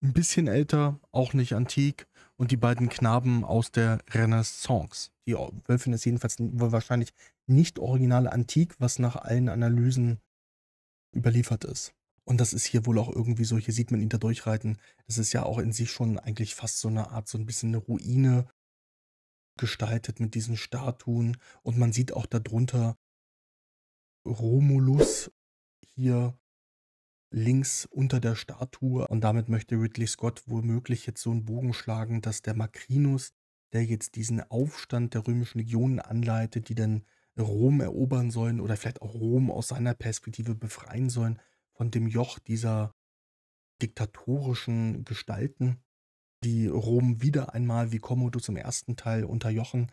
ein bisschen älter, auch nicht antik, und die beiden Knaben aus der Renaissance. Die Wölfin ist jedenfalls wohl wahrscheinlich nicht original antik, was nach allen Analysen überliefert ist. Und das ist hier wohl auch irgendwie so, hier sieht man ihn da durchreiten. Das ist ja auch in sich schon eigentlich fast so eine Art, so ein bisschen eine Ruine gestaltet mit diesen Statuen. Und man sieht auch darunter Romulus hier links unter der Statue. Und damit möchte Ridley Scott womöglich jetzt so einen Bogen schlagen, dass der Macrinus, der jetzt diesen Aufstand der römischen Legionen anleitet, die dann Rom erobern sollen oder vielleicht auch Rom aus seiner Perspektive befreien sollen von dem Joch dieser diktatorischen Gestalten, die Rom wieder einmal wie Commodus im ersten Teil unterjochen.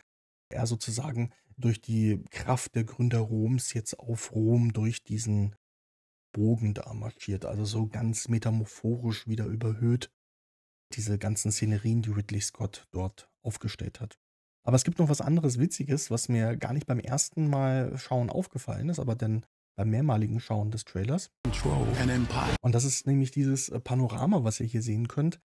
Er sozusagen durch die Kraft der Gründer Roms jetzt auf Rom durch diesen Bogen da marschiert. Also so ganz metamorphorisch wieder überhöht diese ganzen Szenerien, die Ridley Scott dort aufgestellt hat. Aber es gibt noch was anderes Witziges, was mir gar nicht beim ersten Mal schauen aufgefallen ist, aber dann beim mehrmaligen Schauen des Trailers. control an empire. Und das ist nämlich dieses Panorama, was ihr hier sehen könnt.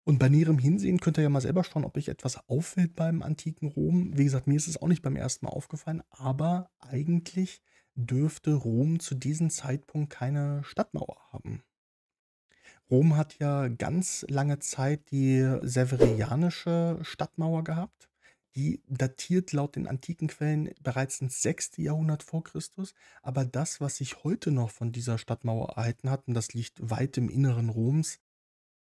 Und bei näherem Hinsehen könnt ihr ja mal selber schauen, ob euch etwas auffällt beim antiken Rom. Wie gesagt, mir ist es auch nicht beim ersten Mal aufgefallen, aber eigentlich dürfte Rom zu diesem Zeitpunkt keine Stadtmauer haben. Rom hat ja ganz lange Zeit die severianische Stadtmauer gehabt. Die datiert laut den antiken Quellen bereits ins 6. Jahrhundert vor Christus. Aber das, was sich heute noch von dieser Stadtmauer erhalten hat, und das liegt weit im Inneren Roms,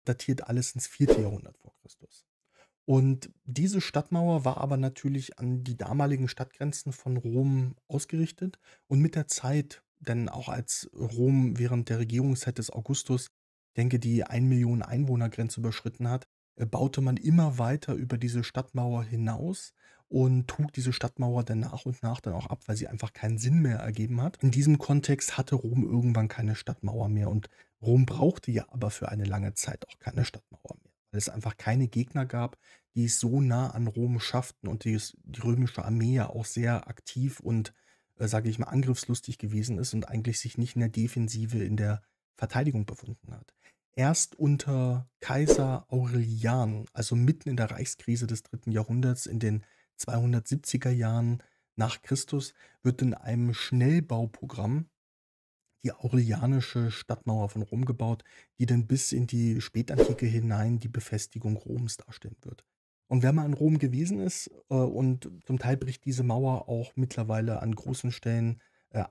datiert alles ins 4. Jahrhundert vor Christus. Und diese Stadtmauer war aber natürlich an die damaligen Stadtgrenzen von Rom ausgerichtet. Und mit der Zeit, denn auch als Rom während der Regierungszeit des Augustus, denke die 1 Million Einwohnergrenze überschritten hat, baute man immer weiter über diese Stadtmauer hinaus und trug diese Stadtmauer dann nach und nach dann auch ab, weil sie einfach keinen Sinn mehr ergeben hat. In diesem Kontext hatte Rom irgendwann keine Stadtmauer mehr, und Rom brauchte ja aber für eine lange Zeit auch keine Stadtmauer mehr, weil es einfach keine Gegner gab, die es so nah an Rom schafften und die römische Armee ja auch sehr aktiv und, sage ich mal, angriffslustig gewesen ist und eigentlich sich nicht in der Defensive, in der Verteidigung befunden hat. Erst unter Kaiser Aurelian, also mitten in der Reichskrise des 3. Jahrhunderts, in den 270er Jahren nach Christus, wird in einem Schnellbauprogramm die aurelianische Stadtmauer von Rom gebaut, die dann bis in die Spätantike hinein die Befestigung Roms darstellen wird. Und wer mal in Rom gewesen ist, und zum Teil bricht diese Mauer auch mittlerweile an großen Stellen,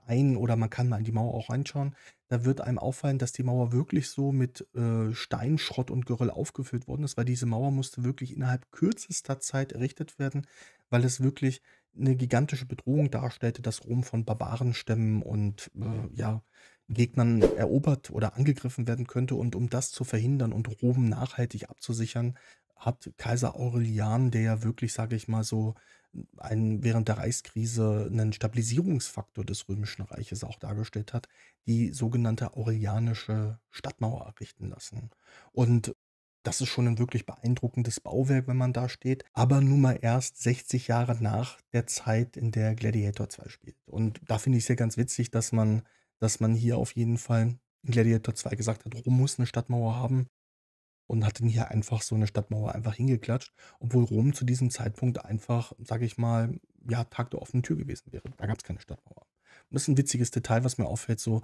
ein oder man kann mal in die Mauer auch reinschauen, da wird einem auffallen, dass die Mauer wirklich so mit, Stein, Schrott und Geröll aufgefüllt worden ist, weil diese Mauer musste wirklich innerhalb kürzester Zeit errichtet werden, weil es wirklich eine gigantische Bedrohung darstellte, dass Rom von Barbarenstämmen und, ja, Gegnern erobert oder angegriffen werden könnte. Und um das zu verhindern und Rom nachhaltig abzusichern, hat Kaiser Aurelian, der ja wirklich, sage ich mal so, während der Reichskrise einen Stabilisierungsfaktor des Römischen Reiches auch dargestellt hat, die sogenannte Aurelianische Stadtmauer errichten lassen. Und das ist schon ein wirklich beeindruckendes Bauwerk, wenn man da steht, aber nun mal erst 60 Jahre nach der Zeit, in der Gladiator 2 spielt. Und da finde ich es ja ganz witzig, dass man hier auf jeden Fall in Gladiator 2 gesagt hat, Rom muss eine Stadtmauer haben und hat dann hier einfach so eine Stadtmauer einfach hingeklatscht, obwohl Rom zu diesem Zeitpunkt einfach, sage ich mal, ja, Tag der offenen Tür gewesen wäre. Da gab es keine Stadtmauer. Und das ist ein witziges Detail, was mir auffällt, so,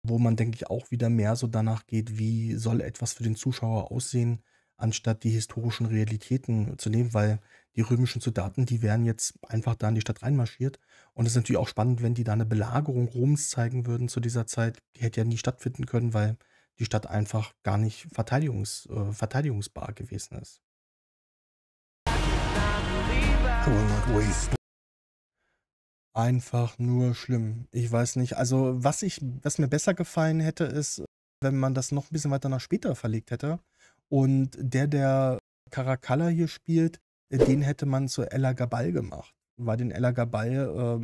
wo man, denke ich, auch wieder mehr so danach geht, wie soll etwas für den Zuschauer aussehen, anstatt die historischen Realitäten zu nehmen, weil die römischen Soldaten, die wären jetzt einfach da in die Stadt reinmarschiert. Und es ist natürlich auch spannend, wenn die da eine Belagerung Roms zeigen würden zu dieser Zeit. Die hätte ja nie stattfinden können, weil die Stadt einfach gar nicht verteidigungsbar gewesen ist. I will not waste. Einfach nur schlimm. Ich weiß nicht. Also, was mir besser gefallen hätte, ist, wenn man das noch ein bisschen weiter nach später verlegt hätte und der Caracalla hier spielt, den hätte man zu Elagabal gemacht. Weil den Elagabal,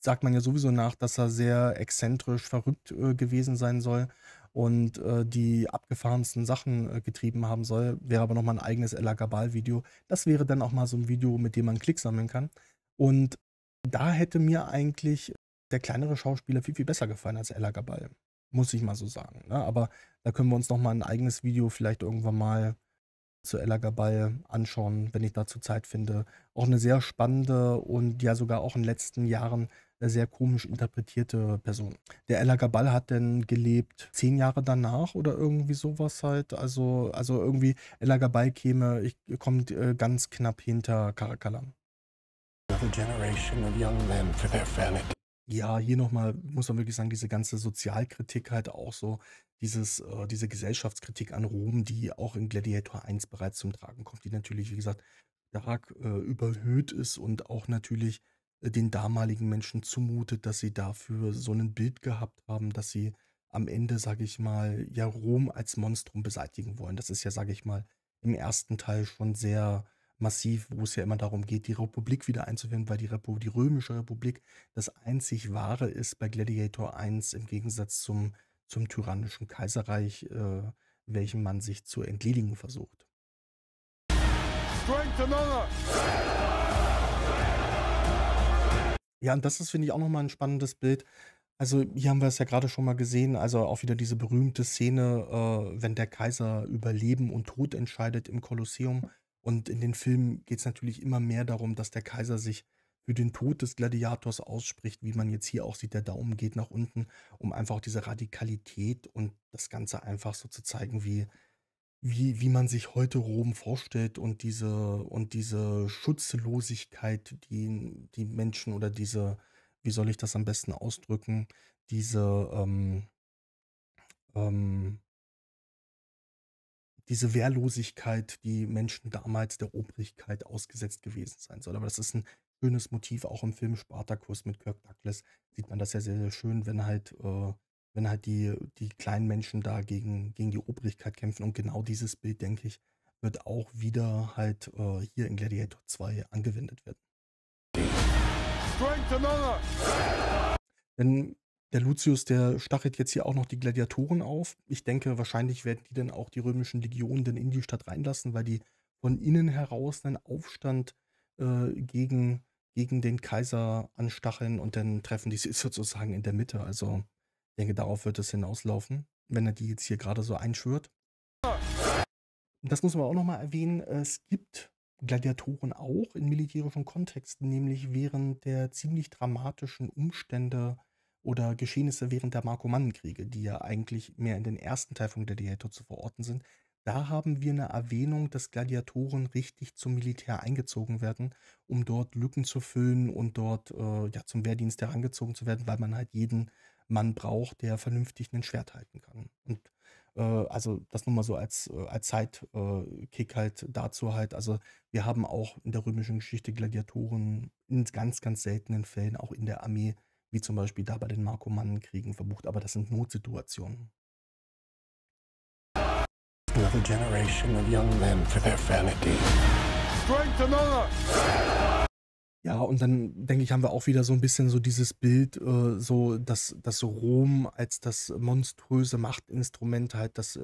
sagt man ja sowieso nach, dass er sehr exzentrisch verrückt, gewesen sein soll und, die abgefahrensten Sachen, getrieben haben soll. Wäre aber noch mal 'n eigenes Elagabal-Video. Das wäre dann auch mal so ein Video, mit dem man Klicks sammeln kann. Und da hätte mir eigentlich der kleinere Schauspieler viel, viel besser gefallen als Elagabal, muss ich mal so sagen, ne? Aber da können wir uns noch mal 'n eigenes Video vielleicht irgendwann mal zu Elagabal anschauen, wenn ich dazu Zeit finde. Auch eine sehr spannende und ja sogar auch in den letzten Jahren, sehr komisch interpretierte Person. Der Elagabal hat denn gelebt 10 Jahre danach oder irgendwie sowas halt. Also irgendwie Elagabal kommt, ganz knapp hinter Caracalla. Another generation of young men for their vanity. Ja, hier nochmal muss man wirklich sagen, diese ganze Sozialkritik halt auch so, diese Gesellschaftskritik an Rom, die auch in Gladiator 1 bereits zum Tragen kommt, die natürlich, wie gesagt, stark, überhöht ist und auch natürlich, den damaligen Menschen zumutet, dass sie dafür so ein Bild gehabt haben, dass sie am Ende, sage ich mal, ja, Rom als Monstrum beseitigen wollen. Das ist ja, sage ich mal, im ersten Teil schon sehr massiv, wo es ja immer darum geht, die Republik wieder einzuführen, weil die Römische Republik das einzig Wahre ist bei Gladiator 1 im Gegensatz zum tyrannischen Kaiserreich, welchem man sich zu entledigen versucht. Strength and honor. Ja, und das ist, finde ich, auch noch mal 'n spannendes Bild. Also, hier haben wir es ja gerade schon mal gesehen, also auch wieder diese berühmte Szene, wenn der Kaiser über Leben und Tod entscheidet im Kolosseum. Und in den Filmen geht es natürlich immer mehr darum, dass der Kaiser sich für den Tod des Gladiators ausspricht, wie man jetzt hier auch sieht, der Daumen geht nach unten, um einfach auch diese Radikalität und das Ganze einfach so zu zeigen, wie man sich heute Rom vorstellt und diese Schutzlosigkeit, die Menschen oder wie soll ich das am besten ausdrücken, diese, ähm diese Wehrlosigkeit, die Menschen damals der Obrigkeit ausgesetzt gewesen sein soll. Aber das ist ein schönes Motiv, auch im Film Spartacus mit Kirk Douglas sieht man das ja sehr, sehr schön, wenn halt die kleinen Menschen da gegen die Obrigkeit kämpfen. Und genau dieses Bild, denke ich, wird auch wieder halt, hier in Gladiator 2 angewendet werden. Strength and honor. Denn der Lucius, der stachelt jetzt hier auch noch die Gladiatoren auf. Ich denke, wahrscheinlich werden die dann auch die römischen Legionen dann in die Stadt reinlassen, weil die von innen heraus einen Aufstand, gegen den Kaiser anstacheln und dann treffen die sich sozusagen in der Mitte. Also, ich denke, darauf wird es hinauslaufen, wenn er die jetzt hier gerade so einschwört. Und das muss man auch noch mal erwähnen, es gibt Gladiatoren auch in militärischen Kontexten, nämlich während der ziemlich dramatischen Umstände oder Geschehnisse während der Markomannenkriege, die ja eigentlich mehr in den ersten Teil von Gladiator zu verorten sind. Da haben wir eine Erwähnung, dass Gladiatoren richtig zum Militär eingezogen werden, um dort Lücken zu füllen und dort ja, zum Wehrdienst herangezogen zu werden, weil man halt jeden Mann braucht, der vernünftig ein Schwert halten kann. Und also das nur mal so als Sidekick halt dazu halt. Also wir haben auch in der römischen Geschichte Gladiatoren in ganz, ganz seltenen Fällen auch in der Armee, wie zum Beispiel da bei den Markomannenkriegen verbucht, aber das sind Notsituationen. Another generation of young men for their vanity. Strength among us! Ja, und dann denke ich, haben wir auch wieder so ein bisschen so dieses Bild, so dass Rom als das monströse Machtinstrument halt das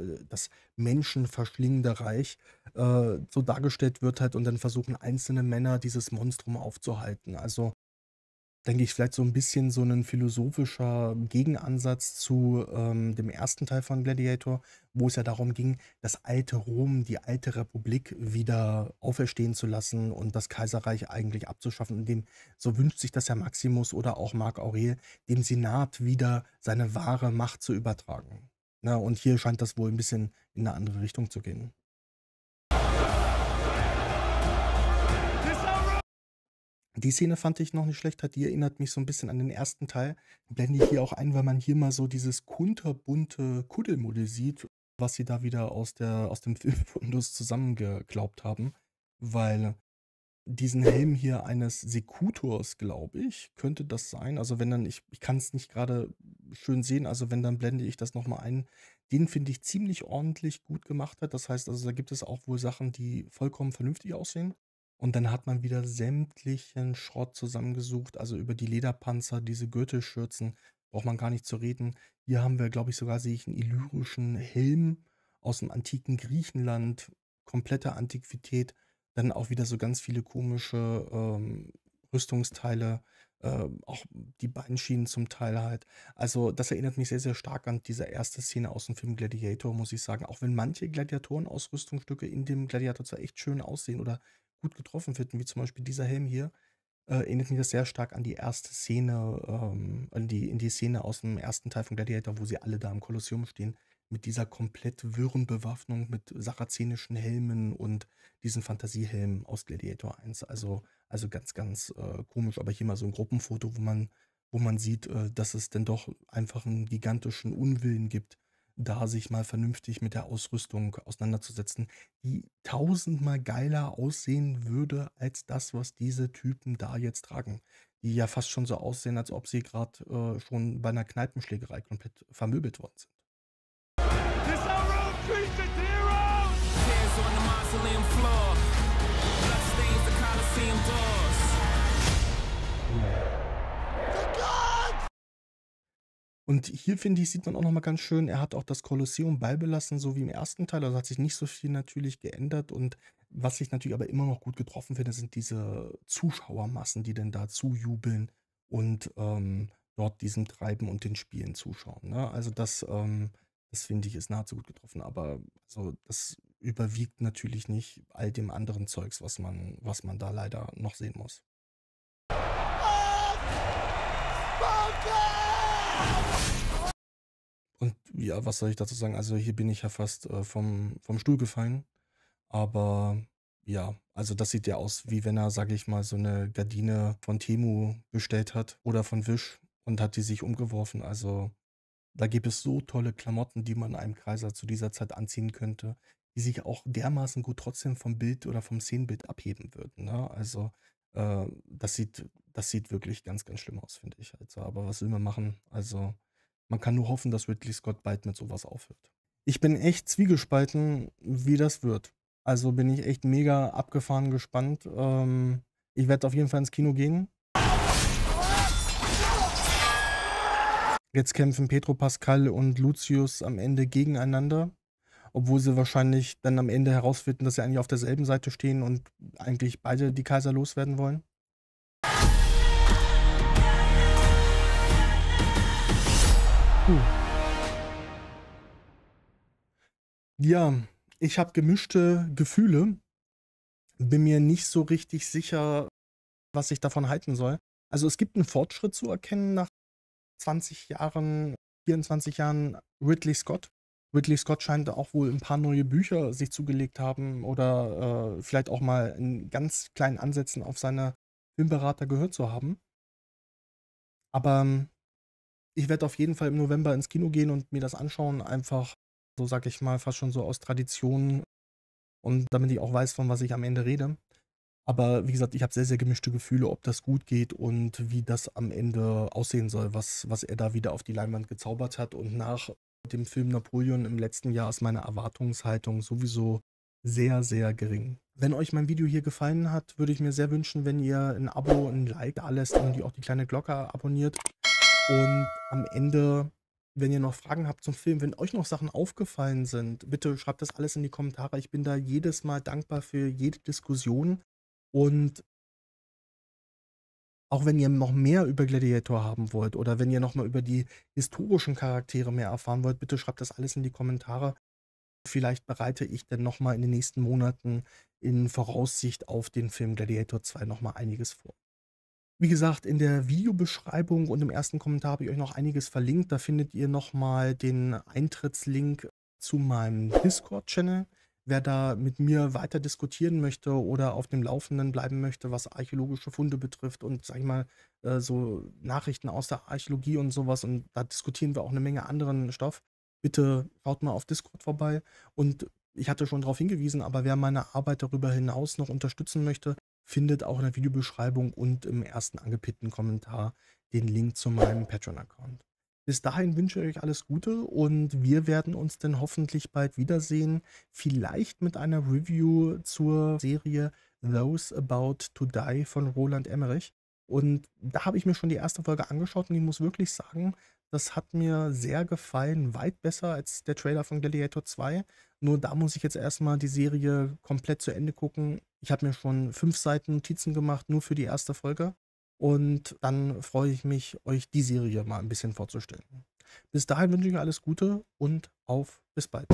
menschenverschlingende Reich, so dargestellt wird halt und dann versuchen einzelne Männer dieses Monstrum aufzuhalten. Also denke ich, vielleicht so ein bisschen so ein philosophischer Gegenansatz zu, dem ersten Teil von Gladiator, wo es ja darum ging, das alte Rom, die alte Republik wieder auferstehen zu lassen und das Kaiserreich eigentlich abzuschaffen. Und dem so wünscht sich das ja Maximus oder auch Marc Aurel, dem Senat wieder seine wahre Macht zu übertragen. Ne, und hier scheint das wohl ein bisschen in eine andere Richtung zu gehen. Die Szene fand ich noch nicht schlecht, die erinnert mich so ein bisschen an den ersten Teil. Blende ich hier auch ein, weil man hier mal so dieses kunterbunte Kuddelmuddel sieht, was sie da wieder aus dem Filmfundus zusammengeklaubt haben. Weil diesen Helm hier eines Sekutors, glaube ich, könnte das sein. Also wenn dann, ich kann es nicht gerade schön sehen, also wenn, dann blende ich das nochmal ein. Den finde ich ziemlich ordentlich gut gemacht hat. Das heißt, also da gibt es auch wohl Sachen, die vollkommen vernünftig aussehen. Und dann hat man wieder sämtlichen Schrott zusammengesucht, also über die Lederpanzer, diese Gürtelschürzen, braucht man gar nicht zu reden. Hier haben wir, glaube ich, sogar sehe ich einen illyrischen Helm aus dem antiken Griechenland, komplette Antiquität. Dann auch wieder so ganz viele komische Rüstungsteile, auch die Beinschienen zum Teil halt. Also das erinnert mich sehr, sehr stark an diese erste Szene aus dem Film Gladiator, muss ich sagen. Auch wenn manche Gladiatorenausrüstungsstücke in dem Gladiator zwar echt schön aussehen oder gut getroffen finden, wie zum Beispiel dieser Helm hier, erinnert mich das sehr stark an die erste Szene, in die Szene aus dem ersten Teil von Gladiator, wo sie alle da im Kolosseum stehen, mit dieser komplett wirren Bewaffnung, mit sarazenischen Helmen und diesen Fantasiehelmen aus Gladiator 1. Also ganz, ganz komisch, aber hier mal so ein Gruppenfoto, wo man sieht, dass es denn doch einfach einen gigantischen Unwillen gibt, da sich mal vernünftig mit der Ausrüstung auseinanderzusetzen, die tausendmal geiler aussehen würde als das, was diese Typen da jetzt tragen. Die ja fast schon so aussehen, als ob sie gerade schon bei einer Kneipenschlägerei komplett vermöbelt worden sind. This our own treason, heroes! Tears on the mausoleum floor. Bloodstains the Colosseum doors. Und hier, finde ich, sieht man auch nochmal ganz schön, er hat auch das Kolosseum beibelassen, so wie im ersten Teil. Also hat sich nicht so viel natürlich geändert. Und was ich natürlich aber immer noch gut getroffen finde, sind diese Zuschauermassen, die denn da zujubeln und dort diesem Treiben und den Spielen zuschauen. Ne? Also das finde ich, ist nahezu gut getroffen. Aber also, das überwiegt natürlich nicht all dem anderen Zeugs, was man da leider noch sehen muss. Und ja, was soll ich dazu sagen? Also hier bin ich ja fast vom Stuhl gefallen. Aber ja, also das sieht ja aus, wie wenn er, sage ich mal, so eine Gardine von Temu bestellt hat oder von Wish und hat die sich umgeworfen. Also da gibt es so tolle Klamotten, die man einem Kaiser zu dieser Zeit anziehen könnte, die sich auch dermaßen gut trotzdem vom Bild oder vom Szenenbild abheben würden. Ne? Also das sieht wirklich ganz, ganz schlimm aus, finde ich. Also, aber was will man machen? Also man kann nur hoffen, dass Ridley Scott bald mit sowas aufhört. Ich bin echt zwiegespalten, wie das wird. Also bin ich echt mega abgefahren gespannt. Ich werde auf jeden Fall ins Kino gehen. Jetzt kämpfen Pedro Pascal und Lucius am Ende gegeneinander, obwohl sie wahrscheinlich dann am Ende herausfinden, dass sie eigentlich auf derselben Seite stehen und eigentlich beide die Kaiser loswerden wollen. Ja, ich habe gemischte Gefühle, bin mir nicht so richtig sicher, was ich davon halten soll. Also es gibt einen Fortschritt zu erkennen nach 20 Jahren, 24 Jahren Ridley Scott. Ridley Scott scheint auch wohl ein paar neue Bücher sich zugelegt haben oder vielleicht auch mal in ganz kleinen Ansätzen auf seine Filmberater gehört zu haben. Aber ich werde auf jeden Fall im November ins Kino gehen und mir das anschauen, einfach, so sage ich mal, fast schon so aus Tradition und damit ich auch weiß, von was ich am Ende rede. Aber wie gesagt, ich habe sehr, sehr gemischte Gefühle, ob das gut geht und wie das am Ende aussehen soll, was er da wieder auf die Leinwand gezaubert hat. Und nach dem Film Napoleon im letzten Jahr ist meine Erwartungshaltung sowieso sehr, sehr gering. Wenn euch mein Video hier gefallen hat, würde ich mir sehr wünschen, wenn ihr ein Abo, ein Like da lässt und auch die kleine Glocke abonniert. Und am Ende, wenn ihr noch Fragen habt zum Film, wenn euch noch Sachen aufgefallen sind, bitte schreibt das alles in die Kommentare. Ich bin da jedes Mal dankbar für jede Diskussion. Und auch wenn ihr noch mehr über Gladiator haben wollt oder wenn ihr noch mal über die historischen Charaktere mehr erfahren wollt, bitte schreibt das alles in die Kommentare. Vielleicht bereite ich dann noch mal in den nächsten Monaten in Voraussicht auf den Film Gladiator 2 noch mal einiges vor. Wie gesagt, in der Videobeschreibung und im ersten Kommentar habe ich euch noch einiges verlinkt. Da findet ihr noch mal den Eintrittslink zu meinem Discord-Channel. Wer da mit mir weiter diskutieren möchte oder auf dem Laufenden bleiben möchte, was archäologische Funde betrifft und, sage ich mal, so Nachrichten aus der Archäologie und sowas, und da diskutieren wir auch eine Menge anderen Stoff, bitte schaut mal auf Discord vorbei. Und ich hatte schon darauf hingewiesen, aber wer meine Arbeit darüber hinaus noch unterstützen möchte, findet auch in der Videobeschreibung und im ersten angepinnten Kommentar den Link zu meinem Patreon-Account. Bis dahin wünsche ich euch alles Gute und wir werden uns dann hoffentlich bald wiedersehen. Vielleicht mit einer Review zur Serie Those About to Die von Roland Emmerich. Und da habe ich mir schon die erste Folge angeschaut und ich muss wirklich sagen, das hat mir sehr gefallen, weit besser als der Trailer von Gladiator 2. Nur da muss ich jetzt erstmal die Serie komplett zu Ende gucken. Ich habe mir schon 5 Seiten Notizen gemacht, nur für die erste Folge. Und dann freue ich mich, euch die Serie mal ein bisschen vorzustellen. Bis dahin wünsche ich euch alles Gute und bis bald.